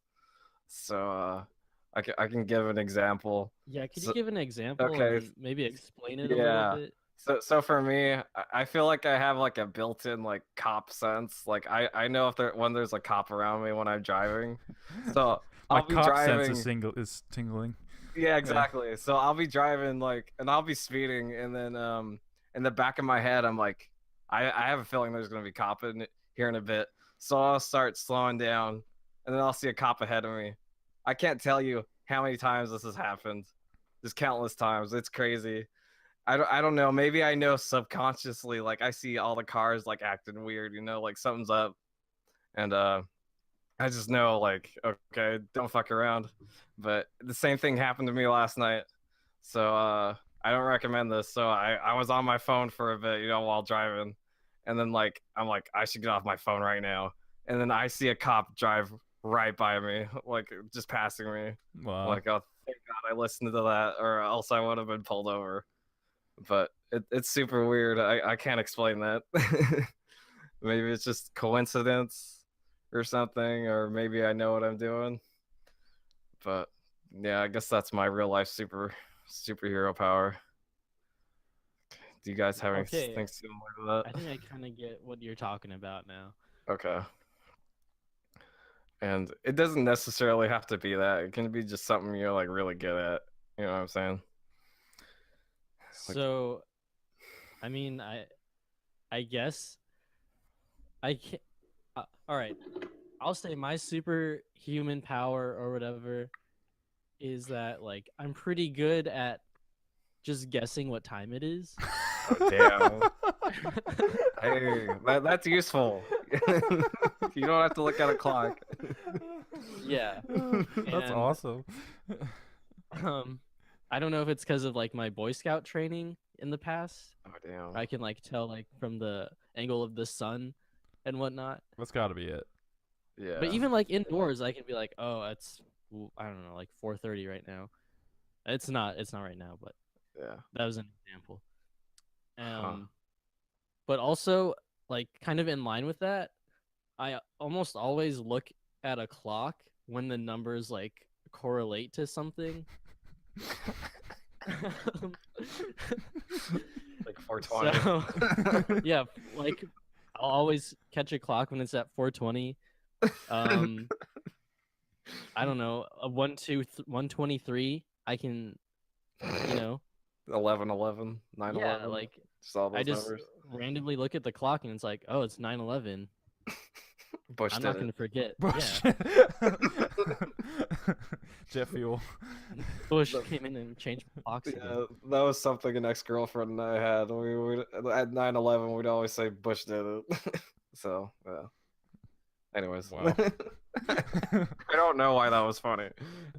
So I can give an example. Yeah, could you give an example okay, and maybe explain it a yeah. little bit? So for me, I feel like I have like a built-in like cop sense. Like I know if when there's a cop around me when I'm driving. So My I'll be cop driving. sense is tingling. Yeah, exactly. So I'll be driving like, and I'll be speeding, and then in the back of my head, I'm like, I have a feeling there's gonna be a cop here in a bit. So I'll start slowing down, and then I'll see a cop ahead of me. I can't tell you how many times this has happened. Just countless times. It's crazy. I don't know. Maybe I know subconsciously. Like I see all the cars like acting weird. You know, like something's up, and I just know, like, okay, don't fuck around. But the same thing happened to me last night. So I don't recommend this. So I was on my phone for a bit, while driving. And then, like, I'm like, I should get off my phone right now. And then I see a cop drive right by me, like, just passing me. Wow. Like, oh, thank God I listened to that, or else I would have been pulled over. But it's super weird. I can't explain that. Maybe it's just coincidence or something, or maybe I know what I'm doing. But yeah, I guess that's my real life superhero power. Do you guys have anything similar to that? I think I kind of get what you're talking about now. Okay. And it doesn't necessarily have to be that. It can be just something you're like really good at. You know what I'm saying? So, I mean, I guess I can. All right, I'll say my superhuman power or whatever is that like I'm pretty good at just guessing what time it is. Oh, damn. Hey, that's useful. You don't have to look at a clock. Yeah. That's awesome. I don't know if it's because of like my Boy Scout training in the past. Oh damn. I can like tell like from the angle of the sun and whatnot. That's got to be it. Yeah. But even like indoors, I can be like, oh, it's I don't know, like 4:30 right now. It's not right now, but yeah, that was an example. But also like kind of in line with that, I almost always look at a clock when the numbers like correlate to something. Like 420. So, yeah, like I'll always catch a clock when it's at 420. I don't know, a 123. I can, 11:11, 9:11. Yeah, like just all those I just numbers. randomly look at the clock and it's like, oh, it's 9:11. Bush I'm did not it. gonna forget. Bush. Yeah, Jet fuel. Bush came in and changed clocks. Yeah, Again. that was something an ex-girlfriend and I had. We would at 9/11 we'd always say Bush did it. So yeah. Anyways, Wow. I don't know why that was funny.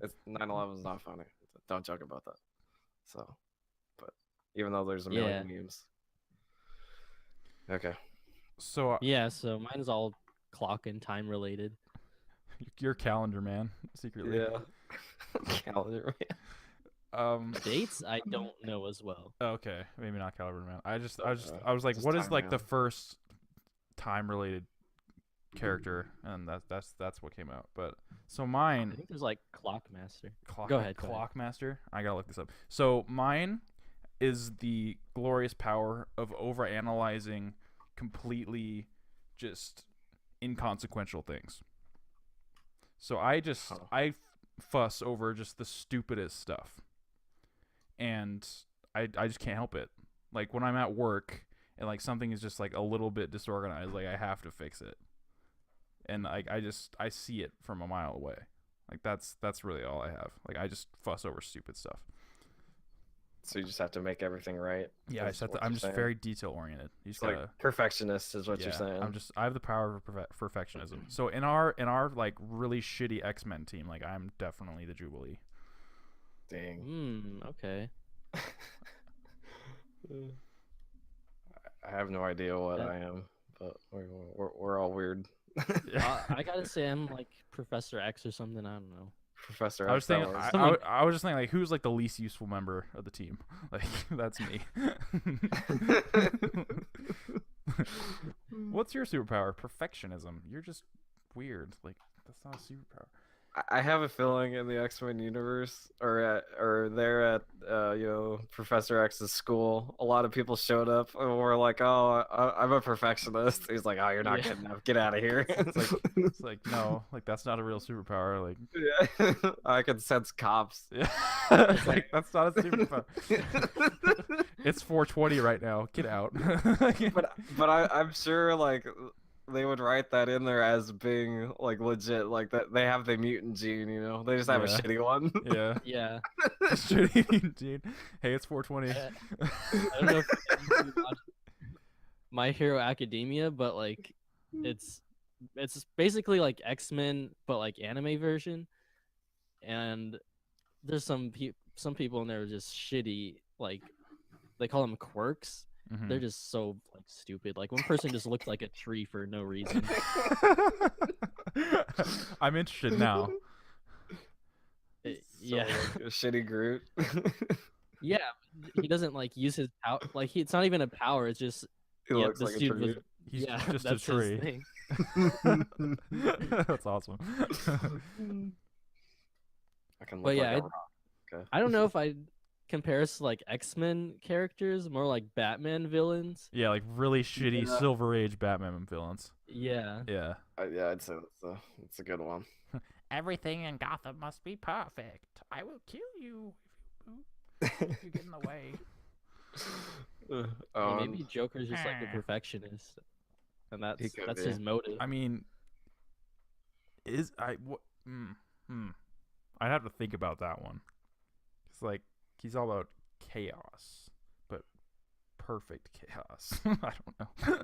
It's 9/11 is not funny. Don't joke about that. So, but even though there's a million memes. Okay. So Yeah, so mine's all clock and time related. you're calendar man, secretly. Yeah. Calendar man. Dates I don't know as well. Okay, maybe not calendar man. I was like, just what is time like man. the first time related character, and that's what came out. But so I mine, think there's like Clockmaster. Go ahead. Clockmaster. I gotta look this up. So mine is the glorious power of overanalyzing completely just inconsequential things. So I fuss over just the stupidest stuff, and I just can't help it. Like when I'm at work and like something is just like a little bit disorganized, like I have to fix it, and like I see it from a mile away. Like that's really all I have. Like I just fuss over stupid stuff. So you just have to make everything right. Yeah, is what I'm you're just saying. very detail oriented. You just It's like gotta. perfectionist is what Yeah, you're saying. I have the power of perfectionism. So in our like really shitty X-Men team, like I'm definitely the Jubilee. Dang. Okay. I have no idea what Yeah. I am, but we're all weird. I gotta say I'm like Professor X or something. I don't know. Professor I was X, that thinking, works. I was just thinking, like, who's like the least useful member of the team? Like, that's me. What's your superpower? Perfectionism. You're just weird. Like, that's not a superpower. I have a feeling in the X-Men universe, or there at Professor X's school, a lot of people showed up and were like, "Oh, I'm a perfectionist." He's like, "Oh, you're not Yeah. good enough. Get out of here." It's like no, like that's not a real superpower. Like, yeah. I can sense cops. yeah. It's like that's not a superpower. It's 4:20 right now. Get out. But I'm sure like they would write that in there as being like legit, like that they have the mutant gene, you know. They just have a Yeah. shitty one. Yeah. Yeah. Just shitty, dude. Hey, it's 4:20. I don't know if you watch My Hero Academia, but like it's basically like X-Men but like anime version, and there's some people in there are just shitty, like they call them quirks. Mhm. They're just so like stupid. Like one person just looked like a tree for no reason. I'm interested now. Yeah. Like a shitty Groot. Yeah, he doesn't like use his power. Like it's not even a power. It's just He yeah, looks this like a dude tree. was He's yeah, just a that's his tree. thing. That's awesome. I can look But yeah, like a rock. Okay. I don't know if I compare us to like X-Men characters, more like Batman villains. Yeah, like really shitty Yeah. Silver Age Batman villains. Yeah. Yeah. Yeah, I'd say that's a good one. Everything in Gotham must be perfect. I will kill you if you get in the way. Hey, maybe Joker's just like a perfectionist, and He could that's be. his motive. I mean, I'd have to think about that one. It's like he's all about chaos, but perfect chaos. I don't know.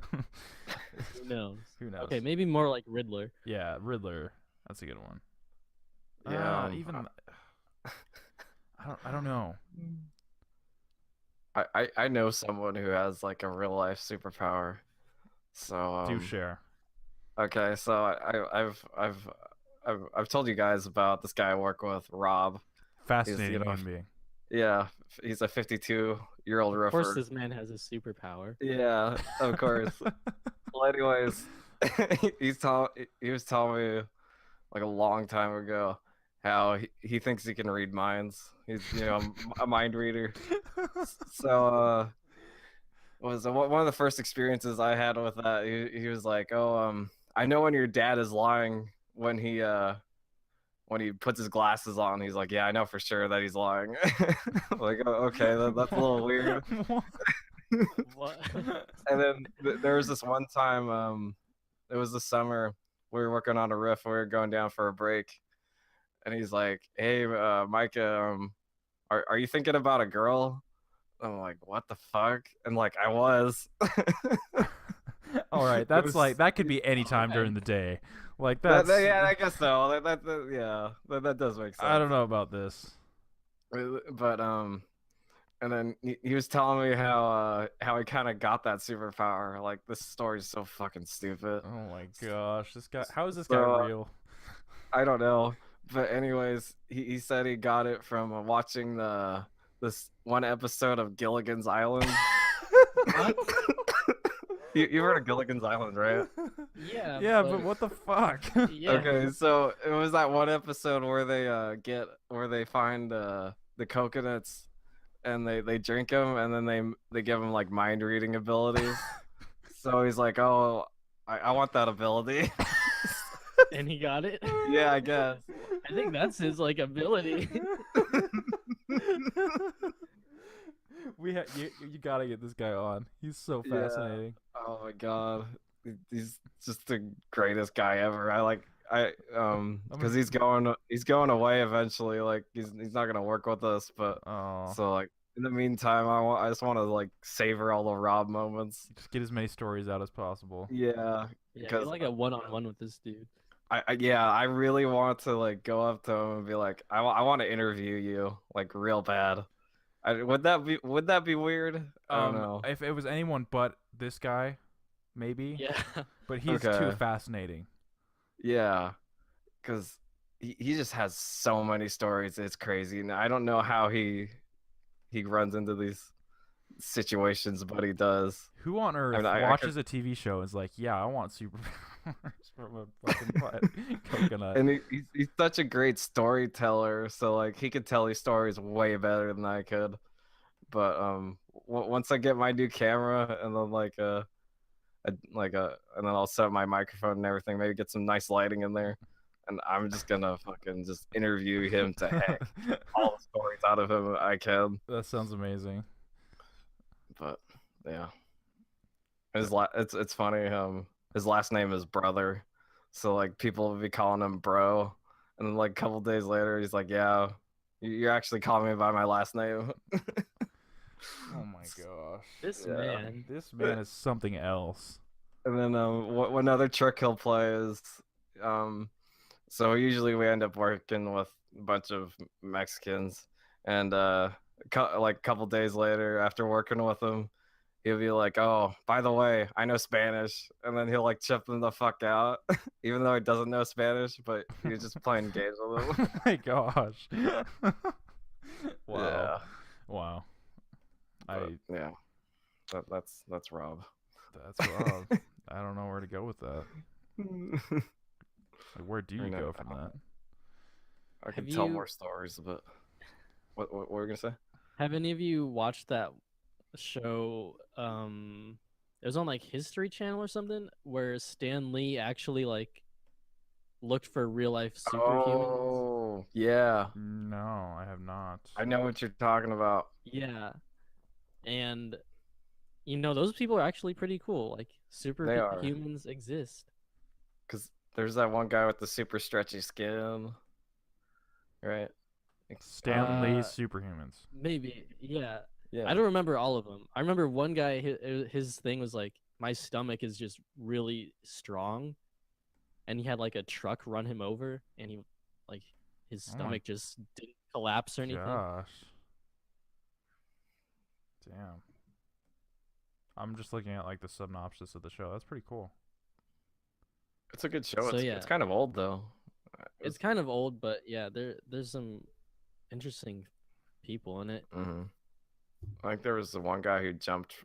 Who knows? Who knows? Okay, maybe more like Riddler. Yeah, Riddler. That's a good one. Yeah. Even I don't know. I know someone who has like a real life superpower. So Do share. okay, so I've told you guys about this guy I work with, Rob. Fascinating you know, human being. Yeah, he's a 52-year-old Of course, roofer. this man has a superpower. Yeah, of course. Well, anyways, he was telling me like a long time ago how he thinks he can read minds. He's a mind reader. So was one of the first experiences I had with that. He was like, "Oh, I know when your dad is lying when he puts his glasses on." He's like, "Yeah, I know for sure that he's lying." Like, oh, okay, that's a little weird. What? And then there was this one time, it was the summer. We were working on a roof. We were going down for a break, and he's like, "Hey, Micah, are you thinking about a girl?" I'm like, "What the fuck?" And like, I was. All right, that's like that could be any time Okay. during the day. Like that's yeah, I guess so. That does make sense. I don't know about this. But and then he was telling me how he kind of got that superpower. Like, this story's so fucking stupid. Oh my gosh, this guy. How is this So, guy real? I don't know. But anyways, he said he got it from watching this one episode of Gilligan's Island. What? You heard of Gilligan's Island, right? Yeah. Yeah, but what the fuck? Yeah. Okay, so it was that one episode where they find the coconuts and they drink them, and then they give him like mind reading abilities. So he's like, "Oh, I want that ability." And he got it. Yeah, I guess. I think that's his like ability. You gotta get this guy on. He's so Yeah. fascinating. Oh my god, he's just the greatest guy ever. Because he's going away eventually. Like, he's not gonna work with us, but Oh, so like in the meantime, I just want to like savor all the Rob moments. Just get as many stories out as possible. Yeah, Yeah, get because like a one-on-one with this dude. yeah, I really want to like go up to him and be like, I want to interview you like real bad. Would that be weird? I don't know. If it was anyone but this guy, maybe. Yeah. But he's too Okay. fascinating. Yeah, because he just has so many stories. It's crazy, and I don't know how he runs into these situations, but he does. Who on I earth mean, I could, watches a TV show and is like, yeah, I want superpowers from a fucking coconut? and he's such a great storyteller. So like he could tell these stories way better than I could. But once I get my new camera and then and then I'll set up my microphone and everything, maybe get some nice lighting in there, and I'm just gonna fucking just interview him to heck, all the stories out of him I can. That sounds amazing. But yeah, it's funny. His last name is Brother, so like people will be calling him Bro, and then like a couple days later, he's like, "Yeah, you're actually calling me by my last name." Oh my gosh. This Yeah. man. This man is something else. And then what another trick he'll play is so usually we end up working with a bunch of Mexicans, and like a couple days later after working with them, he'll be like, "Oh, by the way, I know Spanish," and then he'll like chip them the fuck out, even though he doesn't know Spanish, but he's just playing games with Oh them. my gosh. Wow. Yeah, Wow. but, yeah, that's Rob. That's Rob. I don't know where to go with that. Like, where do you know, go from that? I can Have tell you- more stories, but what were we gonna say? Have any of you watched that show? It was on like History Channel or something, where Stan Lee actually like looked for real life superhumans. Oh, yeah. No, I have not. I know what you're talking about. Yeah, and those people are actually pretty cool. Like They are. superhumans exist. Because there's that one guy with the super stretchy skin, right? Stan Lee's Uh, Superhumans. Maybe, yeah. Yeah. I don't remember all of them. I remember one guy. His thing was like, my stomach is just really strong, and he had like a truck run him over, and he like his Oh my stomach just didn't collapse or anything. Gosh. Damn. I'm just looking at like the synopsis of the show. That's pretty cool. It's a good show. So, It's yeah. kind of old though. It's kind of old, but yeah, there's some interesting people in it. Mm-hmm. Like there was the one guy who jumped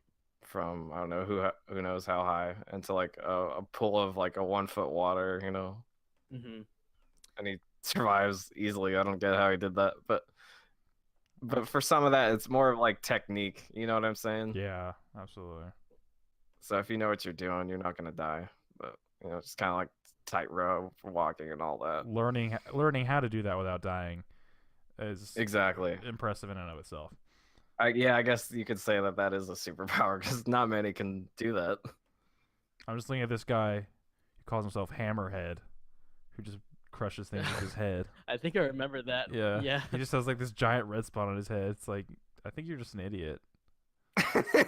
from I don't know who knows how high into like a pool of like a 1 foot water, Hmm. and he survives easily. I don't get how he did that, but for some of that, it's more of like technique. You know what I'm saying? Yeah, absolutely. So if you know what you're doing, you're not gonna die. But just kind of like tightrope walking and all that. Learning how to do that without dying is Exactly. impressive in and of itself. I guess you could say that is a superpower because not many can do that. I'm just looking at this guy who calls himself Hammerhead, who just crushes things with his head. I think I remember that. Yeah. Yeah. He just has like this giant red spot on his head. It's like, I think you're just an idiot.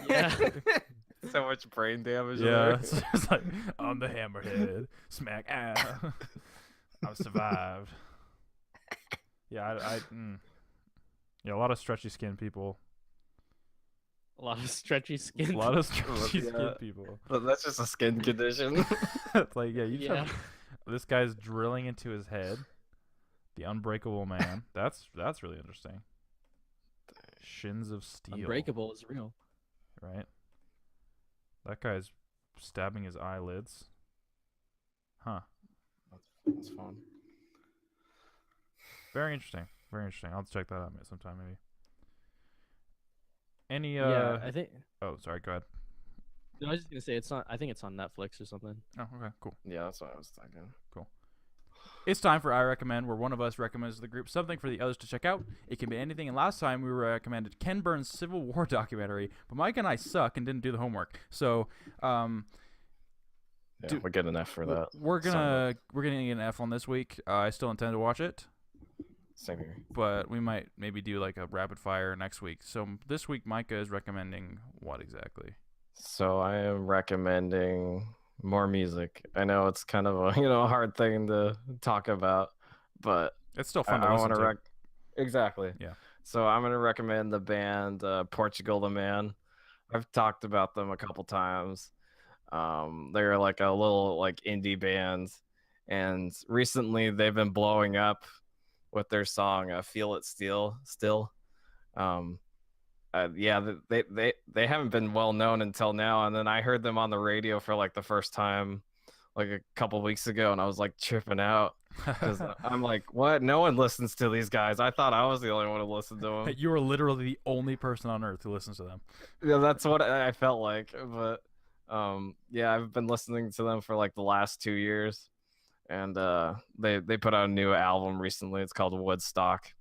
Yeah. So much brain damage. Yeah. There. So it's like, I'm the Hammerhead. Smack. Ah. I've survived. Yeah, yeah, a lot of stretchy skin people. A lot of stretchy skin. A lot of stretchy Yeah. skin people. But that's just a skin condition. It's like, yeah, you just Yeah. this guy's drilling into his head. The unbreakable man. That's really interesting. Shins of steel. Unbreakable is real. Right? That guy's stabbing his eyelids. Huh. That's fun. Very interesting. Very interesting. I'll check that out sometime maybe. Any Yeah, I think. oh, sorry, go ahead. No, I was just gonna say it's not. I think it's on Netflix or something. Oh, okay, cool. Yeah, that's what I was thinking. It's time for I Recommend, where one of us recommends to the group something for the others to check out. It can be anything, and last time we recommended Ken Burns' Civil War documentary, but Mike and I suck and didn't do the homework. So, Yeah, Do- we get an F for that. we're getting an F on this week. I still intend to watch it. Same here. but we might maybe do like a rapid fire next week. So this week, Micah is recommending what exactly? So I am recommending more music. I know it's kind of a a hard thing to talk about, but It's still I, fun to I listen want to. exactly. Yeah. So I'm gonna recommend the band Portugal the Man. I've talked about them a couple times. They're like a little like indie band, and recently they've been blowing up with their song "Feel It Still." Um, yeah, they haven't been well known until now, and then I heard them on the radio for like the first time like a couple weeks ago, and I was like tripping out because I'm like, what? No one listens to these guys. I thought I was the only one who listened to them. You are literally the only person on earth who listens to them. Yeah, that's what I felt like. But yeah, I've been listening to them for like the last 2 years, and they put out a new album recently. It's called Woodstock,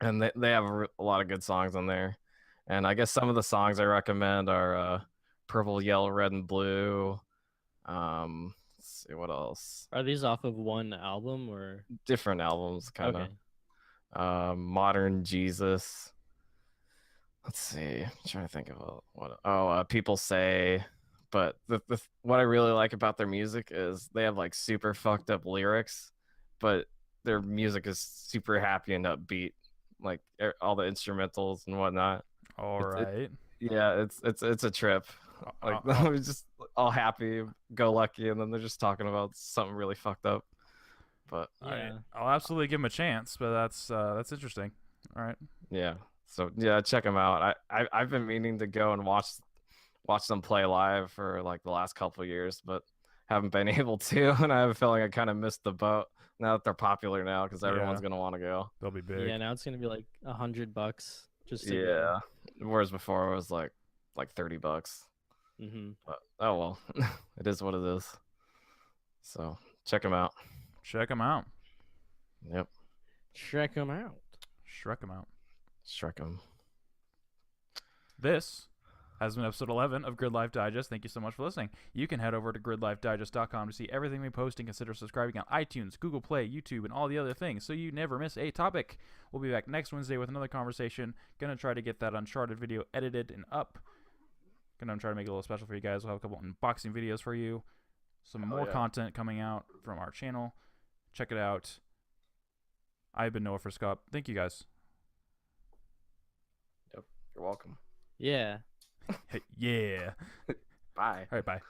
and they have a lot of good songs on there. And I guess some of the songs I recommend are Purple, Yellow, Red, and Blue. Let's see what else. Are these off of one album or? Different albums, kind of. Okay. Modern Jesus. Let's see. I'm trying to think of what. Oh, People Say. But what I really like about their music is they have like super fucked up lyrics, but their music is super happy and upbeat, like all the instrumentals and whatnot. All It- right. Yeah, it's a trip. Like I'm just all happy, go lucky, and then they're just talking about something really fucked up. But Yeah. I'll absolutely give them a chance, but that's interesting. All right. yeah, so yeah, check them out. I've been meaning to go and watch them play live for like the last couple of years, but haven't been able to, and I have a feeling I kind of missed the boat now that they're popular now because everyone's Yeah. gonna want to go. They'll be big. Yeah, now it's gonna be like $100 just to Yeah, whereas before it was like $30. go. Mm-hmm. But oh well, it is what it is. So check them out. Check them out. Yep, Check them out. Shrek them out. strike them. This has been episode 11 of Gridlife Digest. Thank you so much for listening. You can head over to gridlifedigest.com to see everything we post and consider subscribing on iTunes, Google Play, YouTube, and all the other things so you never miss a topic. We'll be back next Wednesday with another conversation. Gonna try to get that Uncharted video edited and up. Gonna try to make it a little special for you guys. We'll have a couple unboxing videos for you. Some more content coming out from our channel. Check it out. I've been Noah Friscop. Thank you guys. Yep, you're welcome. Yeah. Yeah. Bye. All right, bye.